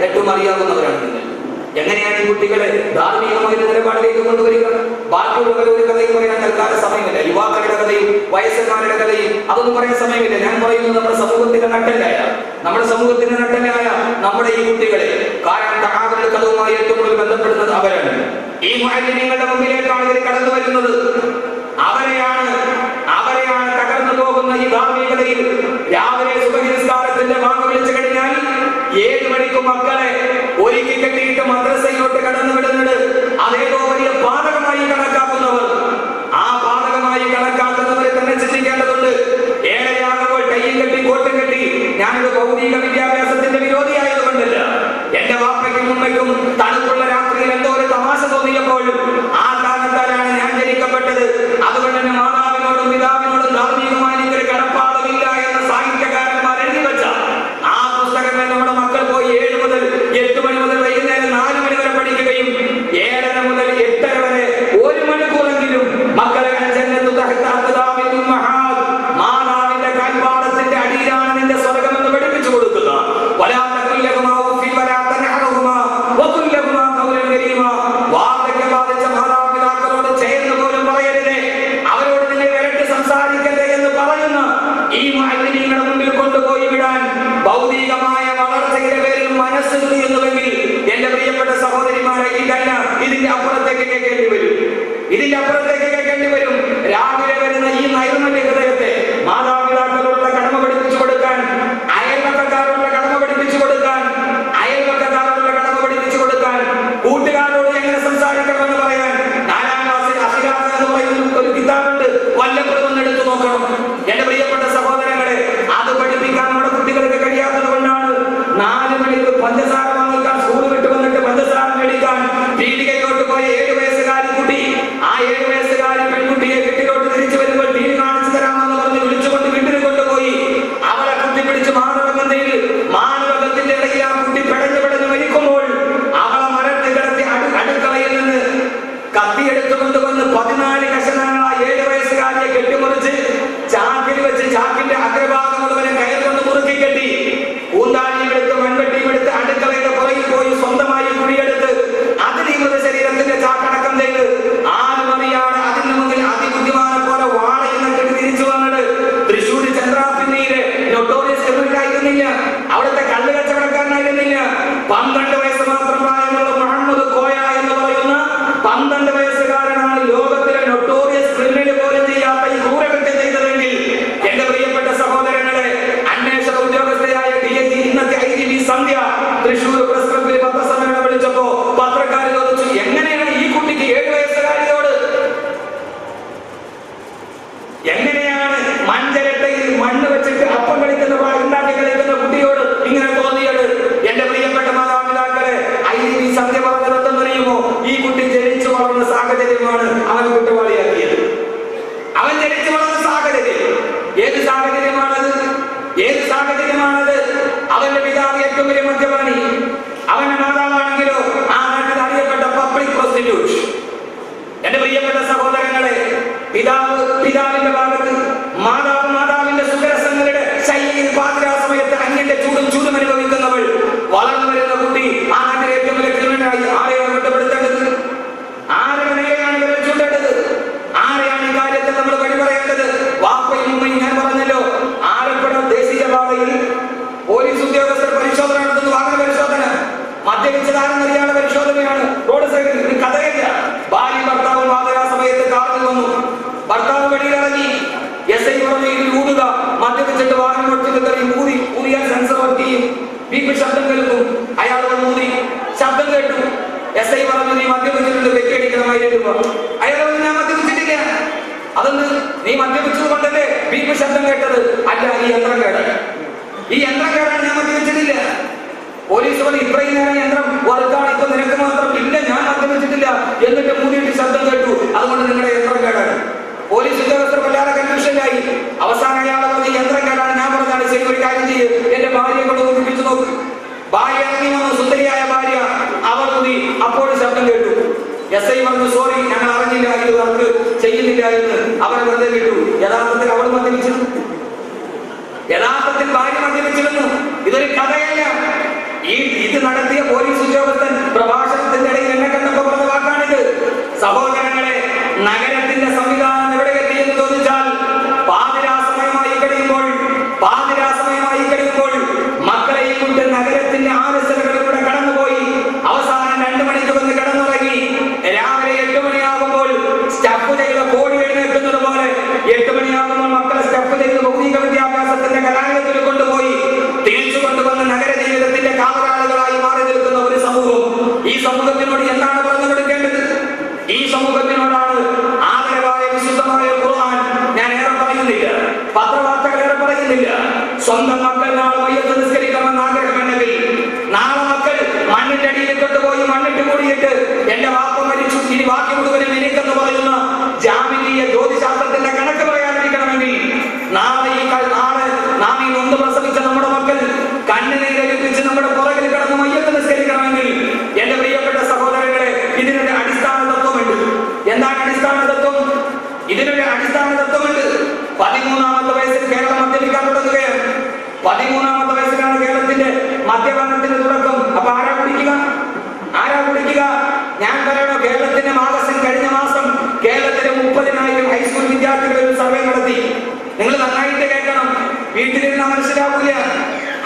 ഏറ്റവും അറിയാവുന്നവരാണ് നിങ്ങൾ. എങ്ങനെയാണ് ഈ കുട്ടികളെ ധാർമ്മികമായ നിലപാടിലേക്ക് കൊണ്ടുവരിക? ബാക്കിയുള്ളവർ ഒരു കഥയും പറയാൻ നൽകാൻ സമയമില്ല. യുവാക്കളുടെ കഥയും വയസ്സന്മാരുടെ കഥയും അതൊന്നും പറയാൻ സമയമില്ല. ഞാൻ പറയുന്നത് നമ്മുടെ സമൂഹത്തിന്റെ നട്ടലായ നമ്മുടെ ഈ കുട്ടികളെ, കാരണം തആബുൽ കഥവുമായി ഏറ്റവും കൂടുതൽ ബന്ധപ്പെടുന്നത് അവരാണ്. ഈ മുഅല്ലിമീങ്ങളുടെ മുമ്പിലേക്കാണ് ഇവർ കടന്നു വരുന്നത്. അവരെയാണ് തകർന്നു പോകുന്ന ഈ ധാർമ്മികതയിൽ രാവിലെ സുബഹി നിസ്കാരത്തിന്റെ വാങ്ങ വിളിച്ചു കഴിഞ്ഞാൽ 7 മണിക്ക് മക്കളെ ഒരുക്കി കെട്ടിയിട്ട് മദ്രസയിലോട്ട് കടന്നു വിടുന്നത് അതേതോ വലിയ പാതകമായി കണക്കാക്കുന്നവർ, ആ പാതകമായി കണക്കാക്കുന്നവരെ തന്നെ ചിന്തിക്കേണ്ടതുണ്ട്. ഏഴരയാകുമ്പോൾ കയ്യും കെട്ടി കോട്ടും കെട്ടി ഞാനൊരു ഭൗതിക വിദ്യാഭ്യാസത്തിന്റെ വിരോധിയായതുകൊണ്ടല്ല, എന്റെ വാപ്പയ്ക്കും ഉമ്മയ്ക്കും തണുപ്പുള്ള രാത്രിയിൽ എന്തോ ഒരു തമാശ തോന്നിയപ്പോൾ ആ കാരണത്താലാണ് ഞാൻ ജനിക്കപ്പെട്ടത്. അതുകൊണ്ട് തന്നെ മാതാവിനോടും പിതാവിനോടും ധാർമ്മികമായി എനിക്കൊരു കടപ്പാടുമില്ല എന്ന് സാഹിത്യകാരന്മാർ എഴുതി വെച്ച ആ പുസ്തകങ്ങൾ നമ്മുടെ മക്കൾ പോയി 7 മുതൽ 8 മണി മുതൽ വൈകുന്നേരം 4 മണി വരെ പഠിക്കുകയും 7:30 മുതൽ 8:30 വരെ 1 മണിക്കൂറെങ്കിലും മക്കളെ മാതാവിന്റെ കാൽപാദത്തിന്റെ അടിയിലാണ് നിന്റെ സ്വർഗം എന്ന് പഠിപ്പിച്ചു കൊടുക്കുക. വാർദ്ധക്യം ബാധിച്ച മാതാപിതാക്കളോട് ചേർന്ന് പോലും പറയരുതേ, അവരോട് നിന്നെ വിരട്ടി സംസാരിക്കരുത് എന്ന് പറയുന്ന ഈ മുഅല്ലിമീങ്ങളുടെ മുമ്പിൽ കൊണ്ടുപോയി വിടാൻ ഭൗതികമായ വളർച്ചയുടെ പേരിൽ മനസ്സുണ്ട് എന്നുവെങ്കിൽ എന്റെ പ്രിയപ്പെട്ട സഹോദരിമാരെ, ഇതല്ല, ഇതിന്റെ അപ്പുറത്തേക്ക് കേൾക്കേണ്ടി വരും. രാവിലെ വരുന്ന ഈ നൈർമല്യ ഹൃദയത്തെ മാതാപിതാക്കളുടെ കടമ പഠിപ്പിച്ചു കൊടുക്കാൻ, അയൽവക്കക്കാരുടെ കടമ പഠിപ്പിച്ചു കൊടുക്കാൻ, കൂട്ടുകാരോട് എങ്ങനെ സംസാരിക്കണമെന്ന് പറയാൻ 4ാം ക്ലാസ്സിൽ അഖിലാഖ് എന്ന് പറയുന്ന ഒരു കിതാബുണ്ട്, വല്ലപ്പോഴും ഒന്ന് എടുത്തു നോക്കണം. എന്റെ പ്രിയപ്പെട്ട സഹോദരങ്ങളെ, അത് പഠിപ്പിക്കാൻ നമ്മുടെ കുട്ടികൾക്ക് കഴിയാത്തത് കൊണ്ടാണ് 4 മണിക്ക് പഞ്ചസാര വാങ്ങിക്കാൻ സ്കൂൾ വിട്ട് വന്നിട്ട് പഞ്ചസാര മേടിക്കാൻ പീടികയിലോട്ട് പോയ 7 വയസ്സുകാരി കുട്ടി, ആ 7 വയസ്സുകാരി പെൺകുട്ടിയെ വീട്ടിലോട്ട് തിരിച്ചു വരുമ്പോൾ ടിവി കാണിച്ചു തരാമെന്ന് പറഞ്ഞ് വിളിച്ചുകൊണ്ട് വീട്ടിൽ കൊണ്ടുപോയി അവളെ കുത്തിപ്പിടിച്ച് മാനവകത്തിന്റെ ഇടയിൽ ആ കുട്ടി പെടഞ്ഞു മരിക്കുമ്പോൾ അവളെ മരത്തിൽ കിടത്തി അടുക്കളയിൽ നിന്ന് കത്തിയെടുത്തു കൊണ്ടുവന്ന് 14 കഷണങ്ങളായ 7 വയസ്സുകാരിയെ കെട്ടിമുറിച്ച് ചാക്കിൽ വെച്ച് ചാക്കിന്റെ അഗ്രഭാഗം മുഴുവനും കയർ കൊണ്ട് മുറുക്കി കെട്ടി പൂന്താനിയും എടുത്ത് മൺവെട്ടിയും എടുത്ത് അടുക്കളയുടെ പുറകിൽ പോയി സ്വന്തമായി കുഴിയെടുത്ത് അതിൽ ഈ മൃതശരീരത്തിന്റെ ചാക്കടക്കം ചെയ്ത് ആരും അറിയാതെ അതിന് മുന്നിൽ അതിബുദ്ധിമാനെ പോലെ വാഴയിന്നിട്ട് തിരിച്ചു വന്നത് തൃശ്ശൂർ ചന്ദ്രാപിന്നിയിലെ നൊട്ടോറിയസ് ക്രിമിനലായിരുന്നില്ല, അവിടുത്തെ കള്ള് കച്ചവടക്കാരനായിരുന്നില്ല. 12 വയസ്സ് മാത്രം പ്രായമുള്ള മുഹമ്മദ് കോയ എന്ന് പറയുന്ന 12 വയസ്സുകാരനാണ് ലോകത്തിലെ നൊട്ടോറിയസ് ക്രിമിനൽ പോലും ചെയ്യാത്ത ഈ ക്രൂരകൃത്യം ചെയ്തതെങ്കിൽ എന്റെ പ്രിയപ്പെട്ട സഹോദരങ്ങളെ, അന്വേഷണ ഉദ്യോഗസ്ഥയായ DSG ഇന്നത്തെ IGP സന്ധ്യ തൃശ്ശൂർ പ്രസ് ക്ലബ്ബിൽ പത്രസമ്മേളനം വിളിച്ചപ്പോ പത്രക്കാർ ചോദിച്ചു, എങ്ങനെയാണ് ഈ കുട്ടിക്ക് 7 വയസ്സുകാരിയോട്, എങ്ങനെയാണ് മഞ്ചരട്ടയിൽ മണ്ണ് വെച്ചിട്ട് അപ്പം കളിക്കുന്ന ഉണ്ടാക്കി കളിക്കുന്ന കുട്ടിയോട് ഇങ്ങനെ തോന്നിയത്? എന്റെ പ്രിയപ്പെട്ട മാതാപിതാക്കളെ, IGP സന്ധ്യ പറഞ്ഞത് എന്തെന്നറിയുമോ? ഈ കുട്ടി ജനിച്ചു വളർന്ന സാഹചര്യമാണ് അവൻ കുറ്റവാളിയാക്കിയത്. അവൻ ജനിച്ചു വളർന്ന സാഹചര്യം ഏത് സാഹചര്യമാണത്? അവന്റെ പിതാവ് ഏറ്റവും വലിയ മദ്യപാനി, അവന്റെ മാതാവാണെങ്കിലോ ആ നാട്ടിൽ അറിയപ്പെട്ട പബ്ലിക് പ്രോസ്റ്റിറ്റ്യൂട്ട്. എന്റെ പ്രിയപ്പെട്ട സഹോദരങ്ങളെ, പിതാവിന്റെ ഭാഗത്ത് മാതാവിന്റെ സുഖരസങ്ങളുടെ ശൈലിയിൽ പാതിരാ സമയത്ത് അന്യന്റെ ചൂടും അനുഭവിക്കുന്നവൾ, വളർന്നു വരുന്ന കുട്ടി ആ നാട്ടിലെ ഏറ്റവും വലിയ ക്രിമിനലായി. ആരെയാണ് കുറ്റപ്പെടുത്തേണ്ടത്? ആരെയാണ് ഇവരെ ചൂണ്ടേണ്ടത്? ആരെയാണ് ഈ കാര്യത്തിൽ നമ്മൾ വഴി പറയേണ്ടത്? വാപ്പയും ഉമ്മയും. ഞാൻ പറഞ്ഞല്ലോ, ആലപ്പുഴ ദേശീയപാതയിൽ പോലീസ് ഉദ്യോഗസ്ഥർ പരിശോധന നടത്തുന്നു, വാഹന പരിശോധന. മദ്യപിച്ചതാരെന്നറിയാനുള്ള പരിശോധനയാണ്. റോഡ് സൈഡിൽ ഒരു കഥയില്ല. ഭാര്യയും ഭർത്താവും പാതിരാ സമയത്ത് കാറിൽ വന്നു. ഭർത്താവ് വെളിയിലിറങ്ങി. SI പറഞ്ഞു, ഇതിൽ ഊതുക. മദ്യപിച്ചിട്ട് വാഹനം ഓടിച്ചിട്ട് ഊതിയാൽ സെൻസർ വർക്ക് ചെയ്യും, ബീപ്പ് ശബ്ദം കേൾക്കും. അയാൾ ഊതി, ശബ്ദം കേട്ടു. SI പറഞ്ഞു, നീ മദ്യപിച്ചിട്ടുണ്ട്, വെക്കടിക്കണം 1000 രൂപ. അയാൾ പറഞ്ഞു, ഞാൻ മദ്യപിച്ചിട്ടില്ല. അതൊന്ന് നീ മദ്യപിച്ചത് കൊണ്ടല്ലേ ബീപ്പ് ശബ്ദം കേട്ടത്? അല്ല, ഈ യന്ത്രം കേടാണ്, ഞാൻ മദ്യപിച്ചിട്ടില്ല. പോലീസ് പറഞ്ഞു, ഇത്രയും നേരം യന്ത്രം വർക്കാണ്, ഇപ്പൊ നിനക്ക് മാത്രം ഇല്ല, ഞാൻ മദ്യപിച്ചിട്ടില്ല, എന്നിട്ട് മൂന്നിട്ട് ശബ്ദം കേട്ടു, അതുകൊണ്ട് നിങ്ങളുടെ യന്ത്രം കേടാണ്. പോലീസ് ഉദ്യോഗസ്ഥർ വല്ലാതെ കൺഫ്യൂഷനായി. അവസാനം അയാളെ പറഞ്ഞ് യന്ത്രം കേടാണ്. ഞാൻ പറഞ്ഞാണ്, ശരി, ഒരു കാര്യം ചെയ്യ്, എന്റെ ഭാര്യയെ കൊണ്ട് ഒന്നിപ്പിച്ചു നോക്ക്. ഭാര്യ ഇറങ്ങി വന്നു, സുന്ദരിയായ ഭാര്യ. അവർ കൂടി അപ്പോഴും ശബ്ദം കേട്ടു. SI പറഞ്ഞു, സോറി, ഞങ്ങൾ അറിഞ്ഞില്ല, ഇത് വർക്ക് ചെയ്യുന്നില്ല എന്ന്. അവർ വെറുതെ കേട്ടു. യഥാർത്ഥത്തിൽ അവൾ മദ്യപിച്ചിരുന്നു, യഥാർത്ഥത്തിൽ ഭാര്യ മദ്യപിച്ചിരുന്നു. ഇതൊരു കഥയല്ല. ഈ സഹോദരങ്ങളെ, നഗരത്തിന്റെ സംവിധാനം എവിടെ എത്തിയെന്ന് ചോദിച്ചാൽ പാതിരാസമയമായി കഴിയുമ്പോൾ മക്കളെയും കൊണ്ട് നഗരത്തിന്റെ ആലസ്യതകളിലൂടെ കടന്നുപോയി അവസാനം 2 മണിക്ക് വന്ന് കിടന്നുറങ്ങി. രാവിലെ 8 മണിയാകുമ്പോൾ സ്റ്റഫ് ചെയ്ത് കോടി എഴുന്നേൽക്കുന്നത് പോലെ 8 മണിയാകുമ്പോൾ മക്കളെ സ്റ്റഫ് ചെയ്ത് ഭൗതിക വിദ്യാഭ്യാസത്തിന്റെ കലാലയത്തിൽ കൊണ്ടുപോയി തിരിച്ചു കൊണ്ടുവന്ന് നഗര ജീവിതത്തിന്റെ കാവലാളുകളായി മാറി നിൽക്കുന്ന ഒരു സമൂഹം. ഈ സമൂഹത്തിനോട് എന്താണ് പറഞ്ഞു കൊടുക്കേണ്ടത്? ഈ സമൂഹത്തിനോടാണ് ആദരവായ വിശുദ്ധമായ ഖുർആൻ. ഞാൻ ഏറെ പറയുന്നില്ല, പത്രവാർത്തകൾ ഏറെ പറയുന്നില്ല. സ്വന്തം മക്കൾ നാളെ മയ്യത്ത് നിസ്കരിക്കണമെന്ന് ആഗ്രഹമുണ്ടെങ്കിൽ നാളെ മക്കൾ മണ്ണിന്റെ അടിയിൽ കൊണ്ടുപോയി മണ്ണിട്ട് കൂടിയിട്ട് എന്റെ വാപ്പ മരിച്ചു, ഇനി ബാക്കി മുഴുവനും എനിക്കെന്ന് പറയുന്ന ജാമിലീയ ജ്യോതിശാസ്ത്രത്തിന്റെ കണക്ക് പറയാതിരിക്കണമെങ്കിൽ നാളെ നാം ഈ നൊന്ത് പ്രസവിച്ച നമ്മുടെ മക്കൾ കണ്ണുനീരൊലിപ്പിച്ച് നമ്മുടെ പുറകിൽ കിടന്ന് മയ്യത്ത് നിസ്കരിക്കണമെങ്കിൽ എന്റെ പ്രിയപ്പെട്ട സഹോദരങ്ങളെ, ഇതിനൊരു അടിസ്ഥാന തത്വമുണ്ട്. എന്താണ് അടിസ്ഥാന തത്വം? ഇതിനൊരു അടിസ്ഥാന തത്വമുണ്ട്. 13ാമത്തെ വയസ്സിൽ കേരളം മദ്യപിക്കാൻ തുടങ്ങുകയാണ്. 13ാമത്തെ വയസ്സിലാണ് കേരളത്തിന്റെ മദ്യപാനത്തിന്റെ തുടക്കം. അപ്പൊ ആരാ കുടിക്കുക? ഞാൻ പറയണോ, കേരളത്തിന്റെ മാഗസിൻ കഴിഞ്ഞ മാസം കേരളത്തിലെ 30,000 ഹൈസ്കൂൾ വിദ്യാർത്ഥികളുടെ ഒരു സർവേ നടത്തി. നിങ്ങൾ നന്നായിട്ട് കേൾക്കണം, വീട്ടിലിരുന്ന് മനസ്സിലാവൂല.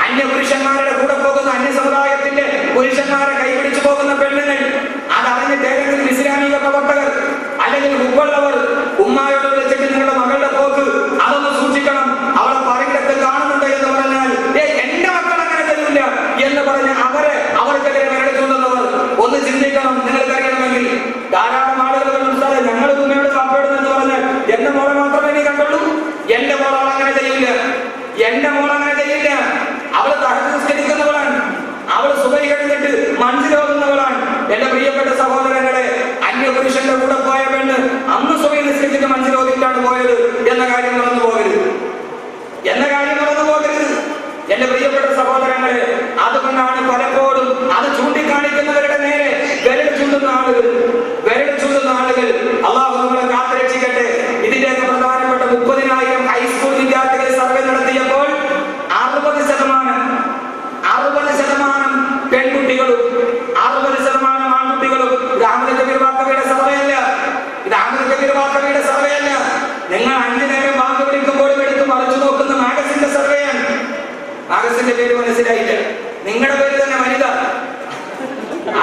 അന്യപുരുഷന്മാരുടെ കൂടെ പോകുന്ന അന്യ സമുദായത്തിന്റെ പുരുഷന്മാരെ കൈപിടിച്ചു പോകുന്ന പെണ്ണുങ്ങൾ, അതറിഞ്ഞിട്ട് ഏതെങ്കിലും ഇസ്ലാമിക പ്രവർത്തകർ അല്ലെങ്കിൽ ഉപ്പുള്ളവർ ഉമ്മായോട് വിളിച്ചിട്ട് നിങ്ങളുടെ മകളുടെ പോക്ക് അതൊന്ന് സൂക്ഷിക്കണം, അവളെ പറയിടത്ത് കാണുന്നുണ്ട് എന്ന് പറഞ്ഞാൽ എന്റെ മക്കൾ അങ്ങനെ തരില്ല എന്ന് പറഞ്ഞ് അവർക്കെതിരെ മേടിച്ചുകൊണ്ടുവന്നവർ ഒന്ന് ചിന്തിക്കണം. നിങ്ങൾക്കറിയണമെങ്കിൽ ധാരാളം ആളുകൾ ഞങ്ങൾ ഉമ്മയോട് കാപ്പെടുന്നു പറഞ്ഞാൽ എന്റെ മോളെ മാത്രമേ നീ കണ്ടുള്ളൂ. എന്റെ മോൾ അങ്ങനെ ചെയ്യില്ല. അവള് തഹജ്ജുദ് അവള് സുബഹി കഴിഞ്ഞിട്ട് മനസ്സിലാവുന്നവളാണ്. എന്റെ പ്രിയപ്പെട്ട സഹോദരങ്ങളെ, അന്യപുരുഷന്റെ കൂടെ പോയ പെണ്ണ് അന്ന് സുബഹി നിസ്കരിച്ചിട്ട് മനസ്സിലോതിട്ടാണ് പോയത് എന്ന കാര്യം മറന്നു പോകരുത്. എന്റെ പ്രിയപ്പെട്ട സഹോദരങ്ങളെ, അതുകൊണ്ടാണ് പലപ്പോഴും അത് ചൂണ്ടിക്കാണിക്കുന്നവരുടെ നേരെ വിരൽ ചൂണ്ടുന്ന ആളുകൾ അള്ളാഹു നമ്മളെ കാത്തുരക്ഷിക്കട്ടെ. ഇതിന്റെയൊക്കെ പ്രധാനപ്പെട്ട 30,000 ഹൈസ്കൂൾ വിദ്യാർത്ഥികൾ സർവേ നടത്തിയപ്പോൾ 60% പെൺകുട്ടികളും 60% ആൺകുട്ടികളും. ഇത് അഹ്മദ് കബീർ വാക്കവിയുടെ സർവേ അല്ല. നിങ്ങൾ 5 നേരം വാക്ക് വിളിക്കുമ്പോഴും എടുത്ത് മറിച്ചു നോക്കുന്ന മാഗസിന്റെ സർവേയാണ്. മാഗസിന്റെ പേര് മനസ്സിലായില്ല, നിങ്ങളുടെ പേര് തന്നെ വനിത,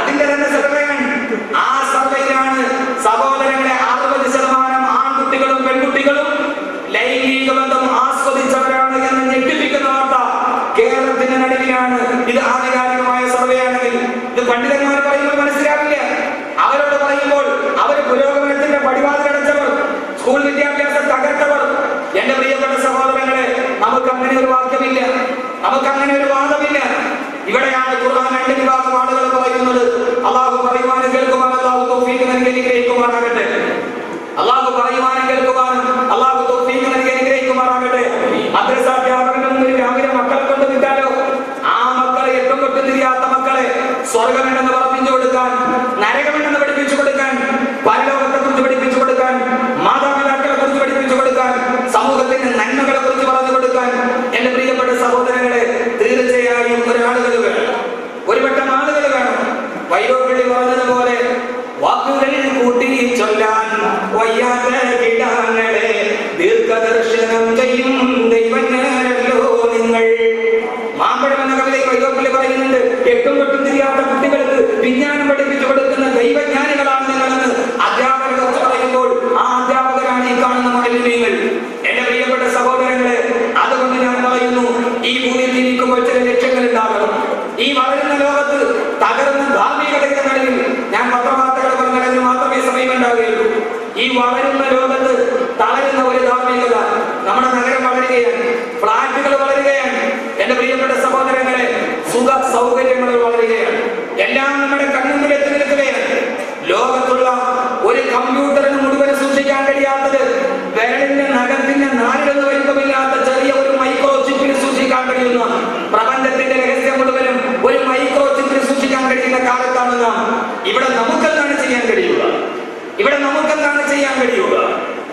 അതിന്റെ തന്നെ സർവേയാണ്. ആ സർവേയിലാണ് സഹോദരങ്ങളെ 60% ആൺകുട്ടികളും പെൺകുട്ടികളും ലൈംഗിക ബന്ധം ആസ്വദിച്ചവരാണ് എന്ന് ഞെട്ടിപ്പിക്കുന്ന വാർത്ത കേരളത്തിന്റെ നടുവിലാണ്. ഇത് ആധികാരികമായ സർവേ ആണെങ്കിൽ ഇത് പണ്ഡിതന്മാർ പറയുമ്പോൾ മനസ്സിലാവില്ല. അവരോട് പറയുമ്പോൾ അവര് പുരോഗമനത്തിന്റെ പടിവാതിലടച്ചവർ, സ്കൂൾ വിദ്യാഭ്യാസം തകർത്തവർ. എന്റെ പ്രിയപ്പെട്ട സഹോദരങ്ങളെ, നമുക്ക് അങ്ങനെ ഒരു വാക്യമില്ല, നമുക്ക് അങ്ങനെ ഒരു വാദമില്ല. ഇവിടെയാണ് ഖുർആൻ 2 വിഭാഗം ആളുകൾ പറയുന്നത്. അള്ളാഹു പറയുവാനും കേൾക്കുവാനും അള്ളാഹു തൗഫീഖ് നൽകി അനുഗ്രഹിക്കുമാറാകട്ടെ. മദ്രസ അധ്യാപകന്റെ രാവിലെ മക്കളെ കൊണ്ട് വിട്ടാലോ ആ മക്കളെ എട്ടും തൊട്ടും തിരിയാത്ത മക്കളെ സ്വർഗമെന്ന് പഠിപ്പിച്ചു കൊടുക്കാൻ, നരകമെന്ന് പഠിപ്പിച്ചു കൊടുക്കാൻ, പരലോകത്തെ കുറിച്ച് പഠിപ്പിച്ചു കൊടുക്കാൻ, മാതാപിതാക്കളെ കുറിച്ച് പഠിപ്പിച്ചു കൊടുക്കാൻ, സമൂഹത്തിന്റെ നന്മകളെ കുറിച്ച് പറഞ്ഞു കൊടുക്കാൻ എന്റെ പ്രിയപ്പെട്ട സഹോദരങ്ങളെ തീർച്ചയായും ഒരാളുകൾ വേണം, ഒരുവട്ടം ആളുകൾ വേണം. വൈലോപ്പിള്ളി പറഞ്ഞതുപോലെ വാക്കുകൾ കൂട്ടി ചൊല്ലാൻ വയ്യാത്ത കിടാങ്ങളെ ദീർഘദർശനം ചെയ്യും ദൈവജ്ഞാനല്ലോ നിങ്ങൾ. മാമ്പഴം എന്ന കവിതയിൽ വൈലോപ്പിള്ളി പറയുന്നുണ്ട്, എട്ടും തൊട്ടും തിരിയാത്ത കുട്ടികൾക്ക് വിജ്ഞാനം പഠിപ്പിച്ചു കൊടുക്കുന്ന ദൈവജ്ഞാനികളാണ് നിങ്ങളെന്ന് അധ്യാപകർ പറയുമ്പോൾ ആ അധ്യാപകരാണ് ഈ കാണുന്ന മാലിന്യങ്ങൾ. എന്റെ പ്രിയപ്പെട്ട സഹോദരങ്ങളെ, അതുകൊണ്ട് ഞാൻ പറയുന്നു, ഈ ഭൂമിയിൽ ജീവിക്കുമ്പോൾ ചില ലക്ഷ്യങ്ങൾ ഉണ്ടാകണം. ഈ വളരുന്ന ലോകത്ത് തകർന്ന ധാർമ്മികതയുടെ നടുവിൽ ഞാൻ പത്രവാർത്തകൾ പറഞ്ഞതിന് മാത്രമേ സമയം ഉണ്ടാവുകയുള്ളൂ. ഈ വളരുന്ന ലോകത്ത് തളരുന്ന ഒരു ധാർമ്മികത. നമ്മുടെ നഗരം വളരുകയാണ്, ഫ്ലാറ്റുകൾ വളരുകയാണ്. എന്റെ പ്രിയപ്പെട്ട സഹോദരങ്ങളെ, സുഖ സൗകര്യങ്ങൾ വളരുകയാണ്. എല്ലാം നമ്മുടെ കണ്ണുമുന്നിൽ എത്തി നിൽക്കുകയാണ്. ലോകത്തുള്ള ഒരു കമ്പ്യൂട്ടറിന് മുഴുവൻ സൂക്ഷിക്കാൻ കഴിയാത്തത് വിരലിന്റെ നഖത്തിന്റെ നാലിലൊന്നും വലിപ്പമില്ലാത്ത ചെറിയ ഒരു മൈക്രോ ചിപ്പിന് സൂക്ഷിക്കാൻ കഴിയുന്ന, പ്രപഞ്ചത്തിന്റെ രഹസ്യം മുഴുവനും ഒരു മൈക്രോ ചിപ്പിന് സൂക്ഷിക്കാൻ കഴിയുന്ന കാലത്താണ് നാം. ഇവിടെ നമുക്കെന്താണ് ചെയ്യാൻ കഴിയുക?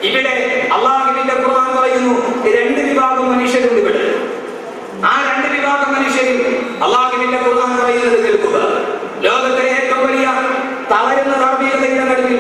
ഇവിടെ അള്ളാഹുവിന്റെ ഖുർആൻ പറയുന്നു, 2 വിഭാഗം മനുഷ്യരുണ്ട് ഇവിടെ. ആ 2 വിഭാഗം മനുഷ്യരിൽ അള്ളാഹുവിന്റെ ഖുർആൻ പറയുന്നത് കേൾക്കുക. ലോകത്തിലെ ഏറ്റവും വലിയ തളരുന്ന ധാർമ്മികതയുടെ നടുവിൽ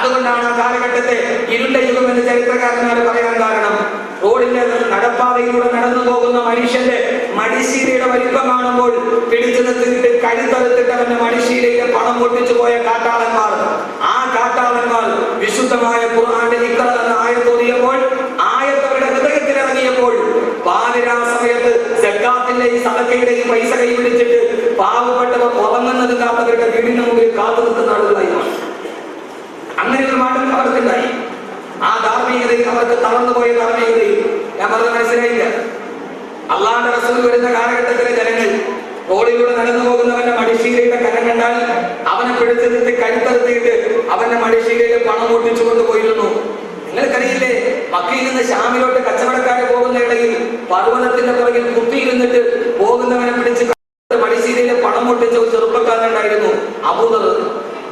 അതുകൊണ്ടാണ് ആ കാലഘട്ടത്തെ ഇരുണ്ട യുഗം എന്ന് ചരിത്രകാരന്മാർ പറയാൻ കാരണം. റോഡിന്റെ നടപ്പാതയിലൂടെ നടന്നു പോകുന്ന മനുഷ്യന്റെ മടിശീലയുടെ വലിപ്പം കാണുമ്പോൾ പിടിച്ചു നിർത്തിയിട്ട് കഴുത്തറുത്തിട്ട് അവന്റെ മടിശീലയിലെ പണം പൊട്ടിച്ചു പോയ കാട്ടാളന്മാർ, ആ കാട്ടാളന്മാർ വിശുദ്ധമായ ഖുർആന്റെ ഇഖ്റ എന്ന ആയത്ത് ഓതിയപ്പോൾ, ആയത്ത് അവരുടെ ഹൃദയത്തിൽ ഇറങ്ങിയപ്പോൾ, പാതിരാ സമയത്ത് സക്കാത്തിന്റെയും സദഖയുടെയും പൈസ കൈ പിടിച്ചിട്ട് പാവപ്പെട്ടവർ ഉറങ്ങുന്നത് കാത്തവരുടെ വീടിന് മുമ്പിൽ കാത്തു നിൽക്കുന്ന ആളുകളായി മാറി. അങ്ങനെ ഒരു മാറ്റം അവർക്കുണ്ടായി. ആ ധാർമ്മികതയും അവർക്ക് തളർന്നുപോയ ധാർമ്മികതയും ഞാൻ പറഞ്ഞ മനസ്സിലായില്ല. അള്ളാഹുവിന്റെ റസൂൽ വരുന്ന കാലഘട്ടത്തിലെ ജനങ്ങൾ റോഡിലൂടെ നടന്നു പോകുന്നവന്റെ മടിശീലയുടെ കരം കണ്ടാൽ അവനെ പിടിച്ചെടുത്ത് കഴുത്തെടുത്തിട്ട് അവന്റെ മടിശീലയിൽ പണം പൊട്ടിച്ചു കൊണ്ടുപോയിരുന്നു. നിങ്ങൾക്കറിയില്ലേ, മക്കയിൽ നിന്ന് ശാമിലോട്ട് കച്ചവടക്കാരെ പോകുന്ന ഇടയിൽ പർവ്വതത്തിന്റെ പുറകിൽ കുത്തിയിരുന്നിട്ട് പോകുന്നവനെ പിടിച്ച് മടിശീലയിലെ പണം പൊട്ടിച്ച ഒരു ചെറുപ്പക്കാരനുണ്ടായിരുന്നു, അബൂദർ.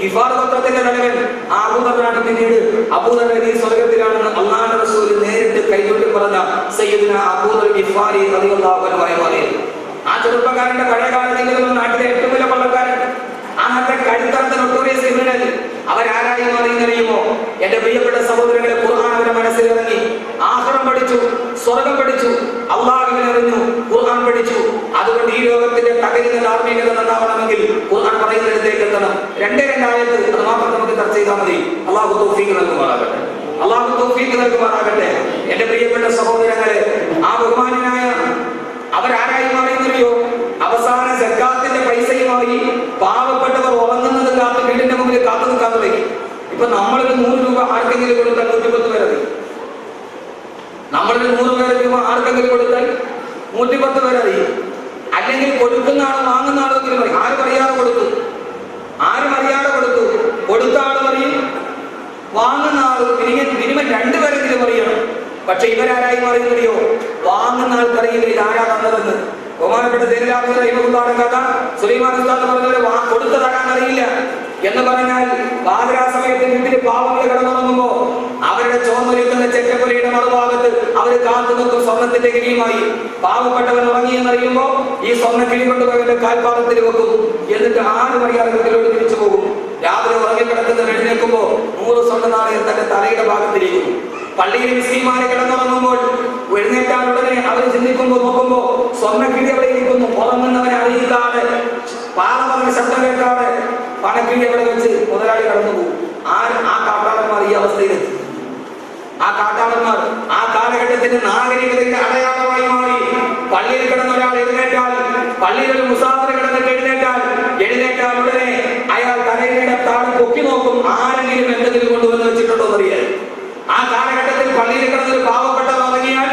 ഗിഫാർ ഗോത്രത്തിന്റെ തലവൻ ആ അബൂദറാണ് പിന്നീട് അബൂദർ ഈ സ്വർഗത്തിലാണെന്ന് അല്ലാഹുവിന്റെ റസൂൽ നേരിട്ട് കൈകൊട്ടി പറഞ്ഞ സയ്യിദുന അബൂദർ ഗിഫാരി റളിയല്ലാഹു അൻഹു പറയുന്നു. ആ ചെറുപ്പക്കാരന്റെ പഴയകാല ജീവിതം നാട്ടിലെ ഏറ്റവും വലിയ പള്ളക്കാരൻ, ആ നാട്ടിലെ കഴുത്തറത്ത നൊട്ടോറിയസ് ക്രിമിനൽ. അവരാരായി മാറിയെന്നറിയുമോ? എന്റെ പ്രിയപ്പെട്ട സഹോദരങ്ങളെ, ഖുർആൻ അവരുടെ മനസ്സിലിറങ്ങി. ആഖിറം പഠിച്ചു, സ്വർഗം പഠിച്ചു, അല്ലാഹുവിനെ അറിഞ്ഞു, ഖുർആൻ പഠിച്ചു. അതുകൊണ്ട് ഈ ലോകത്തിന്റെ തകരുന്ന ധാർമ്മികത നന്നാവണമെങ്കിൽ ഖുർആൻ പറയുന്നിടത്തേക്ക് എത്തണം. രണ്ടേ രണ്ടായത്ത് അത് മാത്രം നമുക്ക് ചർച്ച ചെയ്താൽ മതി. അല്ലാഹു തൗഫീഖ് നൽകുമാറാകട്ടെ, അല്ലാഹു തൗഫീഖ് നൽകുമാറാകട്ടെ. എന്റെ പ്രിയപ്പെട്ട സഹോദരങ്ങളെ, ആ ബഹുമാനായ അവരാരായി മാറിയെന്നറിയോ? അവസാന സക്കാത്തിന്റെ പൈസയുമായി പാവപ്പെട്ടവർ ഉറങ്ങുന്നത് കാത്ത് വീടിന്റെ മുമ്പിൽ കാത്തു നിൽക്കാൻ തുടങ്ങി. ഇപ്പൊ നമ്മളൊരു 100 രൂപ ആർക്കെങ്കിലും കൊടുത്താൽ 110 പേരതി. നമ്മളൊരു 100 രൂപ ആർക്കെങ്കിലും കൊടുത്താൽ 110 പേരതി. അല്ലെങ്കിൽ കൊടുക്കുന്ന ആളോ വാങ്ങുന്ന ആളോ എങ്കിലും പറയും. ആരും അറിയാതെ കൊടുത്തു, ആരും അറിയാതെ കൊടുത്തു. കൊടുത്ത ആൾ പറയും, വാങ്ങുന്ന ആൾ മിനിമം 2 പേരെങ്കിലും അറിയണം. പക്ഷെ ഇവരാരായി മാറിയെന്നറിയോ? വാങ്ങുന്ന ആൾക്കറിയില്ല ഇതാരാ തന്നതെന്ന്. ബഹുമാനപ്പെട്ട കഥ സുലൈമാൻ ഉസ്താദ് പറഞ്ഞത് കൊടുത്തതാകാൻ അറിയില്ല എന്ന് പറഞ്ഞാൽ പാതിരാ സമയത്ത് വീട്ടിൽ പാവങ്ങൾ കിടന്നുറങ്ങുമ്പോ അവരുടെ ചോർന്നൊലിക്കുന്ന ചെറ്റപ്പുരയുടെ മറുഭാഗത്ത് അവർ കാത്തു നിൽക്കും സ്വർണത്തിന്റെ കിഴിയുമായി. പാവപ്പെട്ടവൻ ഉറങ്ങിയെന്നറിയുമ്പോ ഈ സ്വർണ്ണ കിഴി കൊണ്ടുപോയവന്റെ കാൽപാദത്തിൽ വെക്കും. എന്നിട്ട് ആരും അറിയാതെ വീട്ടിലോട്ട് തിരിച്ചു പോകും. രാവിലെ ഉറങ്ങിക്കിടക്കുന്ന എഴുന്നേൽക്കുമ്പോ 100 സ്വർണ്ണ നാണയം തന്റെ തലയുടെ ഭാഗത്തിരിക്കും. പള്ളിയിൽ മിസ്ലിമാരെ കിടന്നുറങ്ങുമ്പോൾ എഴുന്നേറ്റാൽ ഉടനെ അവർ ചിന്തിക്കുമ്പോൾ നോക്കുമ്പോ സ്വർണ്ണക്കിഴി അവിടെ ഇരിക്കുന്നു. ഉറങ്ങുന്നവനെ അറിയിക്കാതെ, പാറ പറഞ്ഞ ശബ്ദം കേൾക്കാതെ പണക്കിഴി അവിടെ വെച്ച് മുതലാളി കടന്നു പോകും. ആ കാട്ടാളന്മാർ ഈ അവസ്ഥയിലെത്തി. ആ കാട്ടാളന്മാർ ആ കാലഘട്ടത്തിന്റെ നാഗരികതയുടെ അടയാളമായി മാറി. പള്ളിയിൽ കിടന്ന ഒരാൾ എഴുന്നേറ്റാൽ, പള്ളിയിൽ ഒരു മുസാഫിർ കിടന്നിട്ട് എഴുന്നേറ്റാൽ ഉടനെ അയാൾ തലയുടെ താഴെ പൊക്കി നോക്കും, ആരെങ്കിലും എന്തെങ്കിലും കൊണ്ടുവന്ന് വെച്ചിട്ടുണ്ടോ എന്നറിയാൻ. ആ കാലഘട്ടത്തിൽ പള്ളിയിൽ കിടന്നൊരു പാവപ്പെട്ടവർ ഇറങ്ങിയാൽ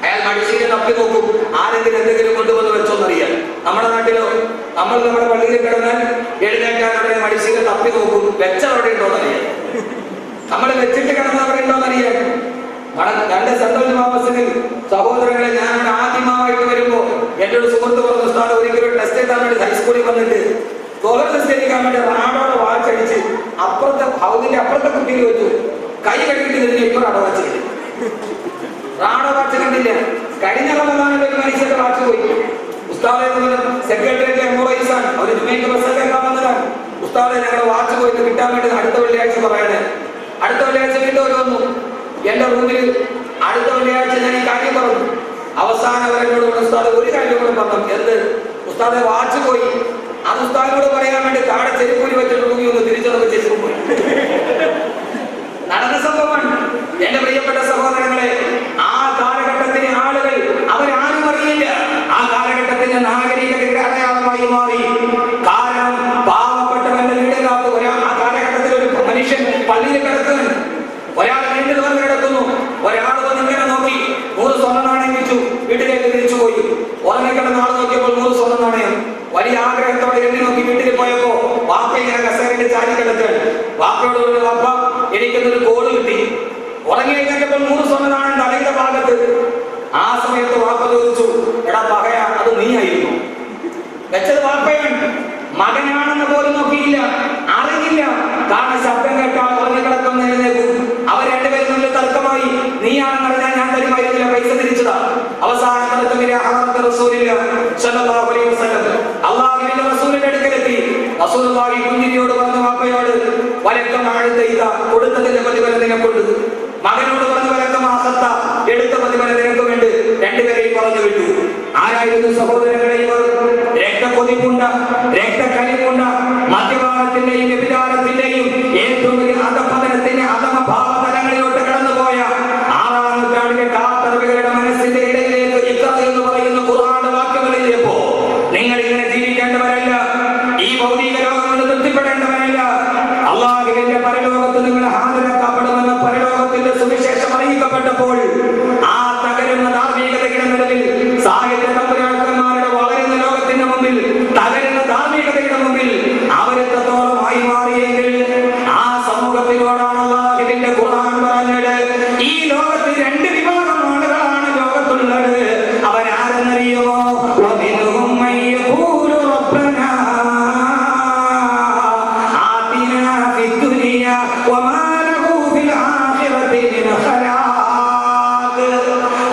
അയാൾ മടിശീല തപ്പി നോക്കും, ആരെങ്കിലും എന്തെങ്കിലും കൊണ്ടുവന്ന് വെച്ചോന്നറിയാൻ. നമ്മുടെ നാട്ടിലോ നമ്മുടെ പള്ളിയിൽ കിടന്നാൽ എഴുന്നേറ്റാൽ മടിശീല തപ്പി നോക്കും, വെച്ചവിടെ ഉണ്ടോന്നറിയാൻ. നമ്മൾ വെച്ചിട്ട് കിടന്നവിടെ ഉണ്ടോന്നറിയാൻ. രണ്ട് സെൻട്രൽ മാമസിൽ സഹോദരങ്ങളെ, ഞാൻ ആദ്യമായിട്ട് വരുമ്പോ എന്റെ ഒരു സുഹൃത്ത് പറഞ്ഞ ഉസ്താദ് ഒരിക്കലും ടെസ്റ്റ് എഴുതാൻ വേണ്ടി ഹൈസ്കൂളിൽ വന്നിട്ട് തൊഴിലിക്കാൻ വേണ്ടി റാഡോടെ വാച്ചടിച്ച് അപ്പുറത്തെ ഹൗസിന്റെ അപ്പുറത്തെ കുട്ടിയിൽ വെച്ചു. കൈ കഴുകിട്ട് ഇതിന് ഇപ്പൊ റാഡോ വാച്ച് കിട്ടി. റാഡോ വാച്ച് കണ്ടില്ല. കഴിഞ്ഞ റമദാനിൽ ഒരു മനുഷ്യന്റെ വാച്ച് പോയി. ഉസ്താദെ സെക്രട്ടറിയേറ്റ് എംബോറൈസാണ്, അവര് ജുമൈക്ക് ബസ് കേൾക്കാൻ വന്നതാണ്. ഉസ്താദെ ഞങ്ങളുടെ വാച്ച് പോയിട്ട് കിട്ടാൻ വേണ്ടി അടുത്ത വെള്ളിയാഴ്ച പറയണേ. അടുത്ത വെള്ളിയാഴ്ച വീണ്ടും അവർ വന്നു എന്റെ റൂമിൽ. അടുത്ത വെള്ളിയാഴ്ച ഞാൻ ഈ കാര്യം പറഞ്ഞു. അവസാനം അവരോട് ഉസ്താദ് ഒരു കാര്യം കൂടെ പറഞ്ഞു. എന്ത്? ഉസ്താദെ വാച്ച് പോയി. അത് ഉസ്താദിനോട് പറയാൻ വേണ്ടി താഴെ ചെരുപ്പൂരി വെച്ചിട്ട് റൂമി ഒന്ന് തിരിച്ചു ചെരുപ്പ് പോയി. നടന്ന സംഭവമാണ്. എന്റെ പ്രിയപ്പെട്ട സഹോദരങ്ങളെ, ആ കാലഘട്ടത്തിലെ ആളുകൾ അവരാരും അറിയില്ല. ആ കാലഘട്ടത്തിന്റെ നാഗരികതയുടെ അടയാളമായി മാറി. കാരണം പാവപ്പെട്ടവന്റെ വീടിനകത്ത് ആ കാലഘട്ടത്തിൽ ഒരു മനുഷ്യൻ പള്ളിയിൽ കിടക്കുന്നു, ഒരാൾ വീട്ടിൽ വന്ന് കിടക്കുന്നു. ഒരാൾ വന്ന് ഇങ്ങനെ നോക്കി 100 സ്വർണ്ണ നാണയം വെച്ചു, വീട്ടിലേക്ക് തിരിച്ചു പോയി. ഉറങ്ങിക്കിടന്ന ആൾ നോക്കിയപ്പോൾ 100 സ്വർണ്ണ നാണയം. വലിയ ആഗ്രഹത്തോടെ എണ്ണി നോക്കി വീട്ടിൽ പോയപ്പോ വാപ്പ ഇങ്ങനെ കസേരയിൽ ചാരി കിടക്കാൻ. വാപ്പയോട് പറഞ്ഞു, വാപ്പ എനിക്കൊന്നൊരു കോള് കിട്ടി. ഉറങ്ങി കഴിഞ്ഞപ്പോൾ 100 സ്വർണ്ണ നാണയം തലയുടെ ഭാഗത്ത്. ആ സമയത്ത് വാപ്പ ചോദിച്ചു, എടാ പകയ, അത് നീ ആയിരുന്നു വെച്ചത്? വാപ്പയാണ്. മകനാണെന്ന് പോലും നോക്കിയില്ല, അറിഞ്ഞില്ല. കാരണം ശബ്ദം കേട്ടാൽ ഉറങ്ങിക്കിടക്കുന്ന എഴുന്നേക്കും. അവർ രണ്ടുപേരും തമ്മിൽ തർക്കമായി. നീയാണെന്ന് അറിഞ്ഞാൽ ഞാൻ തരുമായിരുന്നില്ല, പൈസ തിരിച്ചതാ. അവസാന തർക്കമില്ല. അള്ളാഹുവിന്റെ റസൂലിന്റെ അടുക്കലെത്തി. റസൂലുള്ളാഹി കുഞ്ഞിനെ ബീവിയോട് പറഞ്ഞു, വാപ്പയോട് വലക്കം ആഴ്ത്ത കൊടുത്തതിന്റെ പ്രതിഫലം നിനക്കുണ്ട്. മകനോട് പറഞ്ഞു വലക്കം ആസത്ത എടുത്ത പ്രതിഫലം നിനക്ക് വേണ്ടി. രണ്ടുപേരെയും പറഞ്ഞു വിട്ടു. ആരായിരുന്നു സഹോദരങ്ങളെ ഇവർ? രക്തക്കൊതിപ്പുണ്ട, രക്തക്കലിപ്പുണ്ട, മദ്യപാനത്തിന്റെയും വ്യഭിചാരത്തിന്റെയും ഏറ്റവും വലിയ അധപതനത്തിന്റെ അധമ ഭാവതലങ്ങളിലോട്ട് കടന്നുപോയ 6-ാം നൂറ്റാണ്ടിലെ കാത്തറബികളുടെ മനസ്സിന്റെ ഇടയിലേക്ക് ഇഖ്റ എന്ന് പറയുന്ന ഖുർആന്റെ വാക്യങ്ങൾ എഴുതിയപ്പോ, നിങ്ങൾ ഇങ്ങനെ ജീവിക്കേണ്ടവരല്ല, ഈ ഭൗതിക ലോകം കൊണ്ട് തൃപ്തിപ്പെടേണ്ടവരല്ല, അല്ലാഹുവിന്റെ പരലോകത്ത് നിങ്ങൾ ഹാജരാക്കപ്പെടുമെന്ന പരലോകത്തിന്റെ സുവിശേഷം അറിയിക്കപ്പെട്ടപ്പോൾ ആ തകരുന്ന ധാർമ്മികതയുടെ നിലവിൽ സാഹിത്യ തമ്പുരാക്കന്മാരുടെ വളരുന്ന ലോകത്തിന്റെ മുമ്പിൽ, തകരുന്ന ധാർമ്മികതയുടെ മുമ്പിൽ അവരെത്രത്തോളമായി മാറിയെങ്കിൽ ആ സമൂഹത്തിനോടാണ് അല്ലാഹുവിന്റെ ഖുർആൻ പറഞ്ഞത്, ഈ ലോകത്തിൽ 2 വിഭാഗം ആളുകളാണ് ലോകത്തുള്ളത്. അവരാരെന്നറിയുമോ?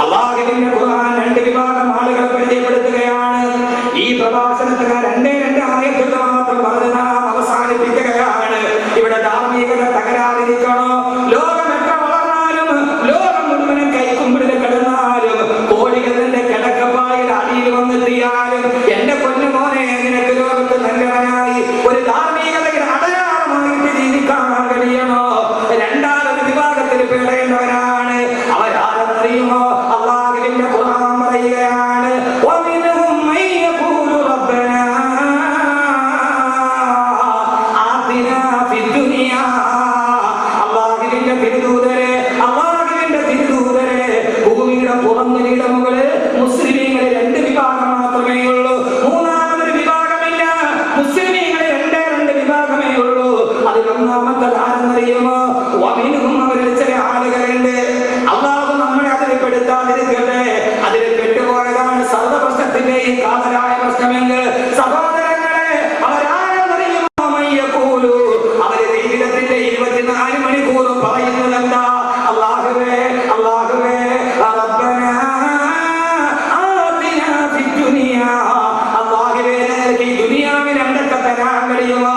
അല്ലാഹുവിന്റെ ഖുർആൻ 2 വിഭാഗം ആളുകളെ പരിചയപ്പെടുത്തുകയാണ്. ഈ പ്രഭാഷണത്തിന് 2 ആയത്തുകൾ മാത്രം പറഞ്ഞ് നാം അവസാനിപ്പിക്കുകയാണ്. ഇവിടെ ധാർമ്മികത തകരാതിരിക്കണോ? ലോകം എത്ര വളർന്നാലും, ലോകം മുഴുവനും കൈക്കുമ്പിളിൽ കിടന്നാലും, കോടികളുടെ കിടക്കപ്പായിൽ അടിയിൽ വന്നെത്തിയാലും, എന്റെ പൊന്നുമോനെ, നിനക്ക് ലോകത്ത് നല്ലവനായി ഒരു ധാർമ്മികതയുടെ അടയാളമായിട്ട് ജീവിക്കാൻ കഴിയണോ? 2ാമത്തെ വിഭാഗത്തിൽ പേടേണ്ടവരാണ്. അവരാരെന്നറിയുമോ? അല്ലാഹുവിന്റെ ഖുർആൻ പറയുകയാണ്, വമിൻഹും മൻ യഖൂലു റബ്ബനാ ആതിനാ ഫിദ്ദുനിയാ. അല്ലാഹുവിന്റെ തിരുദൂതരെ, അല്ലാഹുവിന്റെ തിരുദൂതരെ, ഭൂമിയുടെ പുറംനിലയുടെ മുകളിൽ മുസ്ലിമീങ്ങളിൽ 2 വിഭാഗം മാത്രമേ ഉള്ളൂ. 3ാമതൊരു വിഭാഗമില്ല. മുസ്ലിമീങ്ങളിൽ 2 വിഭാഗമേ ഉള്ളൂ. അതിൽ 1ാമത്തെ ആരെന്നറിയുമോ? വമിൻഹും, അവരിൽ ചില ആളുകളുണ്ട്. അല്ലാഹു നമ്മളെ അതിൽ പെടുത്താതിരിക്കട്ടെ. അതിൽ പെട്ടുപോയതാണ് സർവ്വ പ്രശ്നത്തിന്റെയും കാതലായ പ്രശ്നമെങ്കിൽ സഹോദരങ്ങളെ, അവരാരെന്നറിയുമോ? മയ്യഖൂലു, അവര് ജീവിതത്തിന്റെ 24 മണിക്കൂറും പറയുന്നത് എന്താ? അല്ലാഹുവേ, അല്ലാഹുവേ, റബ്ബനാ ആതിനാ ഫിദ്ദുനിയാ. അല്ലാഹുവേ, ഞങ്ങൾക്ക് ഈ ദുനിയാവിൽ എന്തൊക്കെ തരാൻ കഴിയുമോ?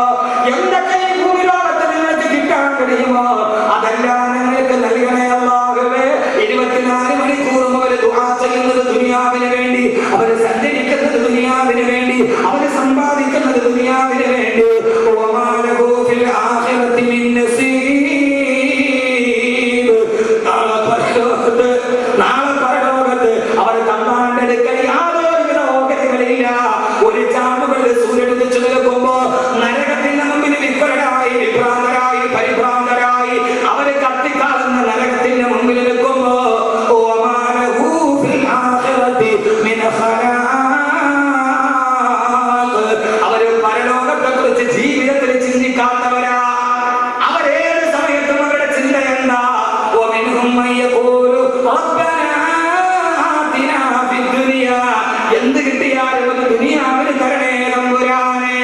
എന്തൊക്കെ ഈ ഭൂമി ലോകത്ത് നിങ്ങൾക്ക് കിട്ടാൻ കഴിയുമോ? അതെല്ലാം ഞങ്ങൾക്ക് നൽകണേ അല്ലാഹുവേ. 24 മണിക്കൂറും അവർ ദുആ ചെയ്യുന്നത് ദുനിയാവിന് വേണ്ടി, അവർ സഞ്ചരിക്കുന്നത് ദുനിയാവിന് വേണ്ടി, അവർ സമ്പാദിക്കുന്നത് ദുനിയാവിന് വേണ്ടി. വമാ ലഹു ഫിൽ ആഖിറതി മിൻ നസീബ്. നാളെ പരലോകത്ത് അവർ തമ്മാന്റെ അടുക്കൽ യാതൊരുവിധ ഓഹരികളില്ല. ഒരു ചാമ്പുകളിൽ സൂര്യൻ ഉദിച്ചു നിൽക്കുമ്പോ നരകത്തിന്റെ മുമ്പിൽ വിഭ്രരായി, വിഭ്രാന്തരായി, പരിഭ്രാന്തരായി അവര് കത്തിക്കാളുന്ന നരകത്തിന്റെ മുമ്പിൽ നിൽക്കുമ്പോ അവര് പരലോകത്തെ കുറിച്ച് ജീവിതത്തിൽ ചിന്തിക്കാത്തവരാ. അവരേത് സമയത്തും അവരുടെ ചിന്ത എന്താ? എന്ത് കിട്ടിയാലും ഒന്ന് ദുനിയാവിന് തരണേ തമ്പുരാനെ.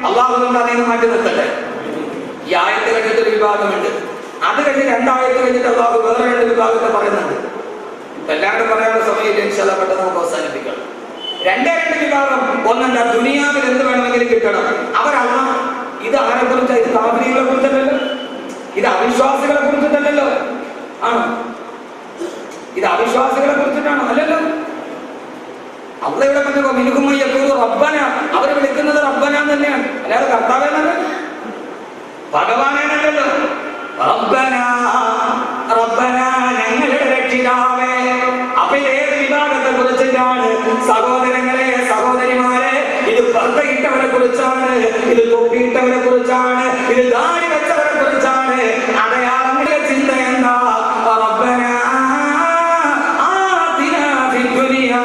അല്ലാഹു അതിനെ മാറ്റി നിർത്തട്ടെ. ഈ ആയത്ത് കഴിഞ്ഞിട്ടൊരു വിഭാഗമുണ്ട്. അത് കഴിഞ്ഞ് 2 ആയത്ത് കഴിഞ്ഞിട്ട് അല്ലാഹു വേറെ 2 വിഭാഗത്തെ പറയുന്നുണ്ട്. എല്ലാവരും പറയാനുള്ള സമയമില്ല, ഇൻഷാല്ലാ പെട്ടെന്ന് നമുക്ക് അവസാനിപ്പിക്കണം. 2 വിഭാഗം. ഒന്നെന്താ? ദുനിയാവിൽ എന്ത് വേണമെങ്കിലും കിട്ടണം. അവരല്ല. ഇത് ആരെ കുറിച്ചാണ്? ഇത് കാഫിറുകളെ കുറിച്ചല്ലല്ലോ, ഇത് അവിശ്വാസികളെ കുറിച്ചിട്ടല്ലോ. ആണോ? ഇത് അവിശ്വാസികളെ കുറിച്ചിട്ടാണോ? അല്ലല്ലോ. അള്ള ഇവിടെ പറഞ്ഞപ്പോ മിനുകുമായി എപ്പോഴും റബ്ബന, അവരെ വിളിക്കുന്നത് റബ്ബന തന്നെയാണ്, അല്ലാതെ കർത്താവെന്നല്ല, ഭഗവാനല്ലോ. റബ്ബന, റബ്ബന, ഞങ്ങളുടെ രക്ഷിതാവേ. അപ്പൊ ഏത് വിഭാഗത്തെ കുറിച്ചിട്ടാണ്? സഹോദരങ്ങളെ, സഹോദരിമാരെ, ഇത് പർദ്ദയിട്ടവരെ കുറിച്ചാണ്, ഇത് തൊപ്പിയിട്ടവരെ കുറിച്ചാണ്, ഇത് ദാടി വെച്ചവരെ കുറിച്ചാണ്. അടയാളങ്ങളുടെ ചിന്ത എന്താ? റബ്ബന ആതിനാ ഫിദ്ദുനിയാ.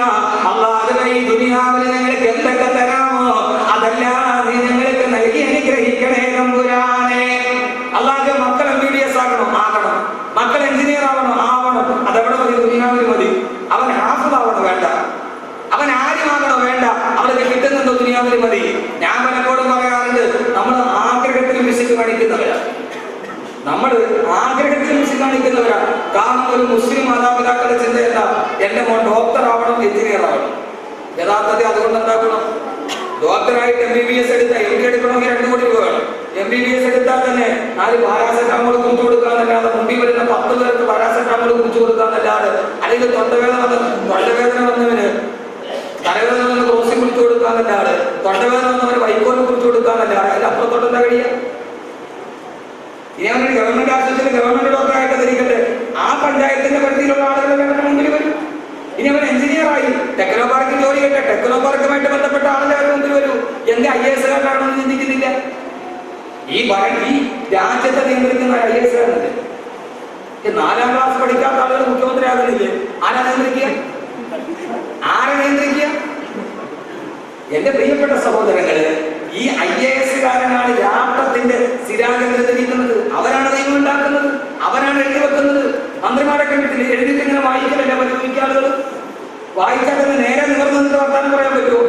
അല്ലാഹുവേ, ഈ ദുനിയാവിൽ ഞങ്ങൾക്ക് എന്തൊക്കെ തരാമോ അതെല്ലാം നീ ഞങ്ങൾക്ക് നൽകി അനുഗ്രഹിക്കണേ തമ്പുരാനെ. അല്ലാഹുവേ, മക്കൾ MBBS ആകണം, ആകണം. മക്കൾ എഞ്ചിനീയർ ആവണം, ആവണം. അതെവിടെ മതി? ദുനിയാവിൽ മതി. അവൻ ഹാഫിളാവണോ? വേണ്ട. അവൻ ആര്യമാകണോ? വേണ്ട. അവർക്ക് കിട്ടുന്നുണ്ടോ? ദുനിയാവിൽ മതി. ഞാൻ പലപ്പോഴും പറയാറുണ്ട്, നമ്മൾ ആഗ്രഹത്തിൽ വിശക്ക് കാണിക്കുന്നവരാ. നമ്മൾ ആഗ്രഹത്തിൽ വിശക്ക് കാണിക്കുന്നവരാ. കാരണം ഒരു മുസ്ലിം മാതാപിതാക്കളുടെ ചിന്ത എന്താ? എന്റെ മോൻ ഡോക്ടർ ആവണം, എഞ്ചിനീയർ ആവണം. യഥാർത്ഥത്തിൽ അതുകൊണ്ട് എന്താക്കണം? ഡോക്ടറായിട്ട് MBBS എടുത്ത MD എടുക്കണമെങ്കിൽ 2 കോടി രൂപ വേണം. MBBS എടുത്താൽ തന്നെ 4 പാരാസെറ്റാമോൾ കുറിച്ചു കൊടുക്കാന്നല്ലാതെ മുമ്പിൽ വരുന്ന 10 പേർക്ക് പാരാസെറ്റാമോൾ കുറിച്ചു കൊടുക്കാന്നല്ലാതെ, അല്ലെങ്കിൽ തൊണ്ടവേദന വന്നവന് തലവേദന വന്ന് ക്രോസി കുറിച്ചു കൊടുക്കാന്നല്ലാതെ, തൊണ്ടവേദന വന്നവന് വൈക്കോലിനെ കുറിച്ചു കൊടുക്കാന്നല്ലാതെ അതിൽ അപ്പുറത്തോട്ട് എന്താ കഴിയുക? ഇനി അവനൊരു ഗവൺമെന്റ് ആശുപത്രിയിൽ ഗവൺമെന്റ് ഡോക്ടറായിട്ട് ധരിക്കട്ടെ, ആ പഞ്ചായത്തിന്റെ പരിധിയിലുള്ള ആളുകൾ അവരുടെ മുമ്പിൽ വരും. ഇനി അവൻ എഞ്ചിനീയറായി ടെക്നോ പാർക്കിൽ ജോലി കിട്ടെ, ടെക്നോ പാർക്കുമായിട്ട് ബന്ധപ്പെട്ട ആളുകൾ അവരുടെ മുമ്പിൽ വരൂ. എന്ത് IAS കാരനാണെന്ന് ചിന്തിക്കുന്നില്ല? ഈ രാജ്യത്തെ നിയന്ത്രിക്കുന്ന IAS കാരനല്ലേ? 4ാം ക്ലാസ് പഠിക്കാത്ത ആളുകൾ മുഖ്യമന്ത്രി ആകുന്നില്ലേ? ആരാ നിയന്ത്രിക്കുക? എന്റെ പ്രിയപ്പെട്ട സഹോദരങ്ങള്, ഈ IAS കാരനാണ് രാഷ്ട്രത്തിന്റെ സ്ഥിരാകേന്ദ്രത്തിരിക്കുന്നത്. അവരാണ് നിയമം ഉണ്ടാക്കുന്നത്, അവരാണ് എഴുതി വെക്കുന്നത്. മന്ത്രിമാരെ കണ്ടിട്ടില്ല, എഴുതിയിട്ട് ഇങ്ങനെ വായിക്കലല്ല പരിഗണിക്കാളുകൾ. വായിച്ചാൽ തന്നെ നേരെ നിവർന്നിട്ട് വർത്താനം പറയാൻ പറ്റുമോ?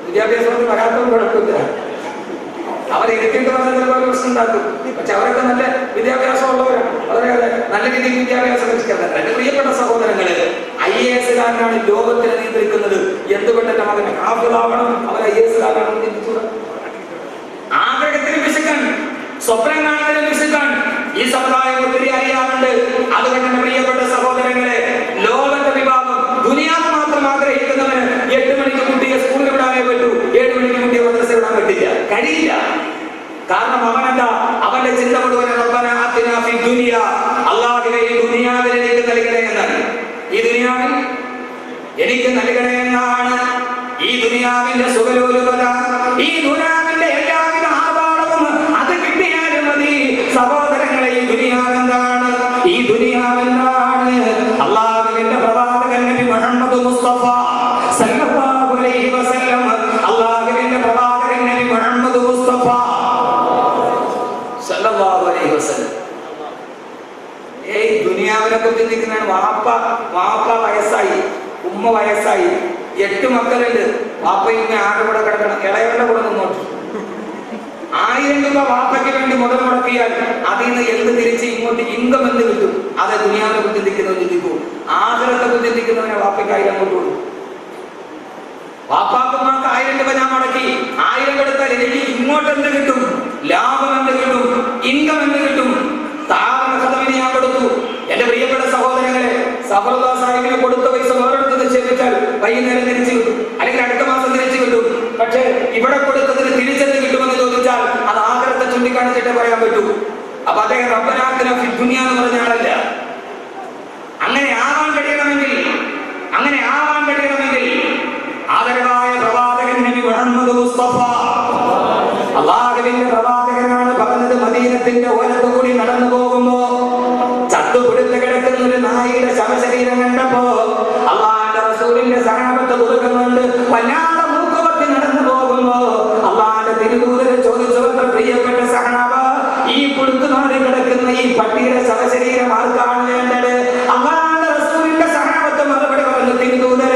വിദ്യാഭ്യാസത്തിന് വരാത്തവർ കുഴപ്പമില്ല, അവരെ എഴുതിയിട്ട് പറഞ്ഞാൽ ചിലപ്പോൾ പ്രശ്നം ഉണ്ടാക്കും. പക്ഷെ അവരൊക്കെ നല്ല വിദ്യാഭ്യാസം ഉള്ളവരാണ്, വളരെ നല്ല രീതിയിൽ വിദ്യാഭ്യാസം ലഭിക്കുന്നത്. എന്റെ പ്രിയപ്പെട്ട സഹോദരങ്ങള്, IAS കാരനാണ് ലോകത്തിനെ നിയന്ത്രിക്കുന്നത്. എന്തുകൊണ്ട് എന്റെ മകൻ ഹാഫിളാവണം, അവൻ IAS കാരനാണെന്ന് ചിന്തിച്ചു? ആഗ്രഹത്തിന് പിശുക്കാൻ, സ്വപ്നം കാണുന്നതിന് പിശുക്കാൻ ഈ സമുദായം ഒത്തിരി അറിയാറുണ്ട്. അതുകൊണ്ട് എന്റെ പ്രിയപ്പെട്ട സഹോദരങ്ങളെ, ലോകത്തെ വിഭാഗം ദുനിയാവ് മാത്രം ആഗ്രഹിക്കുന്നവന് 8 മണിക്ക് കുട്ടിയെ സ്കൂളിൽ വിടാനേ പറ്റൂ, 7 മണിക്ക് കുട്ടിയെ മദ്രസ വിടാൻ പറ്റില്ല, കഴിയില്ല. കാരണം അവനെന്താ? അവന്റെ ചിന്ത മുഴുവൻ അല്ലാഹുവേ ഈ ദുനിയാവിൽ എനിക്ക് നൽകണേ എന്നാണ്. ഈ ദുനിയാവിൽ എനിക്ക് നൽകണേ എന്നാണ്. ഈ ദുനിയാവിന്റെ സുഖലോലുപത, ഈ ദുനിയാവിന്റെ എല്ലാവിധ ആഭാടവും അത് കിട്ടിയാലും മതി. സഹോദരങ്ങളെ, ഈ ദുനിയാവെന്താണ്? ഈ ദുനിയാവെന്താണ്? അല്ലാഹുവിന്റെ പ്രവാചകൻ നബി മുഹമ്മദ് മുസ്തഫ സല്ലല്ലാഹു അലൈഹി വസല്ലം, അല്ലാഹുവിന്റെ പ്രവാചകൻ നബി മുഹമ്മദ് മുസ്തഫ സല്ലല്ലാഹു അലൈഹി വസല്ലം ദുനിയാവിനെ കുറിച്ച് ചിന്തിക്കുന്നതാണ്. വാപ്പ വയസ്സായി, ഉമ്മ വയസ്സായി, 8 മക്കളുണ്ട്. വാപ്പയും ആരുടെ കൂടെ കിടക്കണം? ഇളയവരുടെ കൂടെ നിന്നോട്ട്. 1000 രൂപ വാപ്പയ്ക്ക് വേണ്ടി മുതൽ മുടക്കിയാൽ അതിൽ നിന്ന് എന്ത് തിരിച്ച് ഇങ്ങോട്ട് ഇൻകം എന്ത് കിട്ടും? അത് ദുനിയാവിനെ കുറിച്ച് ചിന്തിക്കുന്നവൻ ചിന്തിക്കൂ. ആഖിറത്തെ കുറിച്ച് ചിന്തിക്കുന്നവനെ വാപ്പയ്ക്ക് 1000 അങ്ങോട്ട് കൊടുക്കും. വാപ്പാക്കുമാർക്ക് 1000 രൂപ ഞാൻ മുടക്കി, 1000 കൊടുത്താൽ എനിക്ക് ഇങ്ങോട്ട് എന്ത് കിട്ടും? ലാഭം എന്ത് കിട്ടും? ഇൻകം എന്ത് കിട്ടും? താഴ്ന്ന ഞാൻ കൊടുത്തു. എന്റെ പ്രിയപ്പെട്ട സഹോദരങ്ങളെ, സഫറുല്ലാ സാഹിബിന് കൊടുത്ത പൈസ വേറെടുത്ത് നിക്ഷേപിച്ചാൽ വൈകുന്നേരം തിരിച്ചു കിട്ടും, അല്ലെങ്കിൽ അടുത്ത മാസം തിരിച്ചു കിട്ടും. പക്ഷെ ഇവിടെ കൊടുത്തതിന് തിരിച്ചെന്ന് കിട്ടുമെന്ന് ചോദിച്ചാൽ അത് ആഖിറത്തെ ചൂണ്ടിക്കാണിച്ചിട്ടേ പറയാൻ പറ്റൂ. അപ്പൊ അദ്ദേഹം റബ്ബനാ ആതിനാ ഫിദ് ദുനിയ എന്ന് പറഞ്ഞ ആളല്ല. അങ്ങനെ ആവാൻ കഴിയണമെങ്കിൽ ആദരവായ പ്രവാചകൻ നബി മുഹമ്മദ് മുസ്തഫ, അല്ലാഹുവിന്റെ പ്രവാചകനാണ് പറഞ്ഞത്, മദീനത്തിന്റെ ഓരത്ത് കൂടി നടന്നു പോകുമ്പോ ചത്തുപിടുത്ത് കിടക്കുന്ന ഒരു നായിയുടെ ശവശരീരം കണ്ടപ്പോ അല്ലാഹുവിന്റെ റസൂലിന്റെ സഹാബത്ത് കൊടുക്കുന്നുണ്ട്. വല്ലാതെ മൂക്കുപത്തി നടന്നു പോകുമ്പോ അല്ലാഹുവിന്റെ തിരുദൂതരെ ചോദിച്ചു, പ്രിയപ്പെട്ട സഹാബ, ഈ പുഴുത്തുമാറി കിടക്കുന്ന ഈ പട്ടിയുടെ ശവശരീരം ആർക്കാണ് വേണ്ടത്? അല്ലാഹുവിന്റെ റസൂലിന്റെ സഹാബത്ത് മറുപടി പറഞ്ഞു, തിരുദൂതരെ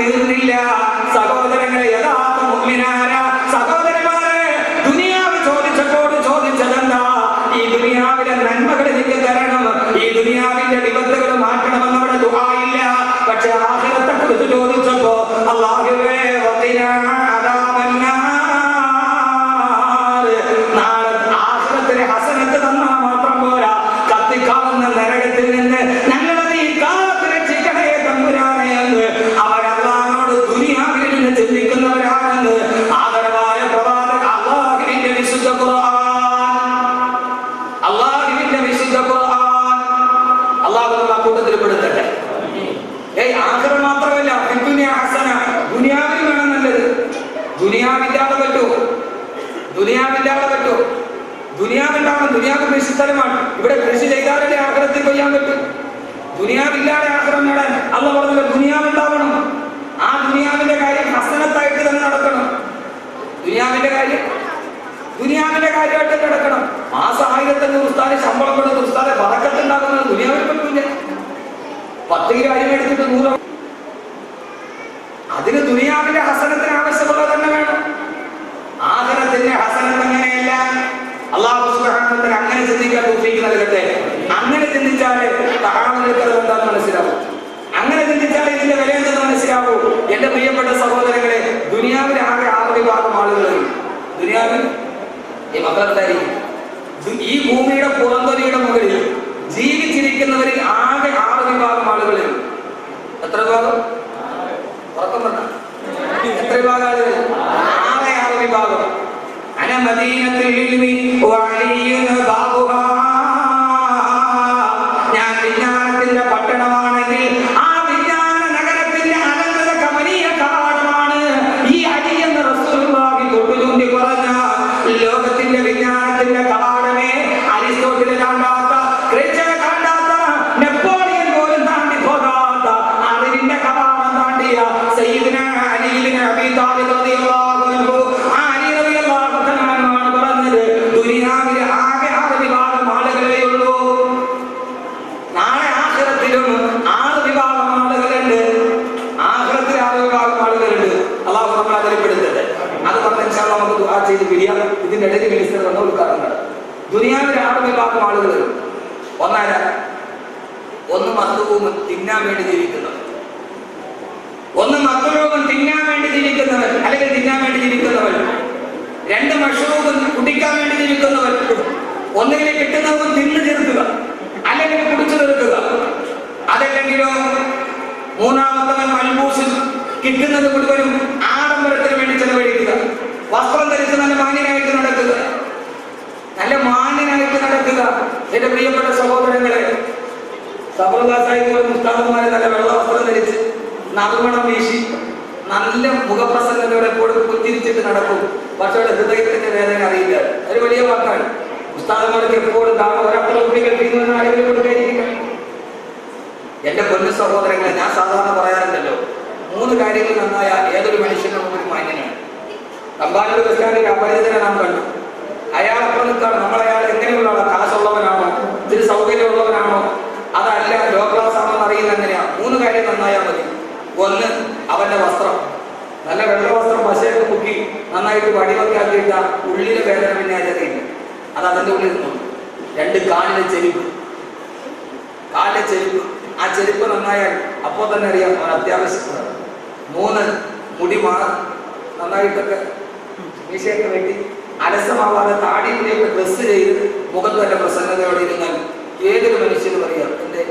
തീർന്നില്ല. സഹോദരങ്ങളെ, യഥാർത്ഥ മുഅ്മിനായ സഹോദരന്മാരെ, ദുനിയാവ് ചോദിച്ചതെന്താ? ഈ ദുനിയാവിലെ നന്മകൾ എനിക്ക് തരണം, ഈ ദുനിയാവിന്റെ വിപത്തുകൾ മാറ്റണമെന്ന് അവിടെ ദുആയില്ല. പക്ഷെ ആഖിറത്തെ കുറിച്ച് ചോദിച്ചപ്പോ അല്ലാഹുവേ വഖിനാ അദാബന്നാർ, നാളെ ആഖിറത്തിലെ ഹസനത്ത് തന്നാൽ മാത്രം പോരാ, കത്തിക്കാവുന്ന നരകത്തിൽ നിന്ന് ഞങ്ങളെ നീ കാത്ത് രക്ഷിക്കണേ തമ്പുരാനെ എന്ന് അവർ അല്ലാഹുവോട് ദുനിയാവിൽ നിന്ന് ചിന്തിക്കുന്നവരാണെന്ന് ആദരവായ പ്രവാചക അല്ലാഹുവിന്റെ വിശുദ്ധ ഖുർആൻ അല്ലാഹു കൂട്ടത്തിൽ പെടുത്തട്ടെ. ആഖിറ മാത്രമല്ല, ഹസന, ദുനിയാവിൽ വേണം നല്ലത്. ദുനിയാവില്ലാതെ പറ്റുമോ? ദുനിയാവുണ്ടാവണം. ദുനിയാവ് കൃഷി സ്ഥലമാണ്. ഇവിടെ കൃഷി ചെയ്താലല്ലേ ആഖിറത്തിൽ കൊയ്യാൻ പറ്റും. ദുനിയാവില്ലാതെ ആഖിറം നേടാൻ അല്ലാഹു പറഞ്ഞല്ലോ ദുനിയാവുണ്ടാവണം. ആ ദുനിയാവിന്റെ കാര്യം ഹസനത്തായിട്ട് തന്നെ നടക്കണം. ദുനിയാവിന്റെ കാര്യമായിട്ട് നടക്കണം. മാസം 1500 ഉസ്താദ് ശമ്പളം കൊടുത്ത് ഉസ്താദെ ബറക്കത്തുണ്ടാകുന്നത് ദുനിയാവിൽ പറ്റില്ല. 10 കിലോ അരി മേടിച്ചിട്ട് 100, അതിന് ദുനിയാവിന്റെ ഹസനത്തിന് ആവശ്യമുള്ളത് തന്നെ വേണം. ആഖിറത്തിന്റെ ഹസനത്ത് അങ്ങനെയല്ല. അല്ലാഹു സുബ്ഹാനഹു വ തആല അങ്ങനെ ചിന്തിക്കാൻ തൗഫീഖ് നൽകട്ടെ. അങ്ങനെ ചിന്തിച്ചാലേ തആമുലുകൾ എന്താണെന്ന് മനസ്സിലാവും. അങ്ങനെ ചിന്തിച്ചാലേ ഇതിന്റെ വില എന്തെന്ന് മനസ്സിലാവൂ. എന്റെ പ്രിയപ്പെട്ട സഹോദരങ്ങളെ, ദുനിയാവിൽ ആകെ 6 വിഭാഗം ആളുകളുണ്ട്. ദുനിയാവിൽ ഈ മക്കളെന്തായിരിക്കും? ഈ ഭൂമിയുടെ പുറംതൊലിയുടെ മുകളിൽ ജീവിച്ചിരിക്കുന്നവരിൽ ആകെ 6 വിഭാഗം ആളുകളിൽ. എത്ര വിഭാഗം? എത്ര വിഭാഗം ആളുകൾ? 6 വിഭാഗം. അന മദീനത്തുൽ ഇൽമി വഅലിയുൻ ബാബുഹാ, ഞാൻ വിജ്ഞാനത്തിന്റെ പട്ടണമാണെങ്കിൽ ആ വിജ്ഞാന നഗരത്തിന്റെ അനന്തര കമനീയ കവാടമാണ് ഈ അലി എന്ന റസൂലുള്ളാഹി തൊട്ടുചൂണ്ടി പറഞ്ഞ ലോകത്തിന്റെ വിജ്ഞാനത്തിന്റെ കവാടമേ. അരിസ്റ്റോട്ടിൽ കണ്ടാത്ത, ക്രിസ്ത്യൻ കണ്ടാത്ത, നെപ്പോളിയൻ പോലും താണ്ടി പോകാത്ത അറിവിന്റെ കവാടം താണ്ടിയ സയ്യിദുനാ അലി ഇബ്നു അബീ താലിബ് റളിയല്ലാഹു അൻഹു, അലി റളിയല്ലാഹു തആല പറഞ്ഞത് ദുനിയാവിലെ ആകെ 6 വിഭാഗം ആളുകളേ ഉള്ളൂ. നാളെ ആഖിറത്തിലും 6 വിഭാഗം ആളുകളുണ്ട്. ആഖിറത്തിൽ 6 വിഭാഗം ആളുകളുണ്ട്. അല്ലാഹു നമ്മളെ അതിൽപ്പെടുത്തട്ടെ. അത് പറഞ്ഞ ഇൻഷാ അല്ലാഹ് നമുക്ക് ദുആ ചെയ്ത് പിരിയാം. ഇതിന്റെ ഇടയിൽ മിനിസ്റ്റർ വന്ന ഉദ്ഘാടനം. ദുനിയാവിൽ 6 വിഭാഗം ആളുകൾ. ഒന്ന് മത്തുവും തിന്നാൻ വേണ്ടി ജീവിക്കുന്നവർ, അല്ലെങ്കിൽ തിന്നാൻ വേണ്ടി ജീവിക്കുന്നവർ. 2 മഷ്റൂബ് കുടിക്കാൻ വേണ്ടി ജീവിക്കുന്നവർ. ഒന്നുകിൽ കിട്ടുന്നതും തിന്നു തീർക്കുക, അല്ലെങ്കിൽ കുടിച്ചു തീർക്കുക. അതല്ലെങ്കിലോ മൂന്നാമത്തവൻ മൽബൂസ്, കിട്ടുന്നത് മുഴുവനും ആഡംബരത്തിന് വേണ്ടി ചെലവഴിക്കുക. വസ്ത്രം ധരിച്ച് നല്ല മാന്യനായിട്ട് നടക്കുക. എന്റെ പ്രിയപ്പെട്ട സഹോദരങ്ങളെ, ഉസ്താദന്മാരെ നല്ല വെള്ള വസ്ത്രം ധരിച്ച് നറുമണം വീശി നല്ല മുഖപ്രസംഗത്തോടെ എപ്പോഴും പുഞ്ചിരിച്ചിട്ട് നടക്കും. പക്ഷെ അവിടെ ഹൃദയത്തിന്റെ വേദന അറിയില്ല. ഒരു വലിയ വാക്കാണ്. ഉസ്താദന്മാർക്ക് എപ്പോഴും ഒരപ്പുറം കുട്ടികൾ ചെയ്യുന്ന ആരെങ്കിലും കൊടുക്കാതിരിക്കുക. എന്റെ പൊന്നു സഹോദരങ്ങളെ, ഞാൻ സാധാരണ പറയാറുണ്ടല്ലോ, 3 കാര്യങ്ങൾ നന്നായാൽ ഏതൊരു മനുഷ്യനും ഒരു മാന്യനാണ്. തമ്പാനൂർ ബസ് സ്റ്റാൻഡിൽ അപരിചിതനെ നാം കണ്ടു. അയാൾ അപ്പുറം നിൽക്കാണ്. നമ്മൾ അയാൾ എങ്ങനെയുള്ള ആളാണ്? കാശുള്ളവനാണോ, ഇത്തിരി സൗകര്യമുള്ളവനാണോ, അതല്ല ലോ ക്ലാസ് ആണോ എന്ന് അറിയുന്ന എങ്ങനെയാണ്? 3 കാര്യം നന്നായാൽ മതി. 1, അവന്റെ വസ്ത്രം. നല്ല വെള്ള വസ്ത്രം പശയൊക്കെ മുക്കി നന്നായിട്ട് വടിവൊക്കെ ആക്കിയിട്ട ഉള്ളിലെ വേദന പിന്നെ അതില്ല, അത് അതിന്റെ ഉള്ളിൽ നിന്നു. 2, കാലിലെ ചെരുപ്പ്. ആ ചെരുപ്പ് നന്നായാൽ അപ്പോൾ തന്നെ അറിയാം അവൻ അത്യാവശ്യമാണ്. 3, മുടി നന്നായിട്ടൊക്കെ മീശയൊക്കെ വെട്ടി അലസമാവാതെ താടി മുടിയൊക്കെ ഡ്രസ് ചെയ്ത് മുഖത്ത് വല്ല പ്രസന്നതയോടെ ഇരുന്നാൽ ഏതൊരു മനുഷ്യനും അറിയാം. എന്റെ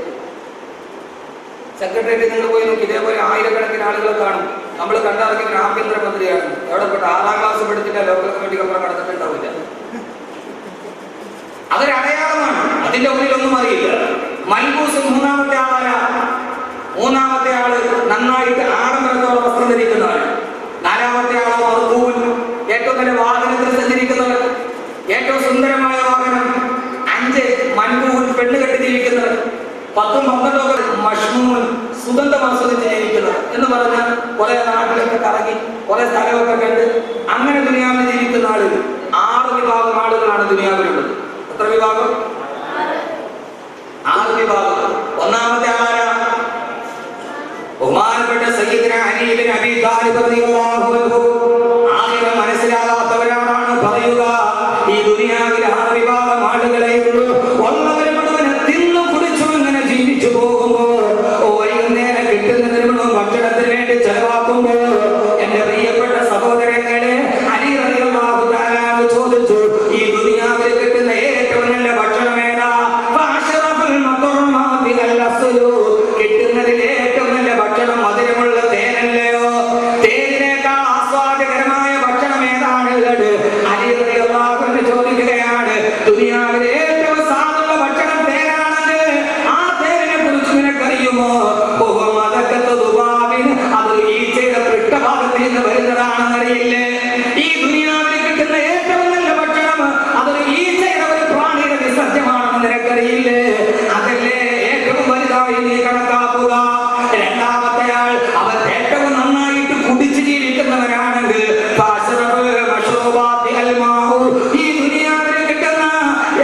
സെക്രട്ടേറിയറ്റ് നിങ്ങൾ പോയി നോക്കി, ഇതേപോലെ ആയിരക്കണക്കിന് ആളുകളെ കാണും. നമ്മൾ കണ്ടിറങ്ങിയ ആഭ്യന്തരമന്ത്രിയാണ്. എവിടെ പെട്ട 6ാം ക്ലാസ് പഠിച്ചിട്ട് ലോക്കൽ കമ്മിറ്റി അപ്പുറം കടന്നിട്ടുണ്ടാവില്ല. അതൊരു അടയാളമാണ്. അതിന്റെ ഉള്ളിലൊന്നും അറിയില്ല. മൽബൂസ് 3ാമത്തെ ആളായ 3ാമത്തെ ആള് നന്നായിട്ട് ആഡംബരത്തോടെ വസ്ത്രം ധരിക്കുന്നവർ. 4ാമത്തെ ആളോ മർബൂൻ, ഏറ്റവും നല്ല വാഹനത്തിൽ സഞ്ചരിക്കുന്നവർ, ഏറ്റവും സുന്ദരമായ വാഹനം. 5, മൻബൂൻ, പെണ്ണ് കെട്ടി ജീവിക്കുന്നവർ. 10, 12 മഷ്മൂൻ, സുഗന്ധം ആസ്വദിച്ച് ജീവിക്കുന്നവർ. എന്ന് പറഞ്ഞാൽ കുറെ നാട്ടിലൊക്കെ കറങ്ങി കുറെ സ്ഥലമൊക്കെ കണ്ട് അങ്ങനെ ദുനിയാവിൽ ജീവിക്കുന്ന ആളുകൾ. 6 വിഭാഗം ആളുകളാണ് ദുനിയാവിലുള്ളത്. എത്ര വിഭാഗം? 6 വിഭാഗം. 1ാമത്തെ ആളാരാ? ബഹുമാനപ്പെട്ട സയ്യിദുനാ അലി ഇബ്നു അബീ താലിബ് റളിയല്ലാഹു അൻഹു ആഖിറ മനസ്സിലാകാത്തവരാണ് പറയുക, ഈ ദുനിയാവിൽ 6 വിഭാഗം ആളുകളെ ഉള്ളൂ. ഒന്നവർ മുഴുവൻ തിന്നു കുടിച്ചു ഇങ്ങനെ ജീവിച്ചു പോകുമ്പോൾ വൈകുന്നേരം കിട്ടുന്നതിന് മുഴുവൻ ഭക്ഷണത്തിന് വേണ്ടി ചെലവാക്കുമ്പോൾ എന്റെ പ്രിയപ്പെട്ട സഹോദരങ്ങളെ, അലി റളിയല്ലാഹു തആല ചോദിച്ചു, ഈ ദുനിയാവിൽ കിട്ടുന്ന ഏറ്റവും നല്ല ഭക്ഷണം ഏതാ? കിട്ടുന്നതിൽ ഏറ്റവും നല്ല ഭക്ഷണം മധുരമുള്ള തേനല്ലയോ? തേനിനേക്കാൾ ആസ്വാദകരമായ ഭക്ഷണം ഏതാണുള്ളത്? അലി റളിയല്ലാഹു അൻഹു ചോദിക്കുകയാണ്, ദുനിയാവിലെ ഏറ്റവും സാധുള്ള ഭക്ഷണം തേനാണെങ്കിൽ ആ തേനിനെ കുറിച്ച് നിനക്കറിയുമോ? അത് ഈച്ചയുടെ പൃഷ്ഠഭാഗത്തിൽ നിന്ന് വരുന്നതാണെന്നറിയില്ലേ? ഈ ദുനിയാവിൽ കിട്ടുന്ന ഏറ്റവും നല്ല ഭക്ഷണം അതൊരു ഈച്ചയുടെ ഒരു പ്രാണിയുടെ വിസർജ്യമാണെന്ന് നിനക്കറിയില്ലേ? അതല്ലേ ഏറ്റവും വലുതായി നീ കണക്കാക്കുക. രണ്ടാമത്തെ ആൾ അവർ ഏറ്റവും നന്നായിട്ട് കുടിച്ചു ജീവിക്കുന്നവരാണെങ്കിൽ ഈ ദുനിയാവിൽ കിട്ടുന്ന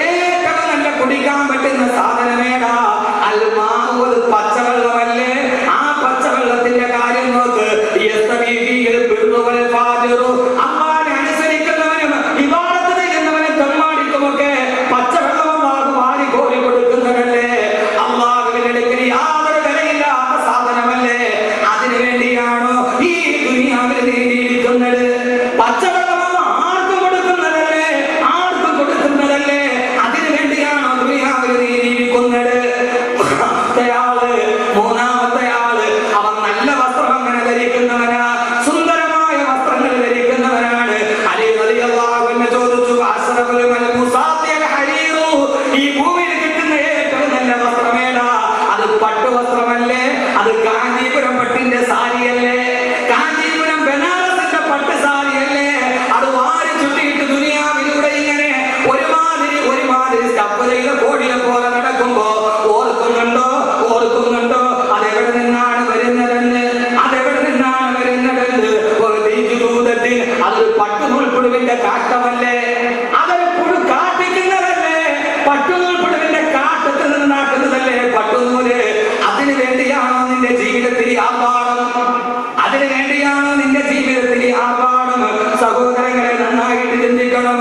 ഏറ്റവും നല്ല കുടിക്കാൻ പറ്റുന്ന സാധനമേടാ? അൽമാഹു, അത് പച്ചവെള്ളമല്ലേ? ആ പച്ചവെള്ളത്തിന്റെ കാര്യം നോക്ക്. അമ്മാനെ അനുസരിക്കുന്നവനും ഇബാദത്ത് ചെയ്യുന്നവനും തെമ്മാടിക്കുമൊക്കെ പച്ചവെള്ളം അല്ലാഹു വാരി കോരി കൊടുക്കുന്നതല്ലേ? അല്ലാഹുവിനെടുക്കൽ യാതൊരു വിലയില്ലാത്ത സാധനമല്ലേ? അതിനു വേണ്ടിയാണോ ഈ ദുനിയാവിൽ നീതിയിരിക്കുന്നത്? പച്ചവെള്ളം ആർക്കും കൊടുക്കുന്നതല്ലേ? ആർക്കും കൊടുക്കുന്നതല്ലേ? അതിനു വേണ്ടിയാണോ ദുനിയാവിൽ നീതിയിരിക്കുന്നത്? മൂന്നാമത്തെ ആള് അവൻ നല്ല വസ്ത്രം അങ്ങനെ ധരിക്കുന്നവനാ, സുന്ദരമായ വസ്ത്രങ്ങൾ ധരിക്കുന്നവനാണ്. അലി റളിയല്ലാഹു അൻഹു ചോദിച്ചു, അസ്റഫുൽ മൽബൂസാത്തി അൽ ഹരീറു, ഈ ഭൂമിയിൽ കിട്ടുന്ന ഏറ്റവും നല്ല വസ്ത്രമേടാ? അത് പട്ടുവസ്ത്രമല്ലേ? അത് കാഞ്ചീപുരം പട്ടിന്റെ സാരിയല്ലേ? കാഞ്ചീപുരം ബനാറസിന്റെ പട്ട് സാരിയല്ലേ? അത് വാരി ചുറ്റിയിട്ട് ദുനിയാവിലൂടെ ഇങ്ങനെ ഒരുമാതിരി സ്റ്റഫ് ചെയ്ത കോടിയെ പോലെ നടക്കുമ്പോ ഓർക്കുന്നുണ്ടോ? അതെവിടെ നിന്നാണ് വരുന്നതെന്ന്? അതൊരു പട്ടുനൂൽപ്പുഴുവിന്റെ കാഷ്ടമല്ലേ? അതൊരു പുഴു കാട്ടിക്കുന്നതല്ലേ? പട്ടുനൂൽപ്പുഴുവിന്റെ കാട്ടത്തിൽ നിന്നാക്കുന്നതല്ലേ പട്ടുനൂല്? അതിനു വേണ്ടിയാണോ നിന്റെ ജീവിതത്തിൽ ആർഭാടം? അതിനു വേണ്ടിയാണോ നിന്റെ ജീവിതത്തിൽ ആർഭാടം? സഹോദരങ്ങളെ, നന്നായിട്ട് ചിന്തിക്കണം.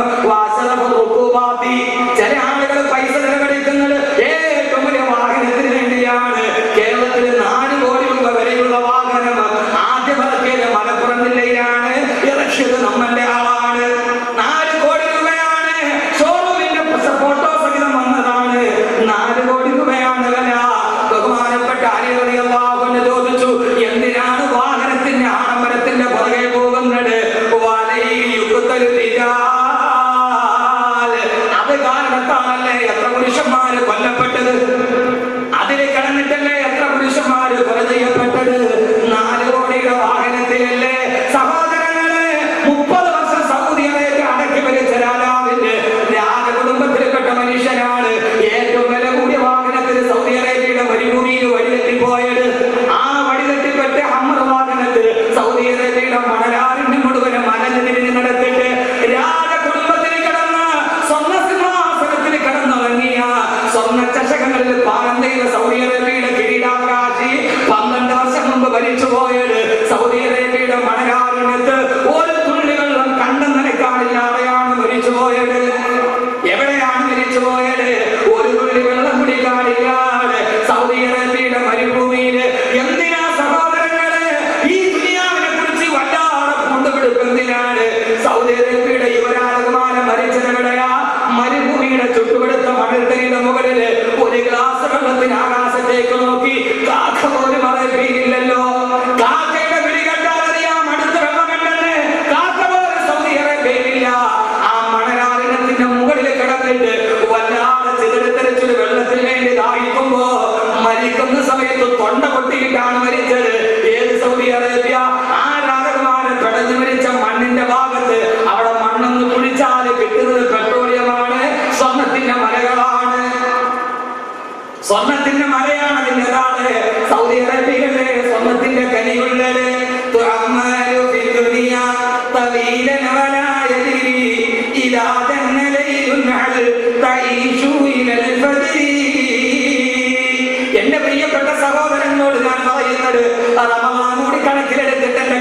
ചില ആളുകൾ പൈസ ചെലവഴിക്കുന്നത് ഏറ്റവും വലിയ വാഹനത്തിന് വേണ്ടിയാണ്. കേരളത്തിൽ 4 കോടി രൂപ വരെയുള്ള വാഹനം ആദ്യ പറക്കിയത് മലപ്പുറം ജില്ലയിലാണ്. ഇറക്കിയത് നമ്മന്റെ ആളാണ്. 4 കോടി രൂപയാണ് ഷോറൂമിന്റെ ഫോട്ടോ സഹിതം വന്നതാണ്. 4 കോടി രൂപയാണ് വില. ബഹുമാനപ്പെട്ട അലി റളിയല്ലാഹു അൻഹു ചോദിച്ചു, എന്തിനാണ് വാഹനത്തിന്റെ ആഡംബരത്തിന്റെ പുറകെ പോകുന്നത്? അത് കാരണത്താണല്ലേ എത്ര പുരുഷന്മാര് കൊല്ലപ്പെട്ടത്? അതിൽ കിടന്നിട്ടല്ലേ എത്ര പുരുഷന്മാര് കൊല ചെയ്യപ്പെട്ടത്? 4 കോടിയുടെ വാഹനത്തിലല്ലേ? സഹോദരങ്ങളെ, 30 വർഷം സൗദി അറേബ്യ അടക്കി ഭരിച്ച രാജാവിന്റെ രാജകുടുംബത്തിൽപ്പെട്ട മനുഷ്യനാണ് ഏറ്റവും വില കൂടിയ വാഹനത്തിന് സൗദി അറേബ്യയുടെ വഴിഭൂമിയിൽ വഴിതെറ്റിപ്പോയത്. ആ വഴിതെറ്റിപ്പെട്ട ഹമ്മർ വാഹനത്തിൽ സൗദി അറേബ്യയുടെ മണലാറിന്റെ മുഴുവനും മലനിരിഞ്ഞ് നടത്തിട്ട് രാജകുടുംബത്തിൽ കിടന്ന് സ്വർണ്ണസിംഹാസനത്തിൽ കിടന്നുറങ്ങിയ സ്വർണ്ണ ചഷകങ്ങളിൽ പാനം ചെയ്ത സൗദി അറേബ്യയുടെ കിരീടാവകാശി 12 വർഷം മുമ്പ് ഭരിച്ചു പോയത് സൗദി അറേബ്യയുടെ മണലാറിനത്ത് ഒരു തുള്ളി വെള്ളം കണ്ടെന്ന് നിലക്കാടില്ലാതെയാണ് മരിച്ചു പോയത്. എവിടെയാണ് മരിച്ചു പോയത്? ഒരു തുള്ളി വെള്ളം കുടിക്കാടില്ലാതെ സൗദി അറേബ്യയുടെ മരുഭൂമിയിൽ. എന്തിനാ സഹോദരങ്ങളെ ഈ ദുനിയാവിനെ കുറിച്ച് വല്ലാതെ കൊണ്ടുപിടിക്കുന്നതിനാണ്? സൗദി അറേബ്യയുടെ യുവരാജകുമാരൻ മരിച്ചതെവിടെയാ? മരുഭൂമിയുടെ ചുട്ടുപെടുത്ത മണൽത്തരിയുടെ മുകളില് ഒരു ഗ്ലാസ് വെള്ളത്തിന് ആകാശത്തേക്ക് നോക്കി കാക്ക പോലും അറിയില്ലല്ലോ. കാക്കയുടെ വിളി കേട്ടാൽ അറിയാം അടുത്ത വെള്ളമുണ്ടെന്ന്. കാക്ക പോലും സൗദി അറേബ്യയിലില്ല. ആ മണലാറിനത്തിന്റെ മുകളിൽ കിടന്നിട്ട് വല്ലാതെ ചിതറിത്തെറിച്ചൊരു വെള്ളത്തിന് വേണ്ടി ദാഹിക്കുമ്പോ മരിക്കുന്ന സമയത്ത് തൊണ്ട പൊട്ടിയിട്ടാണ് മരിച്ചത്. ഏത് സൗദി അറേബ്യ? ആ രാജകുമാരൻ പിടഞ്ഞു മരിച്ച മണ്ണിന്റെ ഭാഗത്ത് അവിടെ മണ്ണൊന്ന് കുഴിച്ചാൽ കിട്ടുന്നത് പെട്രോളിയമാണ്, സ്വർണത്തിന്റെ മലകളാണ്. സ്വർണത്തിന്റെ മലയാണ് അതിൻ്റെതാണ്. സൗദി അറേബ്യയിലെ സ്വർണത്തിന്റെ കനിയുള്ളത്. എന്റെ പ്രിയപ്പെട്ട സഹോദരനോട് ഞാൻ പറയുന്നത്, റമളാൻ കൂടി കണക്കിലെടുത്തിട്ട് എന്റെ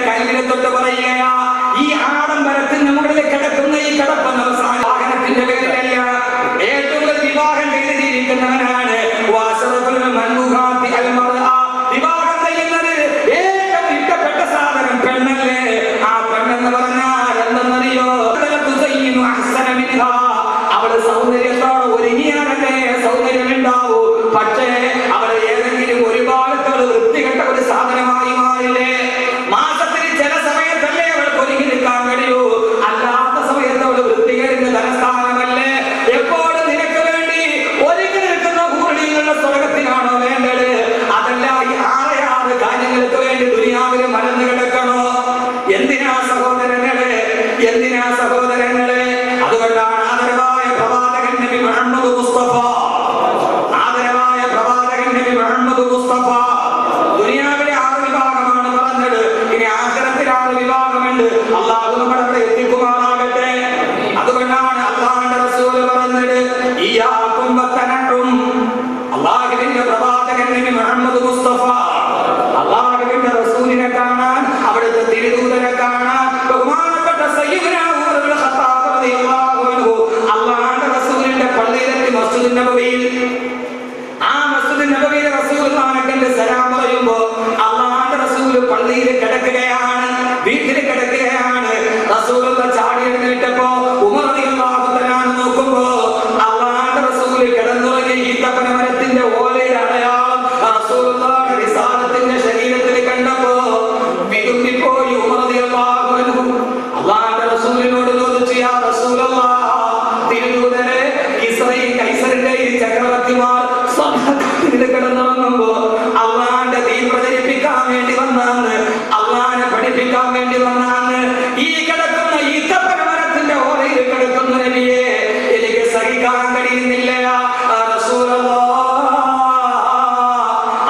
സഹോദരങ്ങളെ, അതുകൊണ്ടാണ് ആദരവായ പ്രവാചകൻ നബി മുഹമ്മദ് മുസ്തഫ, ആദരവായ പ്രവാചകൻ നബി മുഹമ്മദ് മുസ്തഫ ദുനിയാവിലെ 6 വിഭാഗമാണ് പറഞ്ഞത്. ഇനി ആഖിറത്തിൽ 6 വിഭാഗമുണ്ട്. അല്ലാഹു നമ്മളെ അവിടെ എത്തിക്കുമാറാകട്ടെ. അതുകൊണ്ടാണ് അല്ലാഹുവിന്റെ റസൂൽ പറഞ്ഞത്, ഇയ്യാകും വതനഉം. അല്ലാഹുവിന്റെ പ്രവാചകൻ നബി മുഹമ്മദ് മുസ്തഫ, അല്ലാഹുവിന്റെ റസൂലിനെ കാണാൻ, അവിടുത്തെ തിരുദൂതനെ കാണാൻ ബഹുമാനപ്പെട്ട സയ്യിദുനാ ഉമർ ഇബ്നുൽ ഖത്താബ് റളിയല്ലാഹു അൻഹു അല്ലാഹുവിന്റെ റസൂലിന്റെ പള്ളിയിലെത്തി മസ്ജിദുൻ നബവിയിൽ. ആ മസ്ജിദുൻ നബവിയിൽ റസൂലുള്ളാഹിനെ കണ്ട് സലാം പറയുമ്പോൾ അല്ലാഹുവിന്റെ റസൂൽ പള്ളിയിൽ കിടക്കുകയാണ്, വീട്ടിൽ കിടക്കുകയാണ്. റസൂലുള്ള ചാടി എഴുന്നേറ്റപ്പോ ഉമർ റളിയല്ലാഹു തആല നോക്കുമ്പോ അല്ലാഹുവിന്റെ റസൂൽ കിടന്നുറങ്ങിയ ഈത്തപ്പന മരത്തിന്റെ ഓലയിൽ അടയാളം റസൂലുള്ളാഹിയുടെ റിസാലത്തിന്റെ ശരീരത്തിൽ കണ്ടപ്പോ വിതുമ്പിപ്പോയി ഉമർ റളിയല്ലാഹു അൻഹു. അല്ലാഹുവിന്റെ റസൂലിനോട് ചോദിച്ചു, യാ റസൂലല്ലാഹ്, തിരുദൂതനെ, ഇസ്രായേൽ കൈസറിന്റെ ഈ ചക്രവർത്തിമാർ സ്വർഗ്ഗത്തിൽ കിടന്നുറങ്ങുമ്പോ അല്ലാഹുവിന്റെ ദീൻ പ്രചരിപ്പിക്കാൻ വേണ്ടി വന്നാന്ന്, അല്ലാഹുവിനെ പഠിപ്പിക്കാൻ വേണ്ടി വന്നാന്ന് ഈ കിടക്കുന്ന ഈത്തപ്പന മരത്തിന്റെ ഓലയിൽ കിടക്കുന്ന നബിയെ എനിക്ക് സഹിക്കാൻ കഴിയുന്നില്ല റസൂലല്ലാഹ്.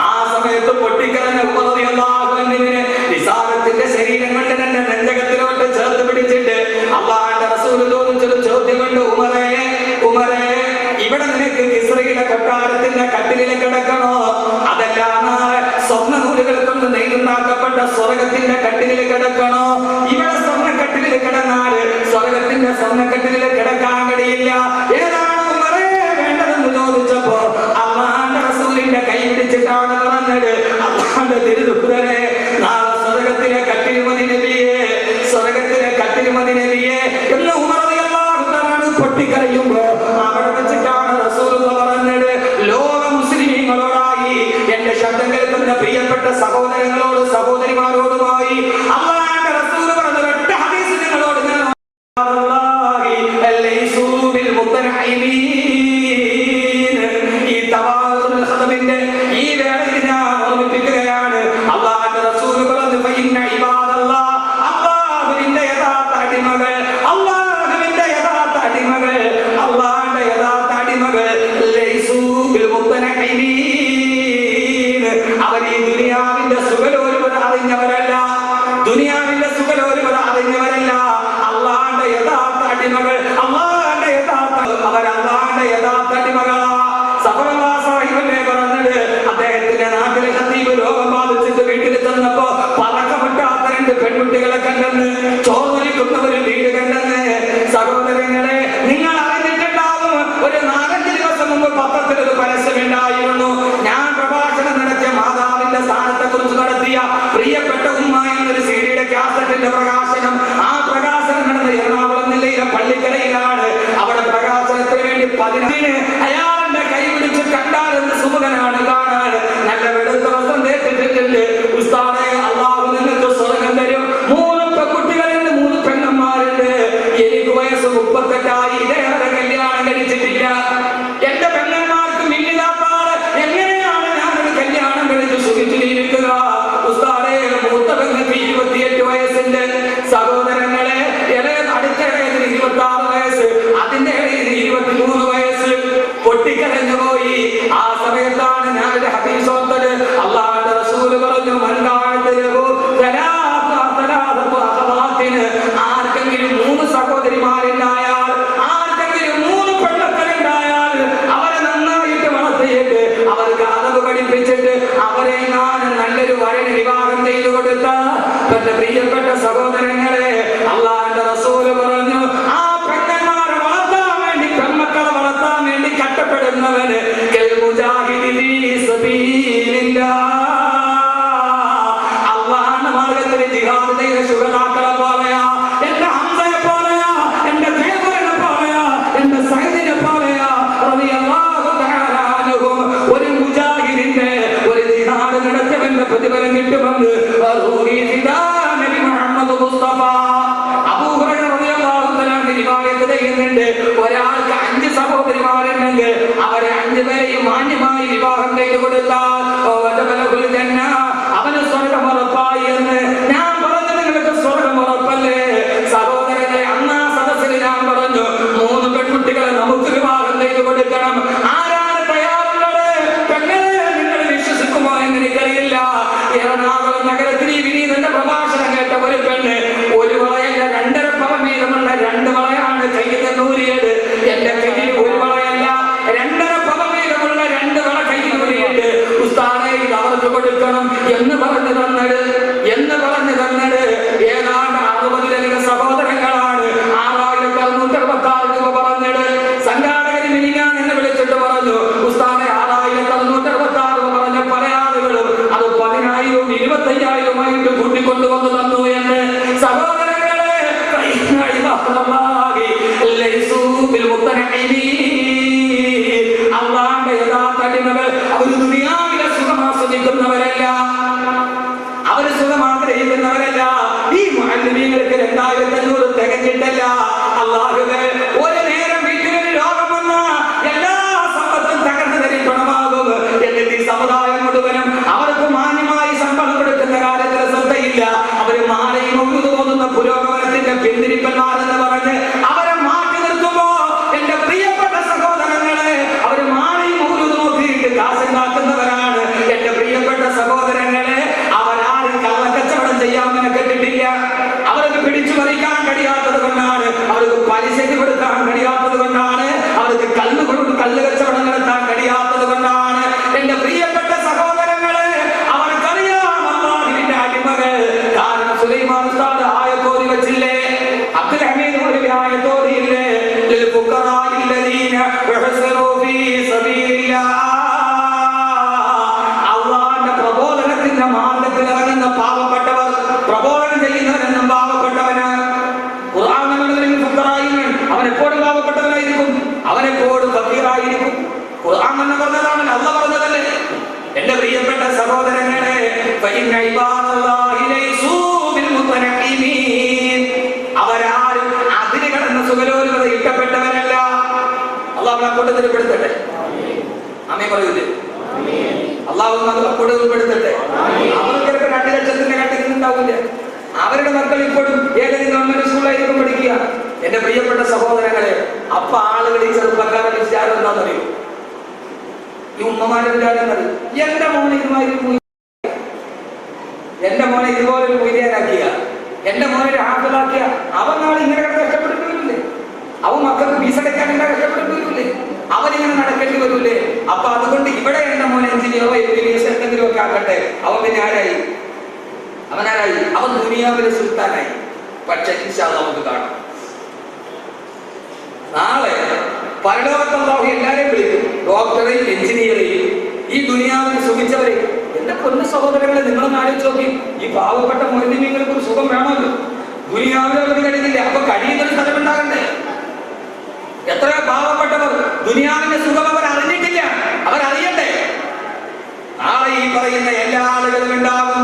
ആ സമയത്ത് പൊട്ടിക്കരഞ്ഞ ഉമർ റളിയല്ലാഹു അൻഹുവിനെ റിസാലത്തിന്റെ ശരീരം കൊണ്ട് തന്നെ നെഞ്ചകത്തിലോട്ട് ചേർത്ത് പിടിച്ചിട്ട് അല്ലാഹുവിന്റെ റസൂൽ ചോദിച്ചൊരു ചോദ്യം കൊണ്ട്, ഉമറേ, ഉമറേ, ഇവിടെ നിനക്ക് കിസ്രയുടെ കൊട്ടാരത്തിന്റെ കട്ടിലിൽ കിടക്കണോ, അതല്ല നാളെ സ്വർണ്ണ നൂലുകൾ കൊണ്ട് നെയ്തുണ്ടാക്കപ്പെട്ട സ്വർഗത്തിന്റെ കട്ടിലിൽ കിടക്കണോ? ഇവിടെ സ്വർണ്ണക്കട്ടിലിൽ കിടന്നാൽ സ്വർഗത്തിന്റെ സ്വർണ്ണക്കട്ടിലിൽ കിടക്കാൻ കഴിയില്ല. ഏതാണ് ഉമറേ വേണ്ടതെന്ന് ചോദിച്ചപ്പോ അല്ലാഹുവിന്റെ റസൂലിന്റെ കൈ പിടിച്ചിട്ടാണ് പറഞ്ഞത്, അല്ലാഹുവിന്റെ തിരുദൂതനെ, നാളെ സ്വർഗത്തിലെ കട്ടിൽ മതി നബിയേ, സ്വർഗത്തിലെ കട്ടിൽ മതി നബിയേ എന്ന് ഉമർ റളിയല്ലാഹു തആല പൊട്ടിക്കരയുമ്പോ അവിടെ വെച്ചിട്ടാണ് റസൂലുള്ളാഹി പറഞ്ഞത്, ലോക മുസ്ലിമീങ്ങളോടായി, എന്റെ ശബ്ദം കേൾക്കുന്ന പ്രിയപ്പെട്ട സഹോദരങ്ങളോട് സഹോദരിമാരോടുമായി അല്ലാഹുവിന്റെ റസൂൽ പറഞ്ഞ ഒറ്റ ഹദീസ് നിങ്ങളോട് ഞാൻ ഈ തവാസുൽ ഖദമിന്റെ ഈ വേളയിൽ ഞാൻ ഓർമ്മിപ്പിക്കുകയാണ്. അല്ലാഹുവിന്റെ റസൂൽ പറഞ്ഞു, ഫഇന്ന ഇബാദല്ലാഹ്, അല്ലാഹുവിന്റെ യഥാർത്ഥ അടിമകൾ, അല്ലാഹുവിന്റെ യഥാർത്ഥ അടിമകൾ, അല്ലാഹുവിന്റെ യഥാർത്ഥ അടിമകൾ ലൈസൂ ബിൽ മുത്തനഈമീൻ. അവർ ഈ ദുനിയാവിന്റെ സുഖലോലുപത അറിഞ്ഞവരല്ല, ദുനിയാവിന്റെ സുഖലോലുപത അറിഞ്ഞവരല്ല. അല്ലാഹുവിന്റെ യഥാർത്ഥ അടിമകൾ, അല്ലാഹുവിന്റെ യഥാർത്ഥ, അവർ അല്ലാഹുവിന്റെ യഥാർത്ഥ അടിമകളാ. സഫറുല്ലാ സാഹിബിനെ പറഞ്ഞത്, അദ്ദേഹത്തിന്റെ നാട്ടിലെ ഖതീബ് രോഗം ബാധിച്ചിട്ട് വീട്ടിൽ ചെന്നപ്പോ പറക്കപ്പെട്ടാത്ത 2 പെൺകുട്ടികളെ കണ്ടെന്ന്, ചോർന്നൊലിക്കുന്ന ഒരു വീട് കണ്ടെന്ന്. സഹോദരങ്ങളെ, നിങ്ങൾ അറിഞ്ഞിട്ടുണ്ടാവും, ഒരു 4-5 ദിവസം മുമ്പ് പത്രത്തിൽ ഒരു പരസ്യമുണ്ടായിരുന്നു. ഞാൻ പ്രഭാഷണം നടത്തിയ മാതാവിന്റെ സ്ഥാനത്തെ കുറിച്ച് നടത്തിയ പ്രിയപ്പെട്ട ഉമ്മ എന്നൊരു സീഡിയുടെ കാസറ്റിന്റെ പ്രകാശനം. ആ പ്രകാശനം നടന്ന എറണാകുളം ജില്ലയിലെ പള്ളിക്കരയിലാണ്. അവിടെ പ്രകാശനത്തിന് വേണ്ടി 15 അയാളുടെ കൈ പിടിച്ച് കണ്ടാൽ എന്ത് സുമുഖനാണ് കാണാൻ. നല്ല വെളുത്ത വസ്ത്രം ധരിച്ചിട്ടുണ്ട്. ഉസ്താദേ, അല്ലാഹു നിങ്ങൾക്ക് സ്വർഗ്ഗം തരും. 3 പെൺകുട്ടികളുണ്ട്, 3 പെണ്ണന്മാരുണ്ട്. എനിക്ക് വയസ്സ് 38 ഇതേവരെ കല്യാണം കഴിച്ചിട്ടില്ല. എന്റെ പെണ്ണന്മാർക്ക് മിന്നിലാപ്പാട് എങ്ങനെയാണ് ഞാനൊരു കല്യാണം കഴിച്ച് സുഖിച്ചിരിക്കുക? ഉസ്താദേ, മൂത്ത പെങ്ങൾക്ക് 28 വയസ്സുണ്ട്. സഹോദരങ്ങളെ, അടുത്തിടയിൽ 26 വയസ്സ്, അതിന്റെ ഇടയിൽ 23 വയസ്സ്. പൊട്ടിക്കരഞ്ഞു പോയി. ആ സമയത്താണ് ഞാനൊരു ഹദീസ് ഓർത്തത്. അല്ലാഹുവിന്റെ റസൂൽ പറഞ്ഞു, ആർക്കെങ്കിലും 3 സഹോദരിമാരുണ്ടായാൽ, ആർക്കെങ്കിലും 3 പെൺമക്കളുണ്ടായാൽ അവരെ നന്നായിട്ട് വളർത്തിയിട്ട് അവർക്ക് അതവ് പഠിപ്പിച്ചിട്ട് അവരെ ഞാൻ നല്ലൊരു വരന് വിവാഹം ചെയ്തു കൊടുത്ത എന്റെ പ്രിയപ്പെട്ട സഹോദരങ്ങളെ, അല്ലാഹുവിന്റെ റസൂൽ പറഞ്ഞു, ആ പെൺമക്കളെ വളർത്താൻ വേണ്ടി, പെൺമക്കളെ വളർത്താൻ വേണ്ടി കഷ്ടപ്പെടുന്നവന് അല്ലാഹുവിന്റെ മാർഗത്തിൽ ജിഹാദ് ചെയ്ത ശുഹദാക്കളെ പോലെയാ, എന്റെ ഹംസയെ പോലെയാ, എന്റെ ഖൈബറിനെ പോലെയാ, എന്റെ സൈദിനെ പോലെയാ റളിയല്ലാഹു തആല അൻഹും. ഒരു മുജാഹിദിന്റെ ഒരു ജിഹാദ് നടത്തിയവന്റെ പ്രതിഫലം കിട്ടുമെന്ന് നബി മുഹമ്മദ് മുസ്തഫ. അബൂ ഹുറൈറ റളിയല്ലാഹു തആല റിവായത്ത് ചെയ്യുന്നുണ്ട്, ഒരാൾക്ക് 5 സഹോദരിമാരുണ്ടെങ്കിൽ അവരെ 5 പേരെയും മാന്യമായി വിവാഹം ചെയ്തു കൊടുത്താൽ അവന് സ്വർഗ്ഗം ഉറപ്പായി എന്ന്. ഞാൻ പറഞ്ഞു, നിങ്ങൾക്ക് സ്വർഗ്ഗം പോകുന്ന പുരോഗമനത്തിന്റെ പിന്തിരിപ്പന്മാരെന്ന് പറഞ്ഞ് അവരെ മാറ്റി നിർത്തുമ്പോ എന്റെ പ്രിയപ്പെട്ട സഹോദരങ്ങളെ, അവര് മാറി മൂലു നോക്കിയിട്ട് കാശുണ്ടാക്കുന്നവരാണ്. എന്റെ പ്രിയപ്പെട്ട സഹോദരങ്ങളെ, അവരാരും കള്ളക്കച്ചവടം ചെയ്യാമെന്ന് കേട്ടിട്ടില്ല. അവർക്ക് പിടിച്ചു പറിക്കാൻ കഴിയാത്തത് കൊണ്ടാണ്, അവർക്ക് പലിശയ്ക്ക് കൊടുക്കാൻ കഴിയാത്തത് കൊണ്ടാണ്, അവർക്ക് കല്ല് കച്ചവടം നടത്താൻ കഴിയാത്തത് കൊണ്ടാണ്. എന്റെ പ്രിയപ്പെട്ട സഹോദരങ്ങളെ, അവർക്കറിയാം അല്ലാഹുവിന്റെ അടിമകൾ. കാരണം സുലൈമാൻ ഉസ്താദ് ആയത്തോതി വെച്ചില്ലേ, അബ്ദുൽ ഹമീദ് മൗലവി ആയത്തോതിയില്ലേ, ലിൽ ഫുഖറാഇൽ ലദീന വഹസറൂ ഫീ സബീലില്ലാഹ്. അല്ലാഹുവിന്റെ പ്രബോധനത്തിന്റെ മാർഗ്ഗത്തിൽ ഇറങ്ങുന്ന പാവപ്പെട്ടവർ, പ്രബോധനം ചെയ്യുന്നവരെന്നും പാവപ്പെട്ടവനാണ്. ഖുർആൻ എന്നതിൽ ഫുഖറായിൻ, അവൻ എപ്പോഴും പാവപ്പെട്ടവനായിരിക്കും, അവൻ എപ്പോഴും ഫഖീറായിരിക്കും. ഖുർആൻ എന്ന് പറഞ്ഞതാണ്, അല്ലാഹ് പറഞ്ഞതല്ലേ. എന്റെ പ്രിയപ്പെട്ട സഹോദരങ്ങളെ, ഫഇന്ന ഇബാദല്ലാഹി ലൈസൂ ബിൽ മുതനഖിമീൻ, അവരാരും അതിന് കടന്ന് സുഖലോലുപത ഇഷ്ടപ്പെട്ടവരല്ല. അല്ലാഹു നമ്മളെ കൂട്ടത്തിൽ പെടുത്തട്ടെ. ആമീൻ പറയൂലേ? അല്ലാഹു നമ്മളെ കൂട്ടത്തിൽ പെടുത്തട്ടെ. അവർക്ക് 2 ലക്ഷത്തിന്റെ കട്ടിൽ ഉണ്ടാവില്ല. അവരുടെ മക്കൾ ഇപ്പോഴും ഏതെങ്കിലും ഗവൺമെന്റ് സ്കൂളിലായിരിക്കും പഠിക്കുക. എന്റെ പ്രിയപ്പെട്ട സഹോദരങ്ങളെ, അപ്പൊ ആളുകൾ ഈ ചെറുപ്പക്കാരുടെ വിചാരം എന്താണെന്നറിയോ? ഈ ഉമ്മമാരുടെ വിചാരം എന്നറിയും, എന്റെ മോനെ ഇതുപോലെ ഒരു മൊയ്തേനാക്കിയ, എന്റെ മോനെ ഒരു ഹാഫിളാക്കിയ, അവൻ നാളെ ഇങ്ങനെ കഷ്ടപ്പെട്ടിട്ട് വരില്ലേ? അവൻ മക്കൾക്ക് ഫീസ് അടയ്ക്കാനുള്ള കഷ്ടപ്പെട്ടിട്ട് വരില്ലേ? അവനിങ്ങനെ നടക്കേണ്ടി വരൂലേ? അപ്പൊ അതുകൊണ്ട് ഇവിടെ എന്റെ മോനെ എഞ്ചിനീയറോ MBBS എന്തെങ്കിലും ഒക്കെ ആക്കട്ടെ. അവൻ പിന്നെ ആരായി? അവൻ ദുനിയാവിലെ സുൽത്താനായി. പക്ഷെ ഇൻഷാ അല്ലാഹ് നമുക്ക് കാണാം, നാളെ പരലോകത്ത് അല്ലാഹു എല്ലാരെയും വിളിക്കും, ഡോക്ടറെയും എഞ്ചിനീയറെയും ഈ ദുനിയാവിൽ സുഖിച്ചവരെ. എന്റെ പൊന്നു സഹോദരങ്ങളെ, നിങ്ങളൊന്ന് ആലോചിച്ച് നോക്കി. ഈ പാവപ്പെട്ട മുഅ്മിനീങ്ങൾക്ക് ഒരു സുഖം വേണമല്ലോ. ദുനിയാവിൽ അവർക്ക് കഴിയുന്നില്ല, അപ്പൊ കഴിയുന്നൊരു സ്ഥലം ഉണ്ടാകണ്ടേ? എത്രയോ പാവപ്പെട്ടവർ ദുനിയാവിന്റെ സുഖം അവർ അറിഞ്ഞിട്ടില്ല, അവരറിയണ്ടേ? നാളെ ഈ പറയുന്ന എല്ലാ ആളുകളും ഉണ്ടാകുന്ന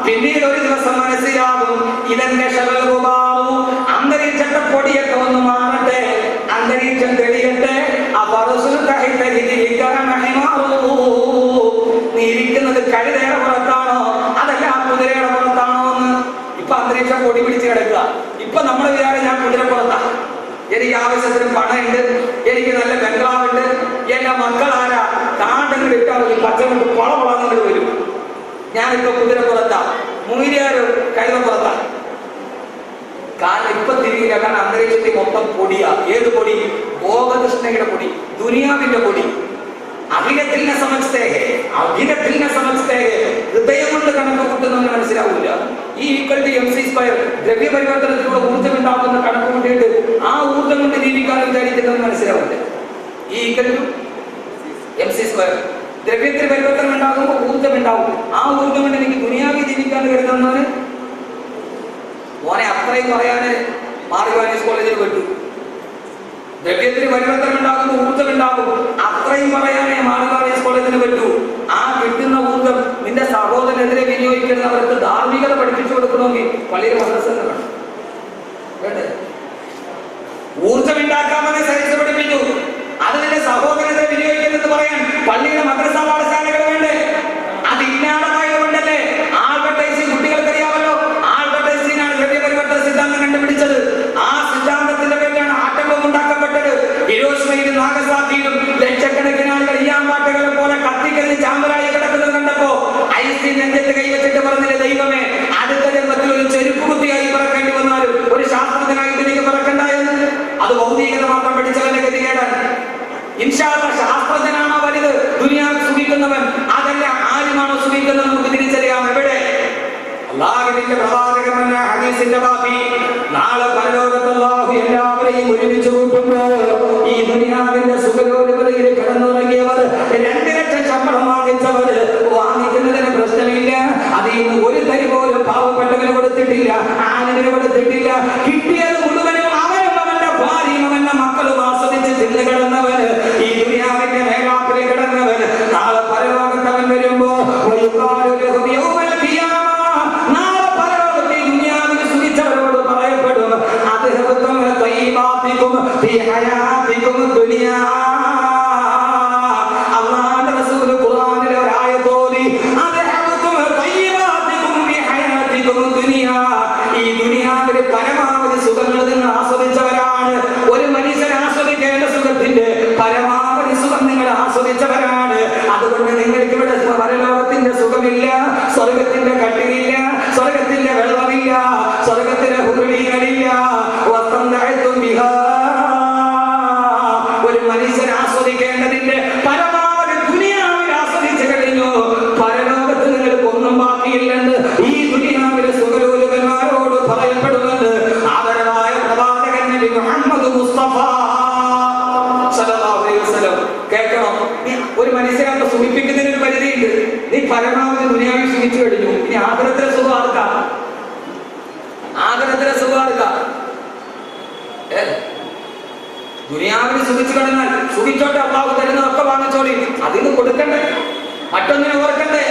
പിന്നീട് ഒരു ദിവസം മനസ്സിലാകും, ഇതെന്റെ അന്തരീക്ഷത്തെ പൊടിയൊക്കെ ഒന്ന് മാറട്ടെ, അന്തരീക്ഷം തെളിയട്ടെ. നീ ഇരിക്കുന്നത് കഴുതയുടെ പുറത്താണോ അതല്ല കുതിരയുടെ പുറത്താണോ എന്ന്? ഇപ്പൊ അന്തരീക്ഷം പൊടി പിടിച്ച് കിടക്കുക. ഇപ്പൊ നമ്മളെ വിചാരം ഞാൻ കുതിരപ്പുറത്താ, എനിക്ക് ആവശ്യത്തിന് പണമുണ്ട്, എനിക്ക് നല്ല ബംഗ്ലാവുണ്ട്, എന്റെ മക്കളാരാ കാണ്ടെങ്കിൽ ഇട്ടാൽ മതി, പച്ചമുണ്ട് പൊളപൊളങ്ങൾ വരും. ഞാനിപ്പോ കുതിരപ്പുറത്താ, മൂര്യാരോ കഴുതപ്പുറത്താ. കാരണം ഇപ്പൊ തിരികില്ല, കാരണം അന്തരീക്ഷത്തിൽ മൊത്തം പൊടിയാ. ഏത് പൊടി? ഭോഗതൃഷ്ണയുടെ പൊടി, ദുനിയാവിന്റെ പൊടി. അഖിലത്തിനെ സമസ്തേ ഹൃദയം കൊണ്ട് കണക്ക് കൂട്ടുന്നവന് മനസ്സിലാവൂല. ഈ =mc², ദ്രവ്യപരിവർത്തനത്തിലൂടെ ഊർജ്ജം ഉണ്ടാക്കുന്ന കണക്ക് കൂട്ടിയിട്ട് ആ ഊർജ്ജം കൊണ്ട് ജീവിക്കാൻ വിചാരിക്കുന്നവന് മനസ്സിലാവില്ല. ഈ =mc², ദ്രവ്യത്തിന് പരിവർത്തനം ഉണ്ടാകുമ്പോൾ ഊർജ്ജം ഉണ്ടാവും. ആ ഊർജ്ജം കൊണ്ട് എനിക്ക് ദുനിയാവിൽ ജീവിക്കാൻ കരുതുന്നവന് മോനെ അത്രയും പറയാന് മാർഗവാനീസ് കോളേജിൽ വിട്ടു. ദ്രവ്യത്തിന് പരിവർത്തനം ഉണ്ടാകുമ്പോൾ ഊർജ്ജം ഉണ്ടാകും, അത്രയും പറയാനേ മാർഗവാനീസ് കോളേജിന് പറ്റൂ. ആ കിട്ടുന്ന ഊർജ്ജം നിന്റെ സഹോദരനെതിരെ വിനിയോഗിക്കുന്നവർക്ക് ധാർമ്മികത പഠിപ്പിച്ചു കൊടുക്കണമെങ്കിൽ പള്ളിയിൽ മദ്രസകൾ വേണം. വേണ്ടേ? ഊർജ്ജം ഉണ്ടാക്കാമെന്ന് സയൻസ് പഠിപ്പിച്ചു, അത് നിന്റെ സഹോദരനെതിരെ വിനിയോഗിക്കുന്നത് പറയാൻ പള്ളിയുടെ മദ്രസ പാഠശാലകൾ വേണ്ടേ? അത് ഇല്ലാതായതുകൊണ്ടല്ലേ ആൽബർട്ട് ഐൻസ്റ്റീൻ, കുട്ടികൾക്കറിയാമല്ലോ, ആൽബർട്ട് ഐൻസ്റ്റീനാണ് ദ്രവ്യപരിവർത്തന സിദ്ധാന്തം കണ്ടുപിടിച്ചത്. ആ സിദ്ധാന്തത്തിന്റെ പേരിലാണ് ആറ്റം ബോംബ് ഉണ്ടാക്കപ്പെട്ടത്. ഹിരോഷിമയിലും നാഗസാക്കിയിലും ലക്ഷക്കണക്കിന് ആളുകൾ ഈയാമ്പാറ്റകളെ പോലെ കത്തിക്കരിഞ്ഞ് ചാമ്പലായി കിടക്കുന്നത് കണ്ടപ്പോ ഐൻസ്റ്റീൻ നെഞ്ചത്ത് കൈവച്ചിട്ട് പറഞ്ഞില്ലേ, ദൈവമേ അടുത്ത ജന്മത്തിൽ ഒരു ചെരുപ്പ് കുത്തിയായി പറക്കേണ്ടി വന്നാലും ഒരു ശാസ്ത്രജ്ഞനായിട്ട് എനിക്ക് പറക്കണ്ടായെന്ന്. അത് ഭൗതികത മാത്രം പഠിച്ചവന്റെ ഗതികേടാൻ. ഇൻഷാ അല്ലാഹ് ശാസ്ത്രജ്ഞനാണോ വലുത് ദുനിയാവിൽ സുഖിക്കുന്നവൻ, അതല്ല ആരുമാണോ സുഖിക്കുന്നത് നമുക്ക് തിരിച്ചറിയാം. എവിടെ? അല്ലാഹുവിന്റെ പ്രവാചകൻ ഹദീസിന്റെ ബാക്കി, നാളെ പരലോകത്ത് അല്ലാഹു എല്ലാവരെയും ഒരുമിച്ച് കൂട്ടുമ്പോൾ ഈ ദുനിയാവിന്റെ സുഖലോലുപതയിൽ കിടന്നുറങ്ങിയവർ, 2 ലക്ഷം ശമ്പളം വാങ്ങിക്കുന്നതിന് പ്രശ്നമില്ല. അതിൽ നിന്ന് ഒരു തരി പോലും പാവപ്പെട്ടവന് കൊടുത്തിട്ടില്ല, ആണിന് കൊടുത്തിട്ടില്ല. കിട്ടിയത് മുഴുവനും അവനും അവന്റെ ഭാര്യയും അവന്റെ മക്കളും ആസ്വദിച്ച് തിന്നു കിടന്നവന്, ഈ ദുനിയാവിന്റെ മേലാപ്പിൽ കിടന്നവൻ, നാളെ പരലോകത്തവൻ വരുമ്പോ നാളെ പരലോകത്ത് ഈ ദുനിയാവിന് സുഖിച്ചവരോട് പറയാം, സുഖിപ്പിക്കുന്നതിന് പരിധിയുണ്ട്. നീ പരമാവധി ദുനിയാവിൽ സുഖിച്ചു കഴിഞ്ഞു. ഇനി ആഗ്രഹത്തിലെ സുഖം ആർക്കാം? ആഗ്രഹത്തിലെ സുഖം ആർക്കാം? ദുനിയാവിൽ സുഖിച്ചു കഴിഞ്ഞാൽ സുഖിച്ചോട്ടെ, അള്ളാഹു തരുന്നതൊക്കെ വാങ്ങിച്ചോളി. അതിന് കൊടുക്കണ്ടേ? മറ്റൊന്നിനെ ഓർക്കണ്ടേ?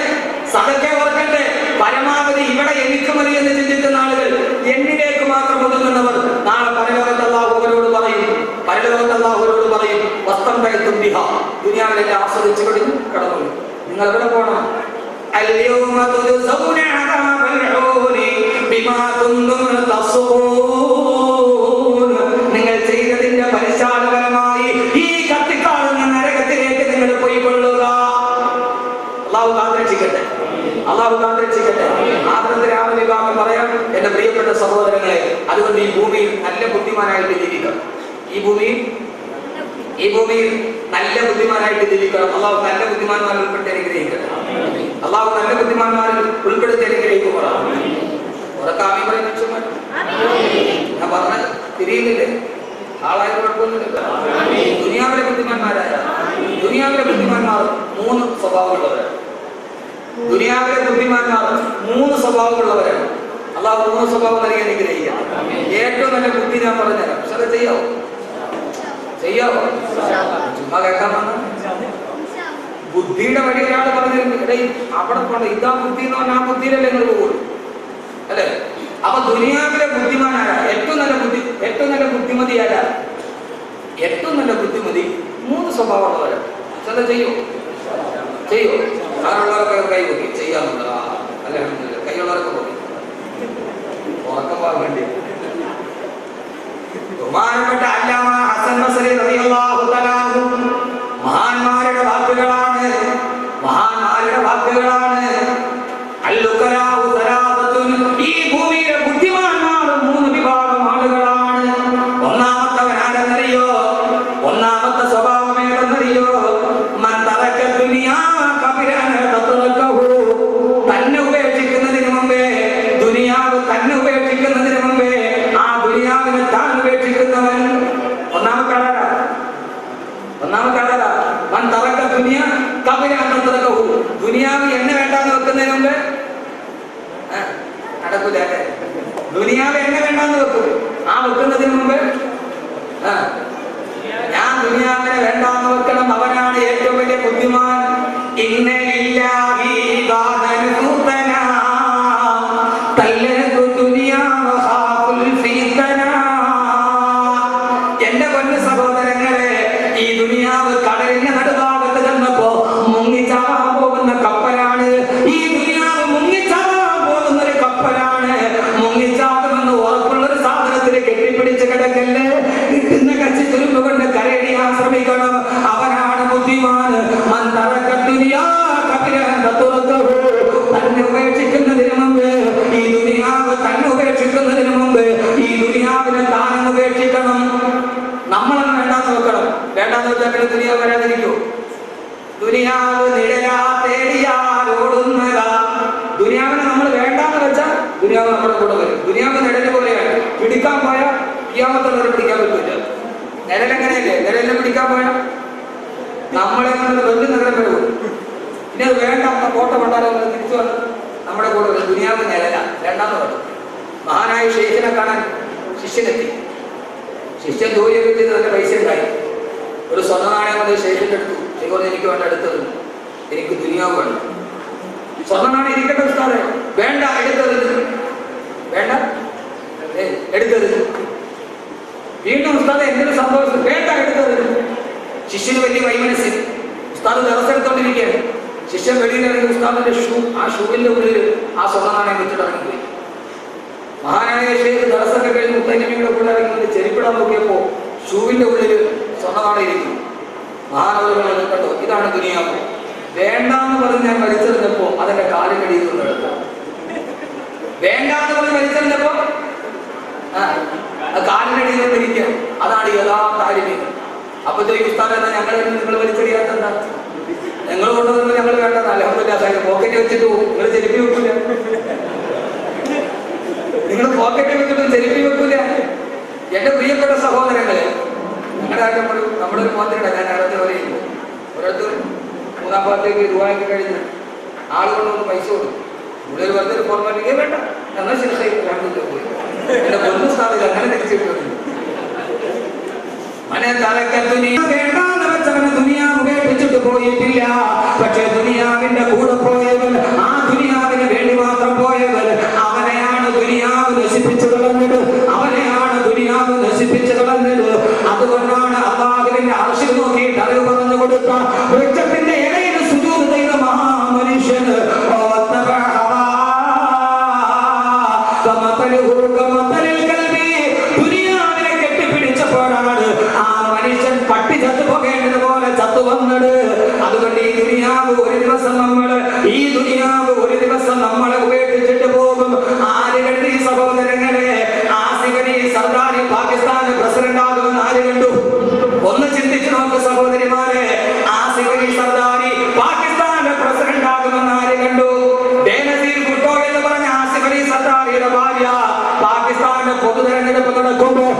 സദക്കെ ഓർക്കണ്ടേ? പരമാവധി ഇവിടെ എനിക്ക് മതി എന്ന് ചിന്തിക്കുന്ന ആളുകൾ, എന്നിലേക്ക് മാത്രം ഒതുങ്ങുന്നവർ, നാളെ പരലോകത്ത് അള്ളാഹു അവരോട് പറയും, വസ്ത്രം കഴിത്തും ബിഹ, ദുനിയാവിലെല്ലാം ആസ്വദിച്ചു കഴിഞ്ഞു കടന്നു. നിങ്ങൾ എവിടെ പോകണം? നിങ്ങൾ ചെയ്തതിന്റെ പരിശാലപരമായി ഈ കത്തിക്കാളുന്ന നരകത്തിലേക്ക് നിങ്ങൾ പോയിക്കൊള്ളുക. അള്ളാഹു കാത്തിരക്ഷിക്കട്ടെ, അള്ളാഹു കാത്തിരക്ഷിക്കട്ടെ. ആദ്യത്തെ രാവിലെ വിഭാഗം പറയാം, എന്റെ പ്രിയപ്പെട്ട സഹോദരങ്ങളെ, അതുകൊണ്ട് ഈ ഭൂമിയിൽ നല്ല ബുദ്ധിമാനായിട്ട് ജീവിക്കണം. ഈ ഭൂമിയിൽ നല്ല ബുദ്ധിമാനായിട്ട് ജീവിക്കണം. അള്ളാഹു നല്ല ബുദ്ധിമാന്മാരിൽ ഉൾപ്പെടുത്തി അനുഗ്രഹിക്കട്ടെ. അള്ളാഹു നല്ല ബുദ്ധിമാന്മാരിൽ ഉൾപ്പെടുത്തി അനുഗ്രഹിക്കുക. ഉറക്കാമി പറയുന്ന ഞാൻ പറഞ്ഞ തിരിയുന്നില്ലേ? ആളായ കുഴപ്പമൊന്നുമില്ല. ദുനിയാവിലെ ബുദ്ധിമാന്മാരായ ദുനിയാവിലെ ബുദ്ധിമാന്മാർ 3 സ്വഭാവമുള്ളവരാണ്. ദുനിയാവിലെ ബുദ്ധിമാന്മാർ 3 സ്വഭാവമുള്ളവരാണ്. അള്ളാഹു 3 സ്വഭാവം നൽകി അനുഗ്രഹിക്കാം. ഏറ്റവും നല്ല ബുദ്ധി ഞാൻ പറഞ്ഞുതരാം. പക്ഷെ അത് ചെയ്യാവോ? ചുമ്മാ കേൾക്കാൻ വന്ന ബുദ്ധിയുടെ വഴി ഒരാൾ പറഞ്ഞിരുന്നു, അവിടെ പോണ്ട, ഇതാ ബുദ്ധി എന്ന് പറഞ്ഞാൽ ആ ബുദ്ധിയിലല്ലേ നിങ്ങൾ പോകുള്ളൂ, അല്ലേ? അപ്പൊ ദുനിയാവിലെ ബുദ്ധിമാനായ ഏറ്റവും നല്ല ബുദ്ധിമതിയായ ഏറ്റവും നല്ല ബുദ്ധിമതി 3 സ്വഭാവമുള്ളവരാണ്. ചില ചെയ്യോ? ആരുള്ളവരൊക്കെ കൈ നോക്കി ചെയ്യാറുണ്ട്. അല്ലെ, കൈയുള്ളവരൊക്കെ നോക്കി ഉറക്കം പോകാൻ വേണ്ടി. ബഹുമാനപ്പെട്ട അല്ലാമ ഹസൻ ബസരി റളിയല്ലാഹു തആല മഹാന്മാരുടെ വാക്കുകളാണ്. അൽ-ഉഖലാഉ സലാസത്തുൻ, ഈ ഭൂമിയിലെ ബുദ്ധിമാന്മാർ 3 വിഭാഗം ആളുകളാണ്. ഒന്നാമത്തവൻ ആരെന്നറിയോ? ഒന്നാമത്തെ സ്വഭാവം ഏതെന്നറിയോ? മൻ തറക ദുനിയാ ഖബല അൻ തതറകഹു, തന്നെ ഉപേക്ഷിക്കുന്നതിന് മുമ്പേ, ദുനിയാവ് തന്നെ ഉപേക്ഷിക്കുന്നതിന് മുമ്പേ ആ ദുനിയാവിനെ താൻ ഉപേക്ഷിക്കുന്നവൻ. ഒന്നാമത്തെ ആളാ മൻ തറക ദുനിയാ ഖബല അൻ തതറകഹു, ദുനിയാവ് എന്നെ വേണ്ടാന്ന് വെക്കുന്നതിന് മുമ്പേ നടക്കൂല. ദുനിയാവ് എന്നെ വേണ്ടാന്ന് വെക്കും. ആ വെക്കുന്നതിന് മുമ്പ് ഞാൻ ദുനിയാവിനെ വേണ്ടാന്ന് വെക്കണം. അവനാണ് ഏറ്റവും വലിയ ബുദ്ധിമാൻ. ഇന്നലില്ലാഹി ഇബാദൻ ഫുതനാ തല്ലതു ദുനിയാ വഖാഫുൽ ഫിതനാ. എന്റെ പൊന്നു സഹോദരങ്ങളെ, ഈ ദുനിയാവ് കടലിന്റെ നടുഭാഗത്ത് ചെന്നപ്പോ മുങ്ങിച്ചാവാൻ പോകുന്ന കപ്പലാണ്. ഈ ദുനിയാവ് മുങ്ങിച്ചാവാൻ പോകുന്ന ഒരു കപ്പലാണ്. മുങ്ങിച്ചാകുമെന്ന് ഉറപ്പുള്ളൊരു സാധനത്തിന് കെട്ടിപ്പിടിച്ച് കിടക്കല്ലേ. കിട്ടുന്ന കച്ചി തുരുമ്പ് കൊണ്ട് കരടിയാൻ ശ്രമിക്കണം. അവനാണ് ബുദ്ധിമാൻ. തന്നെ ഉപേക്ഷിക്കുന്നതിന് മുമ്പ്, ഈ ദുനിയാവ് തന്നെ ഉപേക്ഷിക്കുന്നതിന് മുമ്പ് ഈ ദുനിയാവിനെ താനും ഉപേക്ഷിക്കണം. നമ്മളൊന്നും വേണ്ടാന്ന് വെക്കണം. വേണ്ടാന്ന് വെച്ചാൽ പിന്നെ ദുനിയാവ് വരാതിരിക്കൂ. ദുനിയാവ് നിഴലാ തേടിയാൽ ഓടുന്നതാ. ദുനിയാവിനെ നമ്മൾ വേണ്ടാന്ന് വെച്ചാൽ ദുനിയാവ് നമ്മുടെ കൂടെ വരും. ദുനിയാവ് നിഴല് പോലെയാണ്. പിടിക്കാൻ പോയാൽ ഖിയാമത്തുള്ളവരെ പിടിക്കാൻ പറ്റില്ല. നിഴലെങ്ങനെയല്ലേ? നിഴലിനെ പിടിക്കാൻ പോയാൽ നമ്മളെ വലിയ നഗരം വരും. പിന്നെ അത് വേണ്ട, കോട്ട കൊണ്ടാലോ തിരിച്ചു വന്ന് നമ്മുടെ കൂടെ വരും. ദുനിയാവ് നിഴല വേണ്ടാന്ന് പറഞ്ഞു. മഹാനായ ഷെയ്ഖിനെ കാണാൻ ശിഷ്യനെത്തി. ശിഷ്യൻ ജോലിയൊക്കെ ചെയ്ത് നല്ല പൈസ ഉണ്ടായി. ഒരു സ്വർണ്ണ നാണയം വന്ന് ഷെയ്ഖിന്റെ അടുത്തു. ഷെയ്ഖ് പറഞ്ഞു, എനിക്ക് വേണ്ട, എടുത്തത് എനിക്ക് ദുനിയാവ് വേണം. സ്വർണ്ണ നാണയം ഇരിക്കട്ടെ ഉസ്താദേ. വേണ്ട, എടുത്തത് വേണ്ട, എടുത്തത്. വീണ്ടും ഉസ്താദ് എന്തൊരു സന്തോഷം. വേണ്ട, എടുത്തത്. ശിഷ്യന് വലിയ വൈമനസ്സ്. ഉസ്താദ് ദിവസെടുത്തോണ്ടിരിക്കുകയാണ്. ശിഷ്യൻ വെളിയിലിറങ്ങി ഉസ്താദിന്റെ ആ ഷൂവിന്റെ ഉള്ളിൽ ആ സ്വർണ്ണ നാണയം വെച്ചിട്ട് ഇറങ്ങിപ്പോയി. മഹാനായ ഷെയ്ഖ് ദിവസമൊക്കെ കഴിഞ്ഞ് മുത്തനബിയുടെ കൂടെ ഇറങ്ങി ചെരിപ്പിടാൻ നോക്കിയപ്പോ ഷൂവിന്റെ ഉള്ളിൽ സ്വർണ്ണ നാണയം ഇരിക്കും. മഹാനവറുകൾ കണ്ടോ, ഇതാണ് ദുനിയാവ്. വേണ്ടാന്ന് പറഞ്ഞ് ഞാൻ വലിച്ചെറിഞ്ഞപ്പോ അതെന്റെ കാലിനടിയിൽ നിന്ന് എടുത്തു. വേണ്ടാന്ന് പറഞ്ഞ് വലിച്ചെറിഞ്ഞപ്പോ കാലിനടിയിൽ നിന്നിരിക്കുക. അതാണ് യഥാർത്ഥ ആലിമീൻ. അപ്പൊ ചോദിക്കും, ഉസ്താദ് എന്നാ നിങ്ങൾ വലിച്ചെറിയാത്ത എന്താ? നിങ്ങൾ കൊണ്ടുവന്നപ്പോൾ ഞങ്ങൾ വേണ്ടത് അൽഹംദുലില്ലാഹ് പോക്കറ്റ് വെച്ചിട്ട് പോകും. നിങ്ങൾ ചെരുപ്പി വെക്കൂല. നിങ്ങൾ പോക്കറ്റ് വെച്ചിട്ട് ചെരുപ്പി വെക്കൂല. എന്റെ പ്രിയപ്പെട്ട സഹോദരങ്ങളെ, നമ്മുടെ ഒരു മോത്തിരിട ഞാൻ അടുത്ത് പറയുന്നു. ഒരിടത്ത് മൂന്നാം ഭാഗത്തേക്ക് രൂപയ്ക്ക് കഴിഞ്ഞ് ആളുകളൊന്ന് പൈസ കൊടുക്കും. ഇവിടെ വെറുതെ ഫോർമാലിറ്റിക്കേ വേണ്ട, എന്നാൽ ശരി പോയി എന്റെ പൊന്നു സ്ഥാപിത അങ്ങനെ തിരിച്ചിട്ട് മനെ തലക്ക വേണ്ടാന്ന് വെച്ചവന് ദുനിയാവ് ഉപേക്ഷിച്ചിട്ട് പോയിട്ടില്ല. പക്ഷെ ദുനിയാവിന്റെ കൂടെ പോയവൻ, ആ ദുനിയാവിന് വേണ്ടി മാത്രം പോയവൻ, അവനെയാണ് ദുനിയാവ് നശിപ്പിച്ചു കളഞ്ഞത്. അവനെയാണ് ദുനിയാവ് നശിപ്പിച്ചു കളഞ്ഞത്. അതുകൊണ്ടാണ് അല്ലാഹുവിന്റെ അർശിൽ നോക്കിയിട്ട് അറിവ് പറഞ്ഞു കൊടുത്ത വൃക്ഷത്തിന്റെ ഇടയിൽ സുജൂദ് ചെയ്ത മഹാമനുഷ്യന് ദുനിയാവിനെ കെട്ടിപ്പിടിച്ചപ്പോഴാണ് ആ മനുഷ്യൻ പട്ടി ചത്തുപോകേണ്ടതുപോലെ ചത്തു വന്നത്. അതുകൊണ്ട് ഈ ദുനിയാവ് ഒരു ദിവസം നമ്മളെ ഉപേക്ഷിച്ചിട്ട് പോകും. ആര് കണ്ടു ഈ സഹോദരങ്ങളെ? ആസിഫ് അലി സർദാരി പാകിസ്ഥാന്റെ പ്രസിഡന്റ് ആകുമെന്ന് ആര് കണ്ടു? ഒന്ന് ചിന്തിച്ചു നോക്ക് സഹോദരിമാരെ. ആസിഫ് അലി സർദാരി പാകിസ്ഥാന്റെ പ്രസിഡന്റ് ആകുമെന്ന് ആര് കണ്ടു? ബേനസീർ ഭുട്ടോ എന്ന് പറഞ്ഞ ആസിഫ് അലി സർദാരിയുടെ ഭാര്യ പാകിസ്ഥാന്റെ പൊതു തെരഞ്ഞെടുപ്പ് നടക്കുമ്പോൾ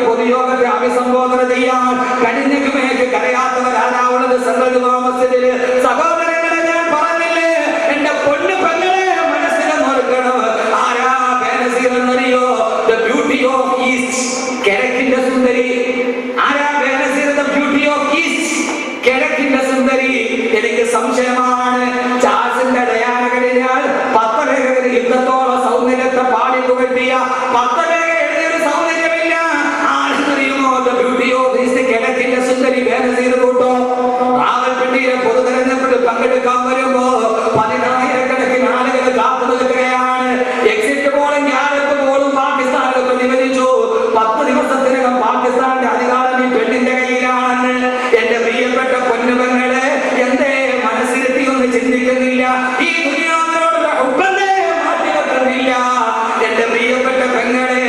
പൊതുയോഗത്തെ അഭിസംബോധന ചെയ്യാൻ കടിഞ്ഞുമേക്ക് കരയാത്തവരാരാവുള്ളത് സെൻട്രൽ ജുമാ മസ്ജിദില്. സഹോദരങ്ങളെ, ഞാൻ പറഞ്ഞില്ലേ, എന്റെ പൊന്നു പെങ്ങളെ മനസ്സിനെ നോക്കണം. ആരാ ബേനസീർ എന്നറിയോ? ദ ബ്യൂട്ടി ഓഫ് ഈസ്റ്റ്, കിഴക്കിന്റെ സുന്ദരി. ആരാ Benazir? The beauty of east, കിഴക്കിന്റെ സുന്ദരി. എനിക്ക് സംശയമാണ്, ചാൾസിന്റെ ഡയാന കഴിഞ്ഞാൽ പത്തരകൾ യുദ്ധത്തോളം സൗന്ദര്യത്തെ പാടി പുകട്ടിയ പത്തരയുടെ സൗന്ദര്യമില്ല. ആരെന്നറിയുമോ? ദ ബ്യൂട്ടി ഓഫ് ഈസ്റ്റ്, കിഴക്കിന്റെ സുന്ദരി ബേനസീർ ഭുട്ടോ. റാവൽപിണ്ടിയിലെ പൊതു തെരഞ്ഞെടുപ്പിൽ പങ്കെടുക്കാൻ വരുമ്പോ 10,000-കണക്കിന് ആളുകൾ കാത്തു നിൽക്കുകയാണ്. എക്സിറ്റ് പോളും ഗ്യാലപ്പ് പോളും പാകിസ്ഥാനിലൊക്കെ നിവദിച്ചു. 10 ദിവസത്തിനകം പാകിസ്ഥാന്റെ അധികാരം ഈ പെണ്ണിന്റെ കയ്യിലാണെന്ന്. എന്റെ പ്രിയപ്പെട്ട പൊന്നുപെങ്ങളെ, എന്തേ മനസ്സിലെത്തി ഒന്ന് ചിന്തിക്കുന്നില്ല? ഈ ദുനിയാവിനോടുള്ള ഹുബ്ബനെ മാറ്റി വെക്കുന്നില്ല. എന്റെ പ്രിയപ്പെട്ട പെങ്ങളെ,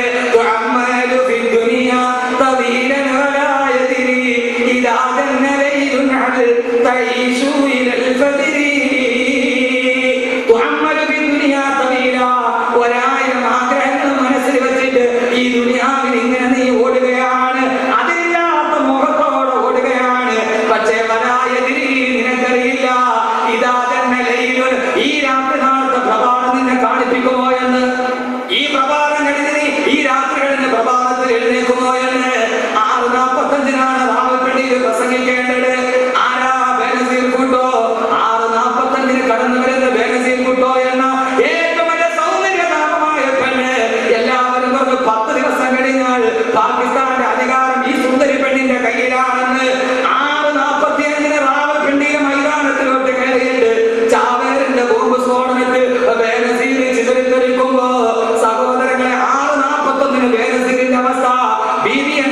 ഒരായിരം ആഗ്രഹങ്ങൾ മനസ്സിൽ വെച്ചിട്ട് ഈ ദുനിയാവിൽ ഇങ്ങനെ നീ ഓടുകയാണ്. അതില്ലാത്ത മുഖത്തോടെ ഓടുകയാണ്. പക്ഷേ വരായതിരി നിനക്കറിയില്ല, ഇതാ തന്നെ ലൈലുൻ, ഈ രാത്രി നാളത്തെ പ്രഭാതം നിന്നെ കാണിപ്പിക്കുമോ എന്ന്. ഈ പ്രഭാതം കഴിഞ്ഞ് നീ ഈ രാത്രികളിൽ പ്രഭാതത്തിൽ എഴുന്നേക്കുമോ എന്ന്. 6:45 റാവൽപിണ്ടിയിൽ പ്രസംഗിക്കേണ്ടത്. ആരാ? ബേനസീർ ഭുട്ടോ. 6:45 കടന്നു വരുന്ന ബേനസീർ ഭുട്ടോ എന്ന ഏറ്റവും വലിയ സൗന്ദര്യധാമമായ പെണ്ണ്. എല്ലാവരും പറഞ്ഞു 10 ദിവസം കഴിഞ്ഞാൽ പാകിസ്ഥാന്റെ അധികാരം ഈ സുന്ദരി പെണ്ണിന്റെ കയ്യിലാണെന്ന്. 6:45 റാവൽപിണ്ടിയിലെ മൈതാനത്തിലോട്ട് കയറിയിട്ട് ചാവേറിന്റെ ബോംബ് സ്ഫോടനത്തിൽ ബേനസീർ ചിതറിത്തെറിക്കുമ്പോ സഹോദരങ്ങളെ, 6:41 ബേനസീറിന്റെ അവസ്ഥ BBN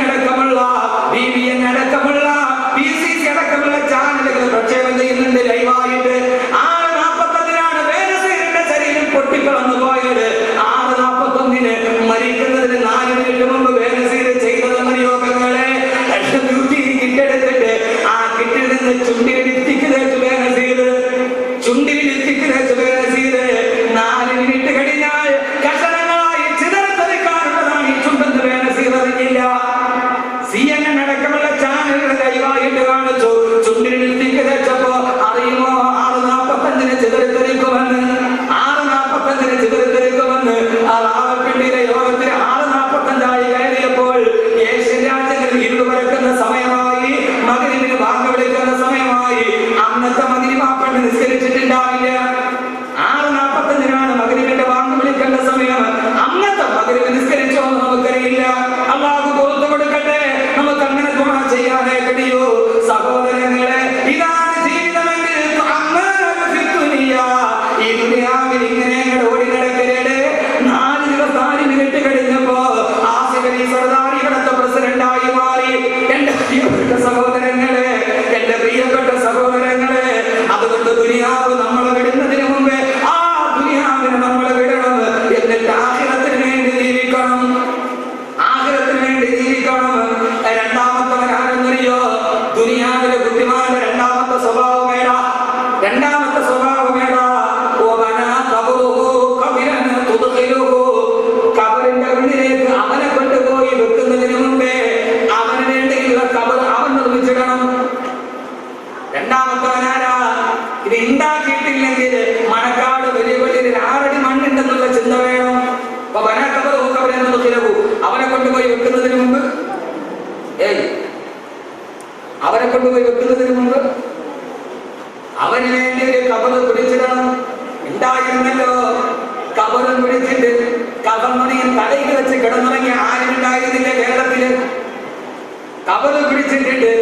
അടക്കമുള്ള BCC അടക്കമുള്ള ചാനലുകൾ പ്രക്ഷേപണം ചെയ്യുന്നുണ്ട് ലൈവായിട്ട്. 6:45 ബേനസീറിന്റെ ശരീരം പൊട്ടിക്കളന്നു പോയത്. 6:41 മരിക്കുന്നതിന് 4 മിനിറ്റ് മുമ്പ് ബേനസീർ ചെയ്തതെന്നറിയോ പെങ്ങളെ? ബ്യൂട്ടി കിട്ടെടുത്തിട്ട് ആ കിറ്റിൽ നിന്ന് ചുണ്ടിലിത്തിക്ക് തേച്ചു ബേനസീർ. 4 മിനിറ്റ് കഴിഞ്ഞാൽ കഷണങ്ങളായി ചിതറിത്തെറിക്കാനുള്ളതാണ് ഈ ചുണ്ടെന്ന് ബേനസീർ അറിഞ്ഞില്ല. CNN അടക്കമുള്ള ചാനലുകൾ ലൈവായിട്ട് കാണിച്ചു. ചുണ്ടിലിത്തിക്ക് തേച്ചപ്പോ അറിയുമോ 6:45 ചിതറിത്തെറിക്കുമെന്ന്. 6:45 ചിതറിത്തെറിക്കുമെന്ന്. ആ റാവൽപിണ്ടിയിലെ യോഗത്തിൽ 6:45 കയറിയപ്പോൾ ഏഷ്യൻ രാജ്യങ്ങളിൽ ഇരുൾ പരക്കുന്ന സമയമായി, മഗ്‌രിബിന് ബാങ്ക് വിളിക്കുന്ന സമയമായി. അന്നത്തെ മഗ്‌രിബ് ആ പെണ്ണ് നിസ്കരിച്ചിട്ടുണ്ടാവില്ല. 6:45 മഗ്‌രിബിന്റെ ബാങ്ക് വിളിക്കേണ്ട സമയം. അന്നത്തെ മഗ്‌രിബ് നിസ്കരിച്ചോ എന്ന് നമുക്കറിയില്ല. അല്ലാഹു പുറത്തു കൊടുക്കട്ടെ. നമുക്ക് അങ്ങനെ ദുആ ചെയ്യാനേ കഴിയൂ. സഹോദരങ്ങളെ, ഇതാണ് ജീവിതമെങ്കിൽ ഈ ദുനിയാവിൽ ഇങ്ങനെ ഓടി നടക്കരുത്. 4 മിനിറ്റ് കഴിഞ്ഞപ്പോ ആസിഫ് അലി സർദാരി ഇവിടുത്തെ പ്രസിഡന്റായി മാറി. എന്റെ പ്രിയപ്പെട്ട സഹോദരങ്ങളെ, എന്റെ പ്രിയപ്പെട്ട സഹോദരങ്ങളെ, അതുകൊണ്ട് ദുനിയാവ് നമ്മളെ വിടുന്നതിന് മുമ്പേ ആ ദുനിയാവിനെ നമ്മളെ വിടണം. എന്നിട്ട് ആഖിറത്തിന് വേണ്ടി ജീവിക്കണം. രണ്ടാമത്തവൻ ആരെന്നറിയോ? ദുനിയാവിലെ ബുദ്ധിമാന്റെ രണ്ടാമത്തെ സ്വഭാവമേടാ. കബറിന്റെ ഉള്ളിലേക്ക് അവനെ കൊണ്ടുപോയി വെക്കുന്നതിന് മുമ്പേ അവന് വേണ്ടിയുള്ള കബർ അവൻ നിർമ്മിച്ചിടണം. രണ്ടാമത്തെ കൊണ്ടുപോയി വെക്കുന്നതിന് മുമ്പ് അവന് വേണ്ടി ഒരു കബറ് പിടിച്ചിടണം. ഉണ്ടായിരുന്നല്ലോ, കബറ് പിടിച്ചിട്ട് കബർമണിയിൽ തലയിൽ വെച്ച് കിടന്നുറങ്ങി ആരുണ്ടായിരുന്നില്ല കേരളത്തില്. കബറ് പിടിച്ചിട്ടിട്ട്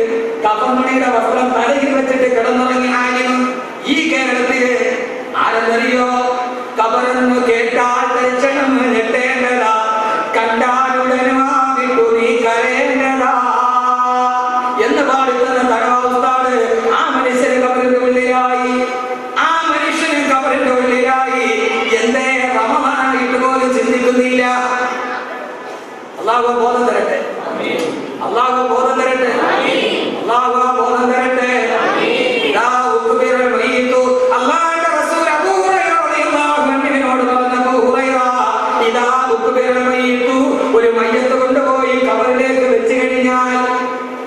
കബർമണിയുടെ വസ്ത്രം തലയിൽ വെച്ചിട്ട് കിടന്നുറങ്ങി ആരും ഈ കേരളത്തില് ആരെന്നറിയോ? കബറെന്ന് കേട്ടാൽ ദർശനം ഞെട്ടേണ്ടതാ, കണ്ടാലുടനുമാ വിട്ടു നീ കരയേണ്ടതാ എന്ന് പാടുന്ന തടവാവസ്ഥാണ്. ആ മനുഷ്യന് കബറിന്റെ ഉള്ളിലായി, ആ മനുഷ്യന് കബറിന്റെ ഉള്ളിലായി. എന്തേ റമദാനായിട്ട് പോലും ചിന്തിക്കുന്നില്ല. അല്ലാഹു ബോധം തരട്ടെ, അല്ലാഹു ബോധം തരട്ടെ, അല്ലാഹു ബോധം തരട്ടെ. അല്ലാഹുവിന്റെ റസൂൽ അബൂ ഹുറൈറ റളിയല്ലാഹു അൻഹുവിനോട് പറഞ്ഞു, അബൂ ഹുറൈറ, ഇദാ ഉഖ്ബിറ മയ്യിതു, ഒരു മയ്യത്ത് കൊണ്ടുപോയി ഖബറിലേക്ക് വെച്ച് കഴിഞ്ഞാൽ,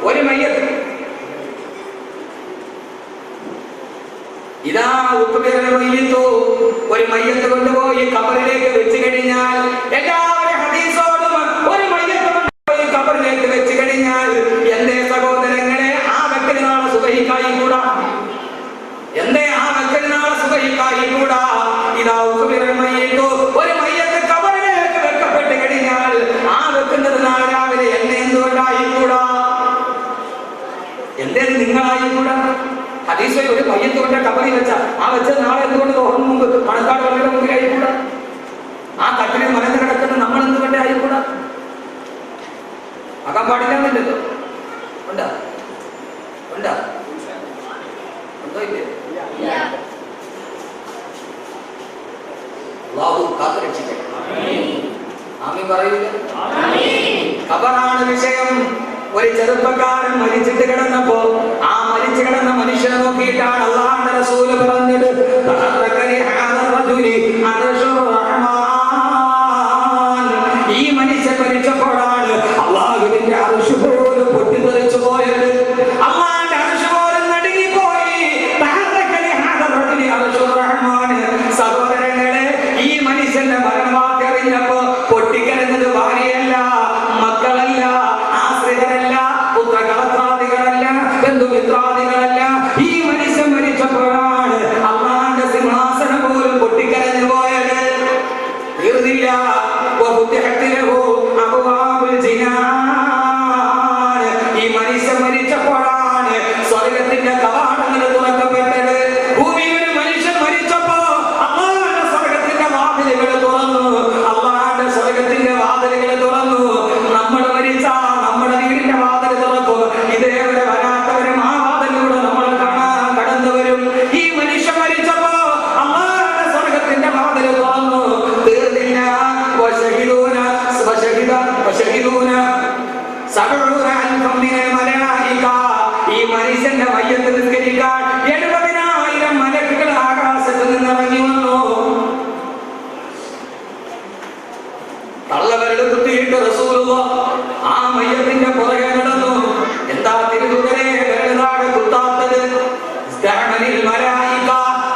ഒരു മയ്യത്ത് ഇദാ ഉഖ്ബിറ മയ്യിതു, ഒരു മയ്യത്ത് കൊണ്ടുപോയി ഖബറിലേക്ക് വെച്ച് കഴിഞ്ഞാൽ, എല്ലാവരും ഹദീസോടും ഒരു മയ്യത്ത് കൊണ്ടുപോയി ഖബറിലേക്ക് വെച്ച് കഴിഞ്ഞാൽ എന്തേ സഹോദരങ്ങളെ ആ വെക്കൽ നാളെ സുബഹിക്കായി കൂടാ? എന്തേ ആ വെക്കൽ നാളെ സുബഹിക്കായി കൂടാ? ഇദാ ഉഖ്ബിറ മയ്യിതു, ഒരു മയ്യത്ത് ഖബറിലേക്ക് വെക്കപ്പെട്ട് കഴിഞ്ഞാൽ ആ വെക്കുന്നത് നാളെ രാവിലെ എന്നെ എന്തുകൊണ്ടായി കൂടാ? എന്തേ നിങ്ങളായി കൂടാ? ഹദീസിൽ ഒരു മയ്യത്ത് കൊണ്ട് ഖബറിൽ വെച്ച ആ വെച്ചത് നാളെ എന്തുകൊണ്ട് തോന്നും മുമ്പ് പണക്കാട് വളരെ മുമ്പിൽ ആയിക്കൂടാ? ആ കട്ടിലിൽ മലന്ന് കിടക്കുന്ന നമ്മൾ എന്തുകൊണ്ട് ആയിക്കൂടാ? ആകാൻ പാടില്ലാന്നില്ലല്ലോ. ഉണ്ടാ ഉണ്ടാ ഉണ്ടോ ഇല്ലേ? അല്ലാഹു കാത്തുരക്ഷിക്കട്ടെ. ആമീൻ പറയൂല? ഖബറാണ് വിഷയം. ഒരു ചെറുപ്പക്കാരൻ മരിച്ചിട്ട് കിടന്നപ്പോ ആ മരിച്ചു കിടന്ന മനുഷ്യനെ നോക്കിയിട്ടാണ് അല്ലാഹുവിന്റെ റസൂൽ പറഞ്ഞത്, ഈ മനുഷ്യൻ മരിച്ചപ്പോഴാണ് അല്ലാഹുവിന്റെ അർശ് പോലും പൊട്ടിത്തെറിച്ചു പോയത്. അല്ലാഹുവിന്റെ അർശ് പോലും നടുങ്ങിപ്പോയി. സഹോദരങ്ങളെ, ഈ മനുഷ്യന്റെ മരണവാർത്ത അറിഞ്ഞപ്പോ പൊട്ടിക്കരഞ്ഞത് ഭാര്യയല്ല, മക്കളല്ല, ആശ്രിതരല്ല, പുത്രകളത്രാദികളല്ല, ബന്ധുമിത്രാദികളല്ല. ഈ മനുഷ്യൻ മരിച്ചപ്പോഴാണ് അല്ലാഹുവിന്റെ സിംഹാസനം പോലും പൊട്ടിക്കരഞ്ഞു പോയത്. തീർന്നില്ല. ഈ മനുഷ്യൻ മരിച്ചപ്പോഴാണ് സ്വർഗത്തിന്റെ കവാടങ്ങൾ തുറക്കപ്പെട്ടത്. ഭൂമിയിൽ ഒരു മനുഷ്യൻ മരിച്ചപ്പോ അല്ലാഹുവിന്റെ സ്വർഗത്തിന്റെ വാതിലുകൾ തുറന്നു. അല്ലാഹുവിന്റെ സ്വർഗത്തിന്റെ വാതിലുകൾ തുറന്നു. നമ്മൾ മരിച്ചാൽ നമ്മുടെ വീടിന്റെ വാതിൽ തുറക്കും. ഇതേവരെ വരാത്തവരും ആ വാതിലൂടെ നമ്മൾ കാണാൻ കടന്നു വരും. ഈ മനുഷ്യൻ മരിച്ചപ്പോ അല്ലാഹുവിന്റെ സ്വർഗത്തിന്റെ വാതിൽ തുറന്നു. തീർന്നില്ല. ഈ മനുഷ്യന്റെ മയ്യത്ത് നിസ്കരിക്കാൻ 70,000 മലക്കുകൾ ആകാശത്ത് നിന്നിറങ്ങി വന്നു. തള്ളവരുടെ കുത്തിയിട്ട് റസൂലുള്ളാഹ് ആ മയ്യത്തിന്റെ പുറകെ നടന്നു. എന്താ തിരുതുകരെ വേളനാട് കുത്താത്തത്?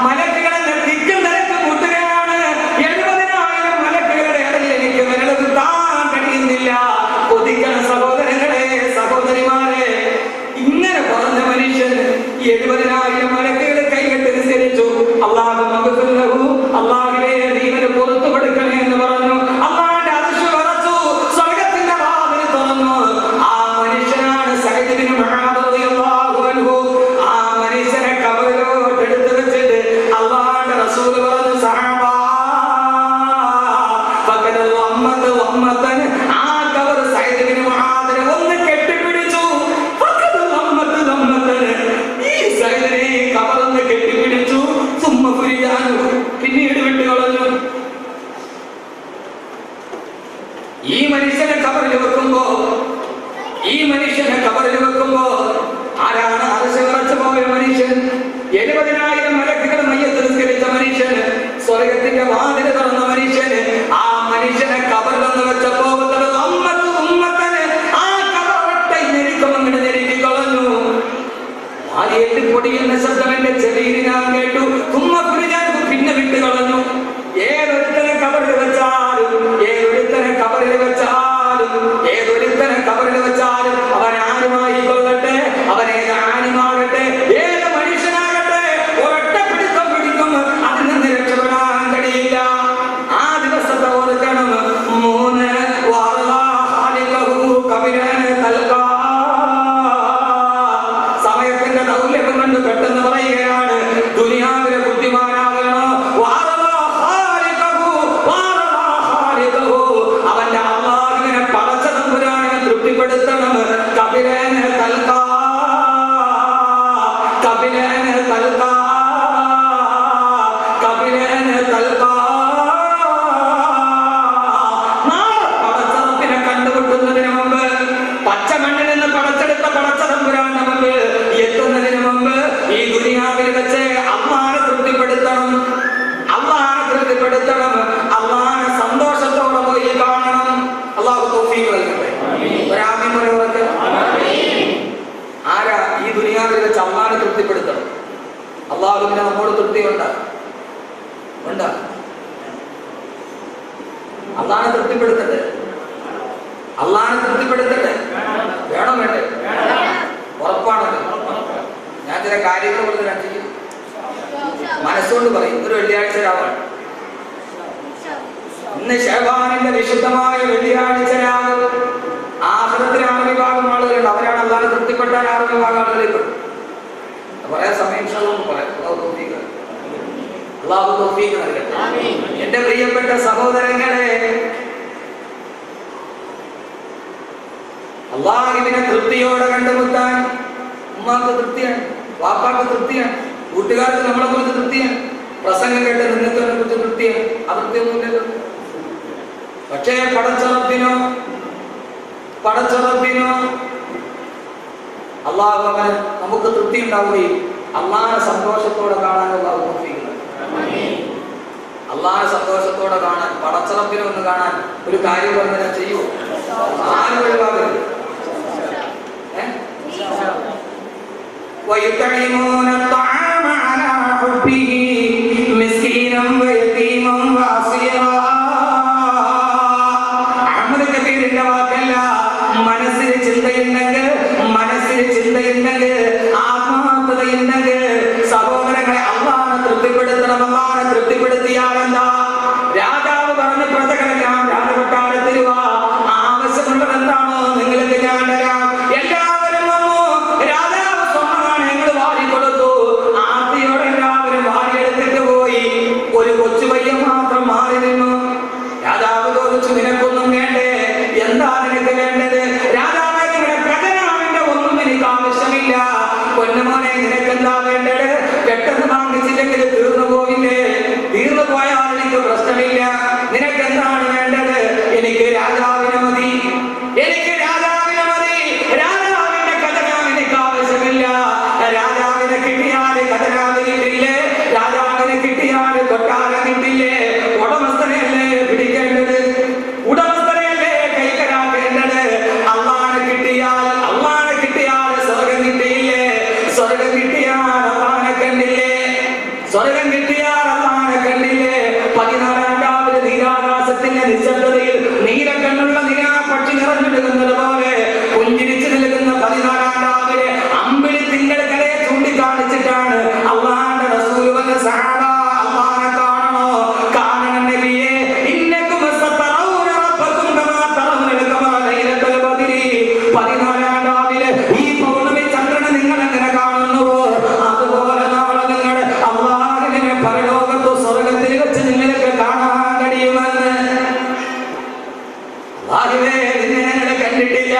മലക്കുകളെ തിക്കും തിരക്കും കൂട്ടുകയാണ്. 70,000 മലക്കുകളുടെ ഇടയിൽ എനിക്ക് വിരൽ കുത്താൻ കഴിയുന്നില്ല. കൊതിക്കണം സഹോദരങ്ങളെ, സഹോദരിമാരെ. ഇങ്ങനെ പറഞ്ഞ മനുഷ്യൻ 70,000 മലക്കുകൾ കൈകെട്ട് നിസ്കരിച്ചു. അല്ലാഹുവേ ദീവന് പുറത്തു കൊടുക്കണേ എന്ന് പറഞ്ഞു. അല്ലാഹുവിന്റെ അർശ് വിറച്ചു. സ്വർഗത്തിന്റെ വാതിൽ തുറന്നു. ആ മനുഷ്യനാണ് സഅദ് ഇബ്നു മുആദ് റളിയല്ലാഹു അൻഹു. ആ മനുഷ്യനെ കബറിലോട്ട് എടുത്തു വെച്ചിട്ട് അല്ലാഹുവിന്റെ റസൂൽ പറഞ്ഞു, സഹാബാ ഫഖദൽ വമ്മത വമ്മതൻ. ആ കബർ സഅദ് ഇബ്നു മുആദിനെ ഒന്ന് കെട്ടിപ്പിടിച്ചു. ഫഖദൽ വമ്മത വമ്മതൻ. ഈ സഅദിനെ കബറൊന്ന് കെട്ടിപ്പിടിച്ചു. സുമ്മ ഫുരിയാനു, പിന്നീട് വിട്ടുകളഞ്ഞു. ഈ മനുഷ്യനെ കബറിൽ വെക്കുമ്പോ ആരാണ് അർശ് വിറച്ചു പോയ മനുഷ്യൻ? 70,000 മലക്കുകൾ മയ്യത്ത് നിസ്കരിച്ച മനുഷ്യൻ, സ്വർഗത്തിന്റെ വാതിൽ തുറന്ന മനുഷ്യൻ. ആ മനുഷ്യനെ കബറിലൊന്ന് വെച്ചപ്പോ ആ കബറൊട്ടെ ഞെരുക്കമങ്ങനെ ഞെരുക്കി കളഞ്ഞു. ആദ്യത്തെ പൊടിയുന്ന ശബ്ദം എന്റെ ചെവിയിൽ ഞാൻ കേട്ടു. പിന്നെ വിട്ടു കളഞ്ഞു. ഏതൊരുത്തനെ കബറിൽ വെച്ചാലും അവൻ ആരുമായി കൊള്ളട്ടെ, അവനേത് ആരും ദുനിയാവിൽ വെച്ച് അള്ളാഹനെ തൃപ്തിപ്പെടുത്തണം. അള്ളാഹുവിനെ നമ്മോട് തൃപ്തിയുണ്ട്. അള്ളാഹനെ തൃപ്തിപ്പെടുത്തട്ടെ. അള്ളാഹനെ തൃപ്തിപ്പെടുത്തട്ടെ. വേണോ വേണ്ടേ? ഉറപ്പാണല്ലോ. ഞാൻ ചില കാര്യങ്ങൾ പറഞ്ഞാൽ ചെയ്യും. മനസ്സുകൊണ്ട് പറയും. ഒരു വെള്ളിയാഴ്ച രാവാണ് ഇന്ന്. ശഅബാനിന്റെ വിശുദ്ധമായ വെള്ളിയാഴ്ച രാവ്. ആഖിറത്തിൽ 6 വിഭാഗം ആളുകളുണ്ട്. അവരാണ് അള്ളാഹനെ തൃപ്തിപ്പെട്ടാൽ 6 വിഭാഗം ആളുകളിൽപ്പെടും. പറയാൻ സമയം പറയാം. അള്ളാഹു തൗഫീഖ് നൽകട്ടെ. എന്റെ പ്രിയപ്പെട്ട സഹോദരങ്ങളെ, അള്ളാഹുവിനെ തൃപ്തിയോടെ കണ്ടുമുട്ടാൻ ഉമ്മാക്ക് തൃപ്തിയാണ്, വാപ്പാക്ക് തൃപ്തിയാണ്, കൂട്ടുകാർക്ക് നമ്മളെ കുറിച്ച് തൃപ്തിയാണ്, പ്രസംഗം കേട്ട് നിങ്ങൾക്ക് അതിനെ കുറിച്ച് തൃപ്തിയാണ്. അതൃപ്തിയൊന്നുമില്ലല്ലോ. പക്ഷേ പടച്ചറപ്പിനോ അള്ളാഹു അവന് നമുക്ക് തൃപ്തി ഉണ്ടാവുകയും അള്ളാഹനെ സന്തോഷത്തോടെ കാണാനുള്ള അള്ളാഹനെ സന്തോഷത്തോടെ കാണാൻ, പടച്ചറപ്പിനെ ഒന്ന് കാണാൻ ഒരു കാര്യം പറഞ്ഞാൽ ചെയ്യൂ. ആരും ഒഴിവാകരുത്. ويطعمون الطعام على حبه مسكينا ويتيما واسيرا. അഹ്മദ് കബീറിന്റെ വാക്കല്ല. മനസ്സിൽ ചിന്തയുണ്ടെങ്കിൽ, ആത്മാർത്ഥതയുണ്ടെങ്കിൽ സഹോദരങ്ങളെ അള്ളാഹനെ തൃപ്തിപ്പെടുത്തണം. അള്ളാഹനെ തൃപ്തിപ്പെടുത്തിയാൽ എന്താ? രാജാവ് പറഞ്ഞ പ്രജകളെല്ലാം രാജകൊട്ടാരത്തിൽ വാ, ആവശ്യമുള്ളത് എന്താണോ നിങ്ങൾക്ക് ഞാൻ തരാം. എല്ലാവരും വന്നു. രാജാവ് സ്വർണ്ണനാണയങ്ങൾ വാരിക്കൊടുത്തു. ആർത്തിയോടെ എല്ലാവരും വാരിയെടുത്തിട്ട് പോയി. ഒരു കൊച്ചു പയ്യൻ മാത്രം മാറി നിന്നു. രാജാവ് ചോദിച്ചു, നിനക്കൊന്നും വേണ്ടേ? എന്താ നിനക്ക് വേണ്ടത്? രാജാവേ, നിങ്ങളുടെ ഖജനാവിന്റെ ഒന്നും എനിക്ക് ആവശ്യമില്ല. പൊന്നുമോനെ, നിനക്കെന്താ വേണ്ടത്? പെട്ടെന്ന് വാങ്ങിച്ചില്ലെങ്കിൽ തീർന്നു പോവില്ലേ? തീർന്നു പോയാൽ എനിക്ക് പ്രശ്നമില്ല. നിനക്കെന്താണ് വേണ്ടത്? എനിക്ക് രാജാവിനെ മതി. രാജാവിന്റെ ഖജനാവ് എനിക്ക് ആവശ്യമില്ല. രാജാവിനെ കിട്ടിയാൽ ഖജനാവ് കിട്ടില്ലേ? രാജാവിനെ കിട്ടിയാൽ കൊട്ടാരം കിട്ടില്ലേ? ഉടമസ്ഥനെയല്ലേ പിടിക്കേണ്ടത്? ഉടമസ്ഥനെയല്ലേ കൈക്കലാക്കേണ്ടത്? അള്ളാഹനെ കിട്ടിയാൽ സ്വർഗം കിട്ടിയില്ലേ? സ്വർഗം കിട്ടിയാൽ അള്ളാഹനെ കണ്ടില്ലേ? 14 നീരാകാശത്തിന്റെ നിശബ്ദതയിൽ നീലക്കണ്ണുള്ള നിലാപക്ഷി നിറഞ്ഞിടുന്നത് പോലെ പുഞ്ചിരിച്ചു നിൽക്കുന്ന 14 അമ്പിളി തിങ്കളെ ചൂണ്ടിക്കാണിച്ചിട്ടാണ് അള്ളാഹുവിന്റെ റസൂൽ വന്ന സഹാബ അള്ളാഹനെ കാണണോ? കാണണം നബിയേ. ഇന്നകും സതറൗന റബ്ബകും കമാ തറൗനൽ ഖമറ ലൈലത്തുൽ ബദ്രി. 14 ഈ പൗർണമി ചന്ദ്രനെ നിങ്ങൾ എങ്ങനെ കാണുന്നുവോ അതുപോലെ നാളെ നിങ്ങൾ അള്ളാഹുവിനെ പരലോകത്ത് സ്വർഗ്ഗത്തിൽ വെച്ച് നിങ്ങൾക്ക് കാണാൻ കഴിയുമെന്ന്. അല്ലാഹുവേ, നിന്നെ ഞങ്ങൾ കണ്ടിട്ടില്ല.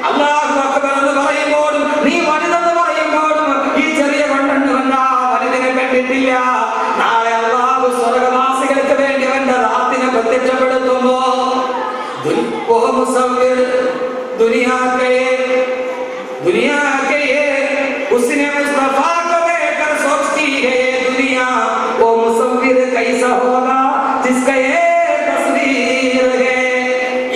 അല്ലാഹു അക്ബർ എന്ന് പറയുമ്പോഴും നീ വലുതെന്ന് പറയുമ്പോഴും ഈ ചെറിയ കൊണ്ടെന്ന് വന്ന വലുതിനെ കണ്ടിട്ടില്ല. നാളെ അല്ലാഹു സ്വർഗ്ഗവാസികൾക്ക് വേണ്ടി അവന്റെ റാത്തിനെ പ്രത്യക്ഷപ്പെടുത്തുമ്പോ दुनिया के उसने मुस्तफा को देखकर सोचती है दुनिया वो मुसव्विर कैसा होगा जिसका ये तस्वीर है.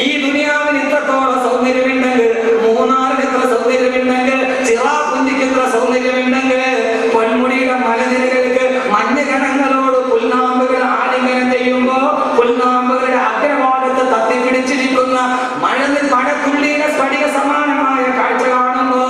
ഈ ദുനിയാവിൽ ഇത്രത്തോളം സൗന്ദര്യമുണ്ടെങ്കിൽ, മൂന്നാറിന് ഇത്ര സൗന്ദര്യമുണ്ടെങ്കിൽ, ചിറാപുഞ്ചിക്ക് ഇത്ര സൗന്ദര്യമുണ്ടെങ്കിൽ, പൊന്മുടിയുടെ മലനിരകൾക്ക് മഞ്ഞ് കണങ്ങളോട് പുൽനാമ്പുകൾ ആലിംഗനം ചെയ്യുമ്പോ പുൽനാമ്പുകളുടെ അഗ്രഭാഗത്ത് തത്തിപ്പിടിച്ചിരിക്കുന്ന മഴത്തുള്ളിയുടെ സ്ഫടിക സമാനമായ കാഴ്ച കാണുമ്പോ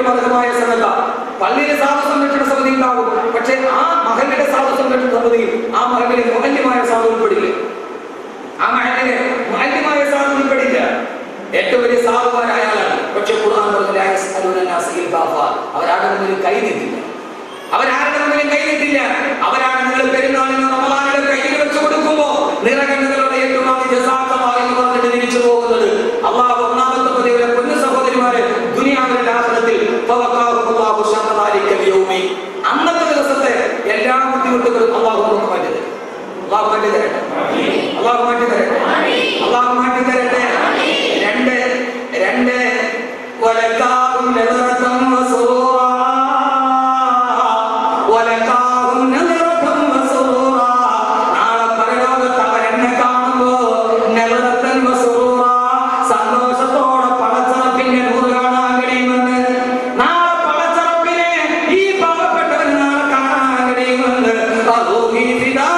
ഏറ്റവും അർഹമായ സദഖ. പള്ളിയിലെ സാധു സംരക്ഷണ സമിതി ഉണ്ടാകും, പക്ഷെ ആ മഹലിന്റെ സാധു സംരക്ഷണ സമിതിയിൽ ആ മഹലിലെ മുഹല്യമായ സാധു ഉൾപ്പെടില്ല. ആ മഹലിലെ മുഹല്യമായ സാധു ഉൾപ്പെടില്ല. ഏറ്റവും വലിയ സാധുവാരായാലാണ്. പക്ഷെ ഖുർആൻ അവരാരുടെ മുന്നിൽ കൈ നീട്ടില്ല. അവരാരുടെ മുന്നിൽ കൈ നീട്ടില്ല. അവരാണ് നിങ്ങൾ പെരുന്നാളിന് റമളാനിലെ കയ്യിൽ വെച്ച് കൊടുക്കുമ്പോ നിറകണ്ണുകളുടെ ഏറ്റവും ആദ്യ ജസാഖല്ലാഹ് എന്ന് പറഞ്ഞിട്ട് തിരിച്ചു പോകുന്നത്. അള്ളാഹു ഒന്നാമത്തെ പതിവിലെ പൊന്നു സഹോദരിമാരെ ദുനിയാവിന്റെ ആഖിറത്തിൽ ഫവഖാഹുല്ലാഹു ശർറ ദാലിക്കൽ യൗമി, അന്നത്തെ ദിവസത്തെ എല്ലാ ബുദ്ധിമുട്ടുകളും അള്ളാഹു നമുക്ക് മാറ്റി തരും. അള്ളാഹു മാറ്റി തരട്ടെ. അള്ളാഹു മാറ്റി തരട്ടെ. അള്ളാഹു മാറ്റി തരട്ടെ. രണ്ട് വലകാഹും നദറതൻ വസുറൂറാ, വലകാഹും നദറതൻ വസുറൂറാ. നാളെ പരലോകത്ത് അവരെന്നെ കാണുമ്പോ നദറതൻ വസുറൂറാ, സന്തോഷത്തോടെ പടച്ചറപ്പിന്റെ നൂറ് കാണാൻ കഴിയുമെന്ന്. നാളെ പടച്ചറപ്പിനെ ഈ പാവപ്പെട്ടവന് നാളെ കാണാൻ കഴിയുമെന്ന് അല്ലാഹുവിൻ ഫിദാ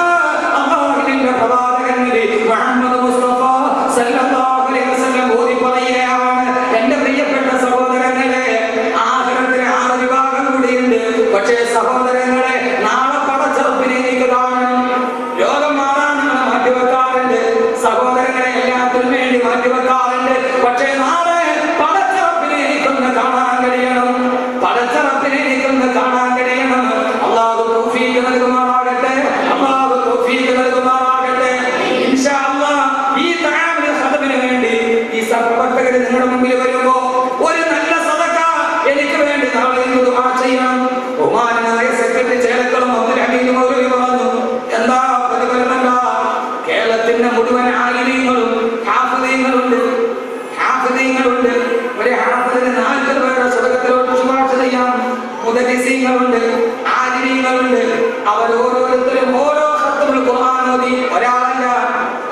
അല്ലാഹുവിന്റെ പ്രവാചകൻ മുഹമ്മദ് മുസ്തഫ സല്ലല്ലാഹു അലൈഹി വസല്ലം ഓതി പറയുകയാണ്. എന്റെ പ്രിയപ്പെട്ട സഹോദരങ്ങളെ, ആഖിറത്തിൽ 6 വിഭാഗം കൂടിയുണ്ട്. പക്ഷേ സഹോദരങ്ങളെ, നാളെ പടച്ചറപ്പിനെ എനിക്ക് കാണണം. രോഗം മാറാൻ നമ്മൾ മാറ്റിവെക്കാറുണ്ട് സഹോദരങ്ങളെ, എല്ലാത്തിനും വേണ്ടി മാറ്റിവെക്കാറുണ്ട്. പക്ഷേ നാളെ പടച്ചറപ്പിനെ എനിക്കൊന്ന് കാണാൻ കഴിയണം. പടച്ചറപ്പിനെ എനിക്കൊന്ന് കാണാൻ കഴിയണം. അല്ലാഹു തൗഫീഖ് നൽകുമാറാകട്ടെ. അല്ലാഹു തൗഫീഖ് നൽകുമാറാകട്ടെ. ഇൻഷാ അല്ലാഹ് ഈ തആമിൽ ഖദമിന് വേണ്ടി ഈ സഹപ്രവർത്തകർ നിങ്ങളുടെ മുമ്പിൽ വരുമ്പോ ഒരു നല്ല സദഖ എനിക്ക് വേണ്ടി നാളെ ദുആ ചെയ്യണം. ബഹുമാനനായ സെക്രട്ടറി ചേലക്കളം അബ്ദുൽ ഹമീദ് മൗലവി പറഞ്ഞു, എന്താ പ്രതിഫലം? കേരളത്തിന്റെ മുഴുവൻ ആലിമീങ്ങളും ഹാഫിദീങ്ങളുണ്ട്. ഒരു ഹാഫിദിന് 40 പേരുടെ സദഖത്തിലോട്ട് ശുപാർശ ചെയ്യാം. മുദരിസീങ്ങളുണ്ട്, ആലിമീങ്ങളുണ്ട്. അവർ ഓരോരുത്തരും ഓരോ ഖത്മുൽ ഖുർആൻ ഓതി. ഒരാളല്ല,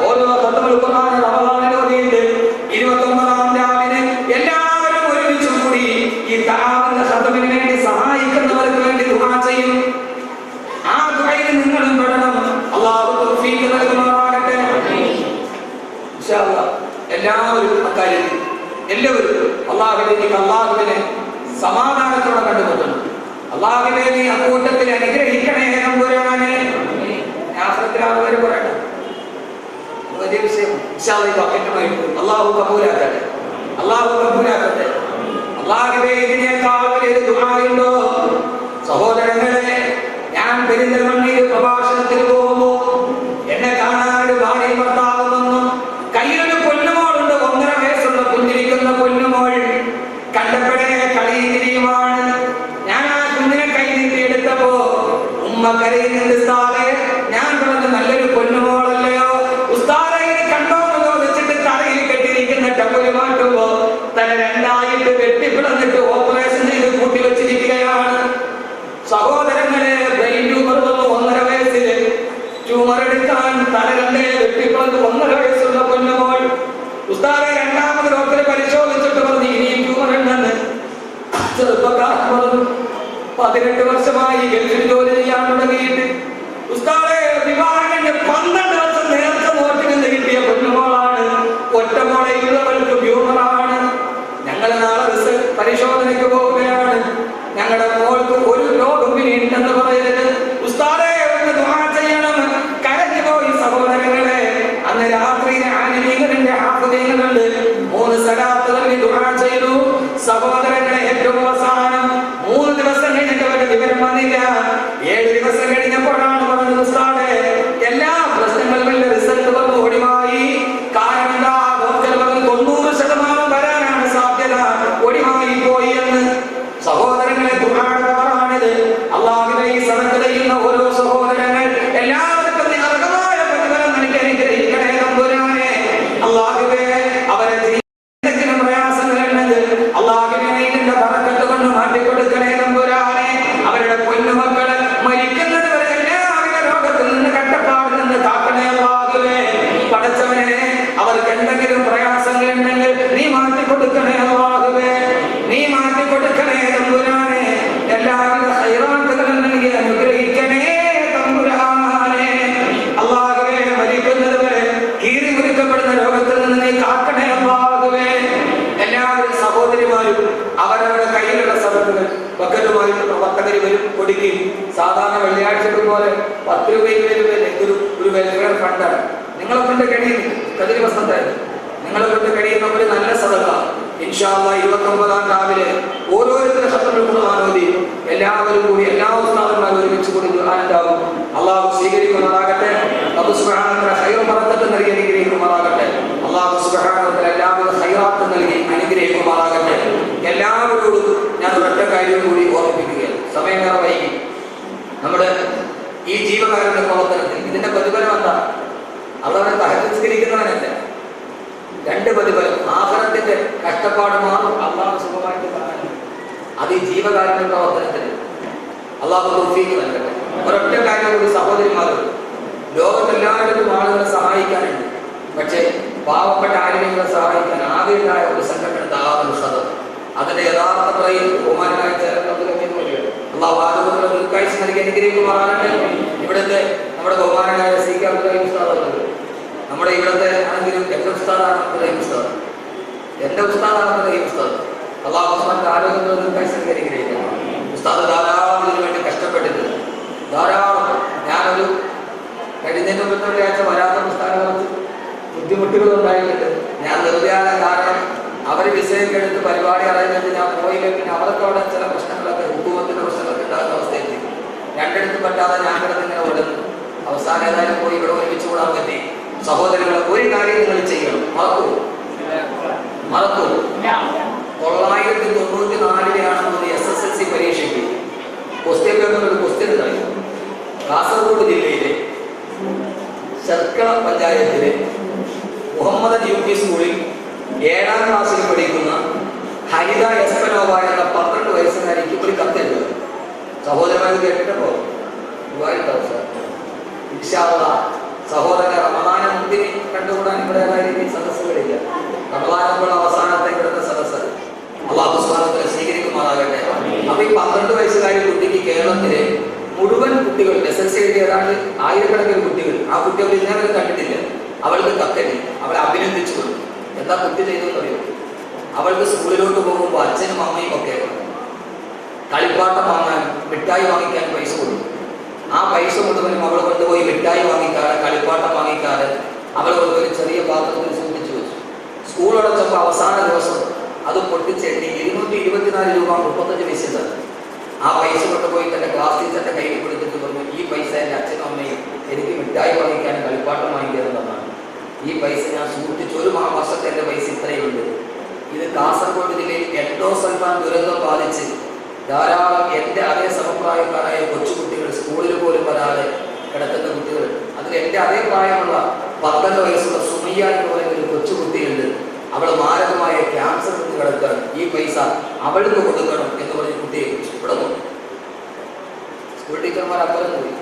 ഓരോ ഖത്മുൽ ഖുർആൻ റമളാനിൽ ഓതിയിട്ടുണ്ട്. 29-ാം രാവിലെ എല്ലാവരും ഒരുമിച്ച് കൂടി ഈ തആമിൽ ഖത്മിന് വേണ്ടി സഹായിക്കുന്നവർക്ക് വേണ്ടി ദുആ ചെയ്യും. ആ ദുആയിൽ നിങ്ങളും പെടണം. അല്ലാഹു തൗഫീഖ് നൽകുമാറാകട്ടെ. ഇൻഷാ അല്ലാഹ് എല്ലാവരും അക്കാര്യത്തിൽ അല്ലാഹുവിനെ സമാധാനത്തോടെ കണ്ടുമുട്ടണം. അല്ലാഹുവേ, നീ അക്കൂട്ടത്തിൽ അനുഗ്രഹിക്കണേ തമ്പുരാനെ. ആഖിറത്തിൽ പറയട്ടെ, വലിയ വിഷയം. അല്ലാഹു കബൂലാക്കട്ടെ. അല്ലാഹു കബൂലാക്കട്ടെ. അല്ലാഹുവേ, ഇതിനേക്കാൾ വലിയൊരു ദുആ ഉണ്ടോ? സഹോദരങ്ങളെ, ഞാൻ പെരിന്തൽമണ്ണയിൽ പ്രഭാഷണത്തിന് പോകുമ്പോ എന്നെ കാണാൻ ഒരു ഭാര്യയും ഭർത്താവും വന്നു. കയ്യിലൊരു പൊന്നുമോളുണ്ട്, 1.5 വയസ്സുള്ള കുഞ്ഞിരിക്കുന്ന പൊന്നുമോൾ. കണ്ടപ്പോഴേ കളിയുമാണ്. ഞാൻ ആ കുഞ്ഞിനെ കൈ നീട്ടി എടുത്തപ്പോ ഉമ്മ കരയുന്നുണ്ട്. ഉസ്താദേ, ഞാൻ പറഞ്ഞു, നല്ലൊരു പൊന്നുമോളല്ലയോ ഉസ്താദേ, ഇത് കണ്ടോ എന്ന് ചോദിച്ചിട്ട് തലയിൽ കെട്ടിയിരിക്കുന്ന ടവല് മാറ്റുമ്പോ തല 2ആയിട്ട് വെട്ടിപ്പിളന്നിട്ട് ഓപ്പറേഷൻ ചെയ്ത് കൂട്ടി വെച്ചിരിക്കുകയാണ്. സഹോദരങ്ങളെ, ബ്രെയിൻ ട്യൂമർ വന്നു 1.5 വയസ്സിൽ. ട്യൂമർ എടുക്കാൻ തല 2 വെട്ടിപ്പിളന്ന് 1.5 വയസ്സുള്ള പൊന്നുമോൾ. ഉസ്താദെ, 2ാമത് ഡോക്ടറെ പരിശോധിച്ചിട്ട് പറഞ്ഞു ഇനിയും ട്യൂമർ ഉണ്ടെന്ന്. ചെറുപ്പക്കാരൻ പറഞ്ഞു, 18 വർഷമായി ഗൾഫിൽ ജോലി ചെയ്യാൻ തുടങ്ങിയിട്ട്. ഉസ്താദെ, വിവാഹം 12 വർഷം നേരത്തെ നോട്ടിൽ നിന്ന് കിട്ടിയ പൊന്നുമോളാണ്. ഒറ്റമോളയുള്ളവർക്ക് ട്യൂമറാണ്. ഞങ്ങൾ നാളെ റിസൾട്ട് പരിശോധനയ്ക്ക് പോവുകയാണ്. ഞങ്ങളുടെ മോൾക്ക് ഒരു രോഗം ഉണ്ടെന്ന് പറയരുത്. ഉസ്താദെ, ഒന്ന് ദുആ ചെയ്യണം. കരഞ്ഞു പോയി സഹോദരങ്ങളെ. അന്ന് രാത്രി ആലിമീങ്ങളുടെ ഹാഫിദീങ്ങളുണ്ട്. 3 സലാത്തുകൾ ദുആ ചെയ്തു. സഹോദരങ്ങളെ, ഏറ്റവും അവസാനം 3 ദിവസം കഴിഞ്ഞിട്ട് അവരുടെ വിവരം വന്നില്ല. 7 ദിവസം കഴിഞ്ഞപ്പോഴാണ് പറഞ്ഞത്, ഉസ്താദെ, എല്ലാ പ്രശ്നങ്ങളും റിസൾട്ട് വന്നു ഒടിവായി. കാരണം എന്താ? ഡോക്ടർ പറഞ്ഞു 90% വരാനാണ് സാധ്യത, ഒടിവായി പോയി എന്ന്. സഹോദരങ്ങളെ, ദുആയുടെ പവറാണിത്. അല്ലാഹുവേ, ഈ സദഖ ചെയ്യുന്ന ഓരോ സഹോദരങ്ങൾ എല്ലാവർക്കും നീ അർഹമായ പ്രതിഫലം നൽകി അനുഗ്രഹിക്കണേ തമ്പുരാനെ. അല്ലാഹുവേ, അവരെ എന്തെങ്കിലും പ്രയാസങ്ങളുള്ളത് അല്ലാഹുവേ നിന്റെ ബറക്കത്ത് കൊണ്ട് മാറ്റിക്കൊടുക്കണേ തമ്പുരാനെ. അവരുടെ പൊന്നുമക്കള് മരിക്കുന്നത് വരെ എല്ലാവരും കോടിക്ക് സാധാരണ വെള്ളിയാഴ്ച പോലെ 10 രൂപ 20 രൂപ ഒരു വെൽഫെയർ ഫണ്ടാണ്. നിങ്ങളെ കൊണ്ട് കഴിയുന്നില്ല, കതിരി വസന്തായിരുന്നു, നിങ്ങളെ കൊണ്ട് കഴിയുന്ന ഒരു നല്ല സദഖ ഇൻഷാ അല്ലാഹ് 29-ാം രാവിലെ ഓരോരുത്തരുടെ ഖത്മുൽ ഖുർആൻ ഓതി എല്ലാവരും കൂടി എല്ലാ ഉസ്താദന്മാരും ഒരുമിച്ച് കൂടി ഖുർആൻ ഉണ്ടാവും. അല്ലാഹു സ്വീകരിക്കുമാറാകട്ടെ. അല്ലാഹു സുബ്ഹാനഹു വ തആല ഖൈറും ബറക്കത്തും നൽകി അനുഗ്രഹിക്കുമാറാകട്ടെ. അല്ലാഹു സുബ്ഹാനഹു വ തആല എല്ലാവിധ ഖൈറാത്തും നൽകി അനുഗ്രഹിക്കുമാറാകട്ടെ. എല്ലാവരോടും ഞാൻ ഒരൊറ്റ കാര്യം കൂടി ഓർമ്മിപ്പിക്കുകയാണ്. സമയം ഏറെ വൈകി. നമ്മുടെ ഈ ജീവകാരുണ്യ പ്രവർത്തനത്തിൽ ഇതിന്റെ പ്രതിഫലം എന്താ? അള്ളാഹുവിനെ തഹജ്ജുദ് രണ്ട് പ്രതിഫലം. ആഖിറത്തിന്റെ കഷ്ടപ്പാട് മാറും അള്ളാഹു സുഖമായിട്ട് കാണാൻ. അത് ഈ ജീവകാരുണ്യ പ്രവർത്തനത്തിന് അള്ളാഹു തൗഫീഖ് നൽകട്ടെ. ഒരൊറ്റ കാര്യം കൂടി സഹോദരിമാരും, ലോകത്തെല്ലായിടത്തും ആളുകളെ സഹായിക്കാനുണ്ട്. പക്ഷേ പാവപ്പെട്ട ആരെങ്കിലും സഹായിക്കാൻ ആദ്യമായ ഒരു സംഘടന ദാവത്തുൽ ഖദർ. അതിന്റെ യഥാർത്ഥ പറയും ബഹുമാനായ അള്ളാഹു ആരോഗ്യമുള്ള ദീർഘായുസ്സ് നൽകി അനുഗ്രഹിക്കുമാറാകട്ടെ. ഇവിടുത്തെ നമ്മുടെ ബഹുമാനായ സി കെ അബ്ദുൽ ഉസ്താദ്, നമ്മുടെ ഇവിടുത്തെ ആണെങ്കിലും എന്റെ ഉസ്താദാണ് അബ്ദുൽ ഉസ്താദ്, എന്റെ ഉസ്താദാണ് അബ്ദുൽ ഉസ്താദ്. അള്ളാഹു ഉസ്മാന്റെ ആരോഗ്യമുള്ള ദീർഘായുസ്സ് നൽകി അനുഗ്രഹിക്കണം. ഉസ്താദ് ധാരാളം ഇതിനു വേണ്ടി കഷ്ടപ്പെട്ടിട്ടുണ്ട്, ധാരാളം. ഞാനൊരു കഴിഞ്ഞതിന് മുമ്പത്തെ ഒരാഴ്ച വരാത്ത ഉസ്താദിനെ കുറച്ച് ബുദ്ധിമുട്ടുകൾ ഉണ്ടായിട്ടുണ്ട്. ഞാൻ വെറുതെയാണ്, കാരണം അവർ വിസയൊക്കെ എടുത്ത് പരിപാടി അറിയുന്നത് ഞാൻ പോയില്ല. പിന്നെ അവർക്ക് അവിടെ ചില പ്രശ്നങ്ങളൊക്കെ ഹുക്കൂമത്തിന്റെ പ്രശ്നങ്ങളൊക്കെ ഉണ്ടാകുന്ന അവസ്ഥയെത്തി. രണ്ടിടത്തും പറ്റാതെ ഞാൻ കിടന്നിങ്ങനെ ഓടുന്നു. അവസാനം ഏതായാലും പോയി ഇവിടെ ഒരുമിച്ച് കൂടാൻ പറ്റി. സഹോദരങ്ങളെ, ഒരു കാര്യം നിങ്ങൾ ചെയ്യണം, മറക്കൂ. 994 SSLC പരീക്ഷയ്ക്ക് ക്വസ്റ്റ്യൻ പേപ്പറിൽ ഒരു ക്വസ്റ്റ്യൻ ഉണ്ടായി. കാസർഗോഡ് ജില്ലയിലെ ശർക്കര പഞ്ചായത്തിലെ മുഹമ്മദ് UP സ്കൂളിൽ 7ാം ക്ലാസ്സിൽ പഠിക്കുന്ന ഹരിത എസ്പനോവ എന്ന 12 വയസ്സുകാരിക്ക് ഒരു കത്തെഴുതുക. സഹോദരന്മാർ കേട്ടിട്ടോ? സഹോദര റമദാന മുന്തിരി കണ്ടുകൂടാൻ ഇവിടെ രീതിയിൽ സദസ്സുകളില്ല. റമദാനുള്ള അവസാനത്തെ ഇവിടുത്തെ സദസ്സ് അല്ലാഹു സുബ്ഹാനഹു വ തആല സ്വീകരിക്കുമാറാകട്ടെ. അപ്പൊ ഈ 12 വയസ്സുകാരി കുട്ടിക്ക് കേരളത്തിലെ മുഴുവൻ കുട്ടികൾ SSLC എഴുതിയ ഏതാണ്ട് 1000കണക്കിന് കുട്ടികൾ, ആ കുട്ടി അവർ ഇന്നേവരെ കണ്ടിട്ടില്ല. അവൾക്ക് കത്തെഴുതി, അവളെ അഭിനന്ദിച്ചു കൊടുത്തു. എന്താ കുട്ടി ചെയ്തെന്ന് അറിയോ? അവൾക്ക് സ്കൂളിലോട്ട് പോകുമ്പോൾ അച്ഛനും അമ്മയും ഒക്കെ കളിപ്പാട്ടം വാങ്ങാൻ, മിഠായി വാങ്ങിക്കാൻ പൈസ കൊടുത്തു. ആ പൈസ മുഴുവനും അവൾ കൊണ്ടുപോയി മിഠായി വാങ്ങിക്കാതെ, കളിപ്പാട്ടം വാങ്ങിക്കാതെ അവൾ കൊണ്ടുപോയി ചെറിയ പാത്രത്തിൽ സൂക്ഷിച്ചു വെച്ചു. സ്കൂൾ അടച്ചപ്പോൾ അവസാന ദിവസം അത് പൊട്ടിച്ചെണ്ണി 224 രൂപ 35 പൈസ. ആ പൈസ കൊണ്ടുപോയി തന്റെ ക്ലാസ് ടീച്ചറിന്റെ കയ്യിൽ കൊടുത്തിട്ട് പറഞ്ഞു, ഈ പൈസ എൻ്റെ അച്ഛനും അമ്മയും എനിക്ക് മിഠായി വാങ്ങിക്കാനും കളിപ്പാട്ടം വാങ്ങിക്കാനും തന്നാണ്. ഈ പൈസ ഞാൻ സൂക്ഷിച്ചു, ഒരു മാസത്തെ എൻ്റെ പൈസ ഇത്രയുണ്ട്. ഇത് കാസർഗോഡ് ജില്ലയിൽ എൻഡോസൾഫാൻ ദുരന്തം ബാധിച്ച് ധാരാളം എൻ്റെ അതേ സമപ്രായക്കാരായ കൊച്ചുകുട്ടികൾ, സ്കൂളിൽ പോലും വരാതെ കിടക്കുന്ന കുട്ടികൾ. അതിൽ എൻ്റെ അതേ പ്രായമുള്ള 12 വയസ്സുള്ള സുമയ്യ എന്ന് പറയുന്ന ഒരു കൊച്ചുകുട്ടിയുണ്ട്. അവൾ മാരകമായ ക്യാൻസർ കൊണ്ട് കിടക്കാൻ. ഈ പൈസ അവൾക്ക് കൊടുക്കണം എന്ന് പറഞ്ഞ് കുട്ടിയെ ഇവിടെ സ്കൂൾ ടീച്ചർമാർ അപ്പുറം പോയി.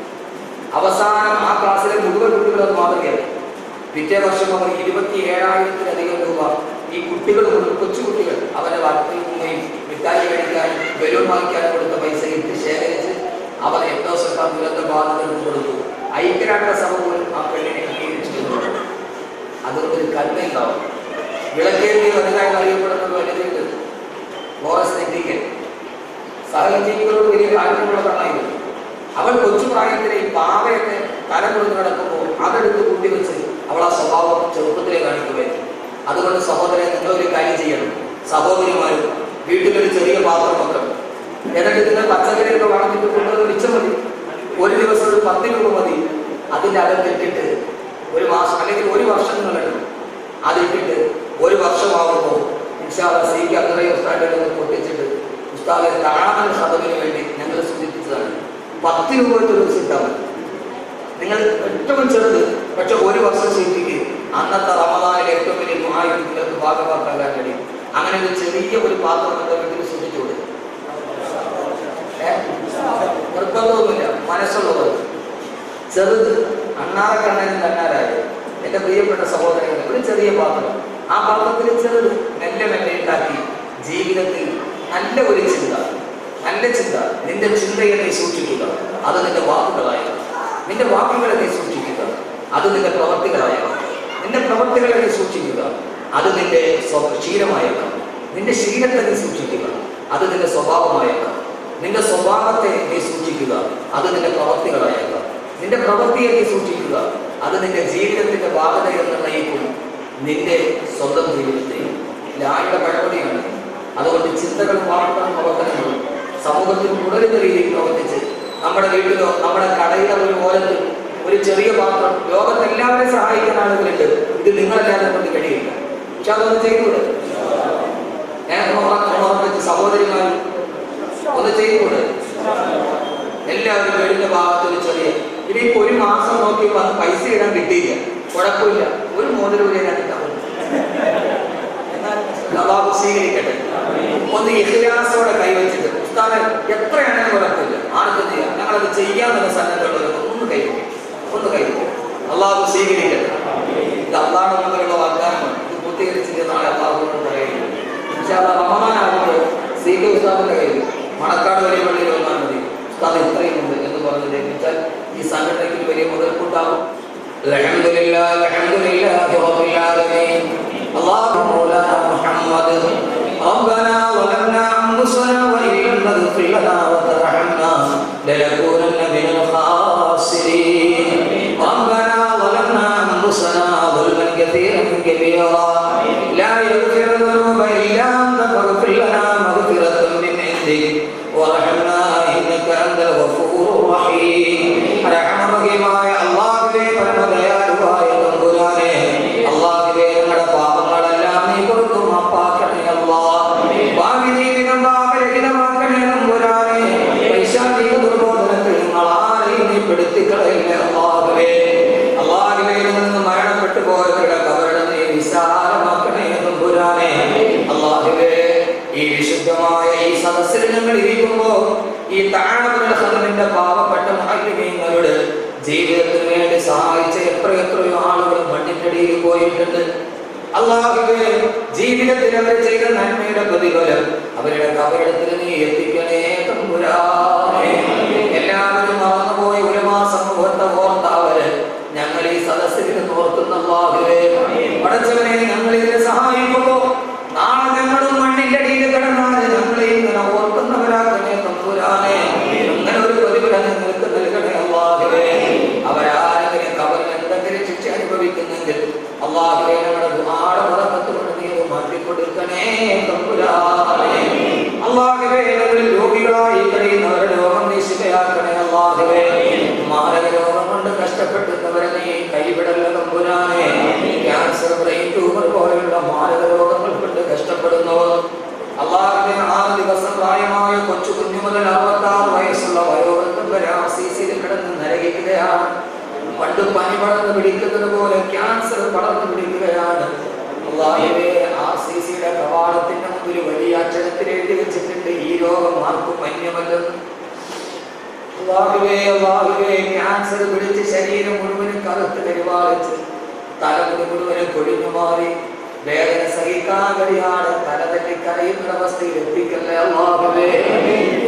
അവസാനം ആ ക്ലാസ്സിലെ മുഴുവൻ കുട്ടികൾ അത് മാതൃകയായി. പിറ്റേ വർഷം അവർ 27,000-ലധികം രൂപ ഈ കുട്ടികൾ, കൊച്ചുകുട്ടികൾ അവരുടെ വാർത്തയിൽ നിന്നും മിഠായി കഴിക്കാനും ബലൂൺ വാങ്ങിക്കാനും കൊടുത്ത പൈസ ഇട്ട് ശേഖരിച്ച് അവർ എൻഡോസൾഫാൻ ദുരന്ത ബാധിതർക്ക് കൊടുത്തു. ഐക്യരാഷ്ട്രസഭ പോലും ആ പെണ്ണിനെ അംഗീകരിച്ചിട്ടുണ്ട്. അതുകൊണ്ടൊരു കരുതയുണ്ടാവും. വിളക്കേണ്ടി വലുതായി അറിയപ്പെടുന്നത് വലുതുണ്ട്. ഫോറസ്റ്റ് എത്തിക്കൽ സഹജീവികളോട് വലിയ കാര്യമുള്ള കണ്ണായിരുന്നു. അവൾ കൊച്ചു പ്രായത്തിലെ ഈ പാവയൊക്കെ തല കൊടുത്ത് കിടക്കുമ്പോൾ അതെടുത്ത് കൂട്ടിവെച്ച് അവൾ ആ സ്വഭാവം ചെറുപ്പത്തിലെ കാണിക്കുകയായിരുന്നു. അതുകൊണ്ട് സഹോദരൻ, നിങ്ങളൊരു കാര്യം ചെയ്യണം. സഹോദരിമാരും വീട്ടിലൊരു ചെറിയ പാത്രം വെക്കണം. എന്നിട്ട് നിങ്ങൾ പച്ചക്കറിയൊക്കെ വാങ്ങിച്ചിട്ട് കൊണ്ടുവന്ന് മിച്ചം മതി. ഒരു ദിവസം ഒരു 10 രൂപ മതി. അതിൻ്റെ അകത്തിട്ടിട്ട് ഒരു മാസം അല്ലെങ്കിൽ ഒരു വർഷം നിങ്ങളെടുക്കും. അതിട്ടിട്ട് ഒരു വർഷമാകുമ്പോൾ ഇൻഷാ അല്ലാഹ് സി കെ അബ്ദുൽ ഉസ്താദിനെ പൊട്ടിച്ചിട്ട് ഉസ്താദെ കാണാൻ സദവിന് വേണ്ടി ഞങ്ങൾ സൂചിപ്പിച്ചതാണ്. 10 രൂപ വെച്ച് ഒരു ദിവസം ഇട്ടാൽ മതി. നിങ്ങൾ ഏറ്റവും ചെറുത്, പക്ഷെ ഒരു വർഷം ശീലിക്ക് അന്നത്തെ റമദാനിലെ ഏറ്റവും വലിയ നിങ്ങൾക്ക് ഭാഗമാക്കാൻ കഴിയും. അങ്ങനെ ഒരു ചെറിയ ഒരു പാത്രം എൻ്റെ വീട്ടിൽ സൂക്ഷിച്ചു കൊടുക്കും. നിർബന്ധമൊന്നുമില്ല, മനസ്സുള്ളത്. ചെറുത് അണ്ണാറക്കണ്ണനും തന്നാരായത് എൻ്റെ പ്രിയപ്പെട്ട സഹോദരങ്ങൾ, ഒരു ചെറിയ പാത്രം. ആ പാത്രത്തിൽ ചെറുത് മെല്ലെ മെല്ലെ ഉണ്ടാക്കി ജീവിതത്തിൽ നല്ല ഒരു ചിന്ത, നല്ല ചിന്ത. നിന്റെ ചിന്തയെ നീ സൂക്ഷിക്കുക, അത് നിന്റെ വാക്കുകളായിരുന്നു. നിന്റെ വാക്കുകളെ നീ സൂക്ഷിക്കുക, അത് നിന്റെ പ്രവർത്തികളായേക്കാം. നിന്റെ പ്രവർത്തികളെ നീ സൂക്ഷിക്കുക, അത് നിന്റെ ശീലമായേക്കാം. നിന്റെ ശീലത്തെ നീ സൂക്ഷിക്കുക, അത് നിന്റെ സ്വഭാവമായേക്കാം. നിന്റെ സ്വഭാവത്തെ നീ സൂക്ഷിക്കുക, അത് നിന്റെ പ്രവൃത്തികളായേക്കുക. നിന്റെ പ്രവൃത്തിയെ നീ സൂക്ഷിക്കുക, അത് നിന്റെ ജീവിതത്തിന്റെ ഭാഗതയെ നിർണ്ണയിക്കും, നിന്റെ സ്വന്തം ജീവിതത്തെ. ലായുടെ പഴമൊഴിയാണ്. അതുകൊണ്ട് ചിന്തകളും വാർത്തകളും പ്രവർത്തനങ്ങളും സമൂഹത്തിൽ തുടരുന്ന രീതിയിൽ പ്രവർത്തിച്ച് നമ്മുടെ വീട്ടിലോ നമ്മുടെ കടയിലോ ഒരു ഓരത്തിൽ ഒരു ചെറിയ പാത്രം, ലോകത്തെല്ലാവരെയും സഹായിക്കുന്ന ആളുകളുണ്ട്, ഇത് നിങ്ങളല്ലാതെ കൊണ്ട് കഴിയില്ല. പക്ഷെ അതൊന്ന് ചെയ്തുകൂടെ? സഹോദരിമാർ ഒന്ന് ചെയ്തുകൂടെ? എല്ലാവരും വീടിന്റെ ഭാഗത്ത് ഒരു ചെറിയ, ഇനിയിപ്പോ ഒരു മാസം നോക്കി വന്ന് പൈസ ഇടാൻ കിട്ടിയില്ല, കുഴപ്പമില്ല, ഒരു മോതിരം അള്ളാഹു സ്വീകരിക്കട്ടെ. ഒന്ന് ഇഖ്ലാസോടെ കൈവച്ചിട്ട് ഉസ്താദെ എത്രയാണെങ്കിലും കുഴപ്പമില്ല, ആർക്കും ചെയ്യാം, ഞങ്ങളത് ചെയ്യാമെന്ന സന്നദ്ധമുള്ളവരൊക്കെ ഒന്ന് കൈവയ്ക്കും. അള്ളാഹു സ്വീകരിക്കട്ടെ. ഇത് അള്ളാഹു മുതലുള്ള വാഗ്ദാനമാണ്. ഇത് പൂർത്തീകരിച്ചിട്ട് നാളെ അള്ളാഹുവിനോട് പറയുന്നത്. പക്ഷെ അത് റമദാനാകുമ്പോൾ സീഖ് ഉസ്താദിന്റെ കയ്യിൽ മണക്കാട് വലിയ പള്ളിയിൽ വന്നാൽ മതി, ഉസ്താദ് ഇത്രയും ഉണ്ട് എന്ന് പറഞ്ഞ് ജയിപ്പിച്ചാൽ ഈ സംഘടനയ്ക്ക് വലിയ മുതൽക്കൂട്ടാവും. അൽഹംദുലില്ലാഹി അൽഹംദുലില്ലാഹി റബ്ബിൽ ആലമീൻ. അല്ലാഹു മൗലാനാ മുഹമ്മദ് ربنا ظلمنا أنفسنا وإن لم تغفر لنا وترحمنا لنكونن من الخاسرين. ربنا ظلمنا أنفسنا ظلما كثيرا كبيرا لا يغفر الذنوب إلا أنت فاغفر لنا مغفرة من عندك وارحمنا إنك أنت الغفور الرحيم. റഹ്മാനായ അല്ലാഹുവേ, പരമദയാലുവായ തമ്പുരാനേ, അല്ലാഹുവേ, ഞങ്ങളുടെ പാപങ്ങളെല്ലാം നീ കൊടുത്തു മാപ്പാക്കണേ അല്ലാഹ്. ഭാവി ജീവിതം പാപരഹിതമാക്കണേ തമ്പുരാനേ. പൈശാചിക ദുർബോധനത്തിൽ ഞങ്ങളാരെയും നീ പെടുത്തിക്കളയല്ലേ അല്ലാഹുവേ. അല്ലാഹുവേ, നിന്ന് മരണപ്പെട്ടു പോയവരുടെ കബറിടം നീ വിശാലമാക്കണേ തമ്പുരാനേ. അല്ലാഹുവേ, ഈ വിശുദ്ധമായ ഈ സദസ്സിൽ ഞങ്ങൾ ഇരിക്കുമ്പോൾ ഈ താഴെ പാവപ്പെട്ട മുഅല്ലിമീങ്ങളുടെ ജീവിതത്തിന് വേണ്ടി സഹായിച്ച എത്രയോ ആളുകൾ മണ്ണിനടിയിൽ പോയിട്ടുണ്ട്. അല്ലാഹുവേ, ജീവിതത്തിൽ അവർ ചെയ്ത നന്മയുടെ പ്രതിഫലം അവരുടെ കബറിടത്തിൽ നീ എത്തിക്കണേ തമ്പുരാനേ. എല്ലാവരും മറന്നുപോയ ഉലമാ സമൂഹത്തെ ഓർത്തവര് ഞങ്ങൾ ഈ സദസ്സിൽ ഓർക്കുന്ന അല്ലാഹുവേ, പടച്ചവനെ, ഞങ്ങൾ ഇതിനെ സഹായിക്കുമ്പോ നാളെ ഞങ്ങളും മണ്ണിന്റെ അടിയിൽ കിടന്നാൽ ഞങ്ങളെ ഇങ്ങനെ ഓർക്കുന്നവരാക്കണേ തമ്പുരാനേ. അങ്ങനെ ഒരു പ്രതിഫലം നിങ്ങൾക്ക് നൽകണേ അല്ലാഹുവേ. അവരാരെങ്കിലും കബറിൽ എന്തെങ്കിലും ശിക്ഷ അനുഭവിക്കുന്നെങ്കിൽ അല്ലാഹുവേ, നമ്മുടെ ദുആയുടെ ബറക്കത്ത് കൊണ്ട് നീ മാറ്റിക്കൊടുക്കണേ തമ്പുരാനേ. അല്ലാഹുവേ, ഞങ്ങളിൽ രോഗികളായി കഴിയുന്നവരുടെ രോഗം നീ ശിഫയാക്കണേ അല്ലാഹുവേ. മാരക രോഗം കൊണ്ട് കഷ്ടപ്പെടുന്നവരെ നീ കൈവിടല്ല തമ്പുരാനേ. ക്യാൻസർ, ബ്രെയിൻ ട്യൂമർ പോലെയുള്ള മാരക രോഗങ്ങൾ കൊണ്ട് കഷ്ടപ്പെടുന്നവർ അല്ലാഹുവേ, 6 ദിവസം പ്രായമായ കൊച്ചു കുഞ്ഞു മുതൽ 66 വയസ്സുള്ള വയോവൃദ്ധം വരെ ആർസിസിയിൽ കിടന്ന് നരകിക്കുകയാണ്. പണ്ട് പനി പടർന്ന് പിടിക്കുന്നത് പോലെ ക്യാൻസർ പടർന്ന് പിടിക്കുകയാണ്. അല്ലാഹുവേ, ആർസിസിയുടെ കവാടത്തിന്റെ മുമ്പിൽ വലിയ അക്ഷരത്തിൽ എഴുതി വെച്ചിട്ടുണ്ട്, ഈ രോഗം ആർക്കും അന്യമല്ലെന്ന്. അല്ലാഹുവേ, ക്യാൻസർ പിടിച്ച് ശരീരം മുഴുവനും കറുത്ത് പരിപാലിച്ച് തലമുടി മുഴുവനും കൊഴിഞ്ഞു മാറി വേദന സഹിക്കാൻ കഴിയാണ് തലതെറ്റി കരയുന്ന അവസ്ഥയിൽ എത്തിക്കല്ലേ അല്ലാഹുവേ,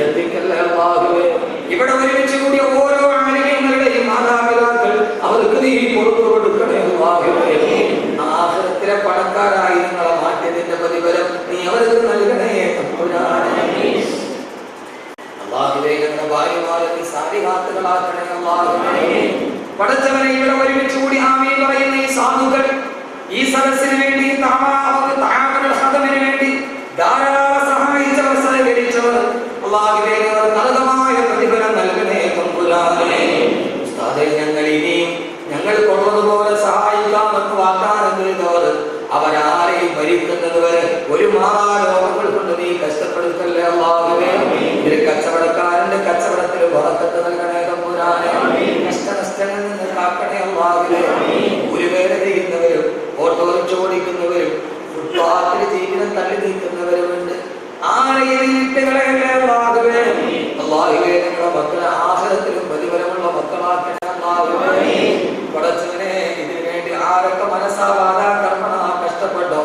എത്തിക്കല്ലേ അല്ലാഹുവേ. ഇവിടെ ഒരുമിച്ച് കൂടിയ ഓരോ അമലികളുടെയും മാതാപിതാക്കൾ അവർക്ക് നീ പുറത്തു കൊടുക്കണേ അല്ലാഹുവേ. ആഖിറത്തിലെ പണക്കാരായി നിങ്ങളെ മാറ്റിയതിന്റെ പ്രതിഫലം നീ അവർക്ക് നൽകണേ തമ്പുരാനേ. അല്ലാഹുവേ, ഞങ്ങളുടെ ഭാര്യമാരെ നീ സാലിഹാത്തുകളാക്കണേ അല്ലാഹുവേ. പടച്ചവനെ, ഇവിടെ ഒരുമിച്ച് കൂടി ആമീൻ പറയുന്ന ഈ സാധുക്കൾ ഈ സദസ്സിന് വേണ്ടി ഖദമിന് വേണ്ടി ധാരാളം സഹായിച്ചവർ, സഹകരിച്ചവർ അല്ലാഹുവേ, നല്ലമായ പ്രതിഫലം നൽകണേ തമ്പുരാനേ. ഉസ്താദേ, ഞങ്ങൾ ഇനിയും ഞങ്ങൾ കൊള്ളതുപോലെ സഹായിക്കാമെന്ന് വാഗ്ദാനം ചെയ്തവർ അവരാരെയും ഭരിക്കുന്നത് വരെ ഒരു മാറാരോഗങ്ങൾ കൊണ്ട് നീ കഷ്ടപ്പെടുത്തല്ലേ അല്ലാഹുവേ. ഒരു കച്ചവടക്കാരന്റെ കച്ചവടത്തിൽ ബറക്കത്ത് നൽകണേ തമ്പുരാനേ. നഷ്ടനഷ്ടങ്ങളിൽ നിന്ന് കാക്കണേ അല്ലാഹുവേ. ഒരു വേല ചെയ്യുന്നവരും ഓട്ടോറിക്ഷ ഓടിക്കുന്നവരും ഫുട്പാത്തിൽ ജീവിതം തള്ളി നീക്കുന്നവരുമുണ്ട്. ആരെയും വിട്ടുകളയല്ലേ അല്ലാഹുവേ. അല്ലാഹുവേ, ഞങ്ങളുടെ മക്കളെ ആഖിറത്തിലും പ്രതിഫലമുള്ള മക്കളാക്കണേ അല്ലാഹുവേ. പടച്ചവനെ, ഇതിനു വേണ്ടി ആരൊക്കെ മനസ്സാവാതെ കർമ്മണ കഷ്ടപ്പെട്ടോ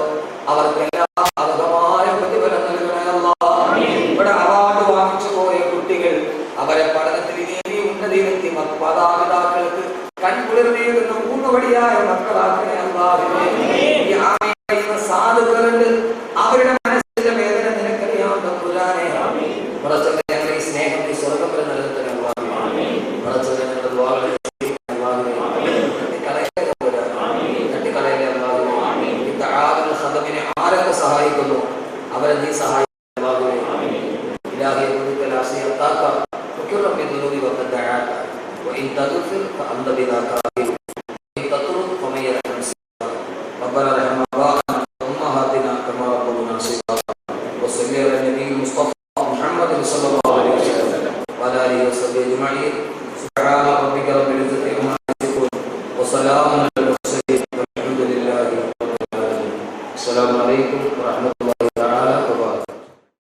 അവർക്കെല്ലാം അർഹമായ പ്രതിഫലം നൽകണേ അല്ലാഹ്. ഇവിടെ അവാർഡ് വാങ്ങിച്ചു പോയ കുട്ടികൾ അവരെ പഠനത്തിൽ ഇനി ഉന്നതിയിലെത്തി മാതാപിതാക്കൾക്ക് കൺകുളിർന്നേകുന്ന ഊന്നുവടിയായ മക്കളാക്കണേ അല്ലാഹുവേ. ഈ ആമീൻ സാധുക്കളുണ്ട്, അവരുടെ മനസ്സിന്റെ വേദന നിനക്കറിയാം തമ്പുരാനേ. പടച്ചവനെ, ഞങ്ങളെ إلهي أعوذ بلاسي أتاك وكرم بالذنوب وقد دعاك وإن تغفر فأنت بنا كافر وإن تترك فمن يرحم سواك ربنا ارحم آباءنا وأمهاتنا كما ربونا صغارا وصل على النبي المصطفى محمد صلى الله عليه وسلم وعلى آله وصحبه أجمعين سبحان ربك رب العزة عما يصفون وسلام على المرسلين والحمد لله رب العالمين. السلام عليكم.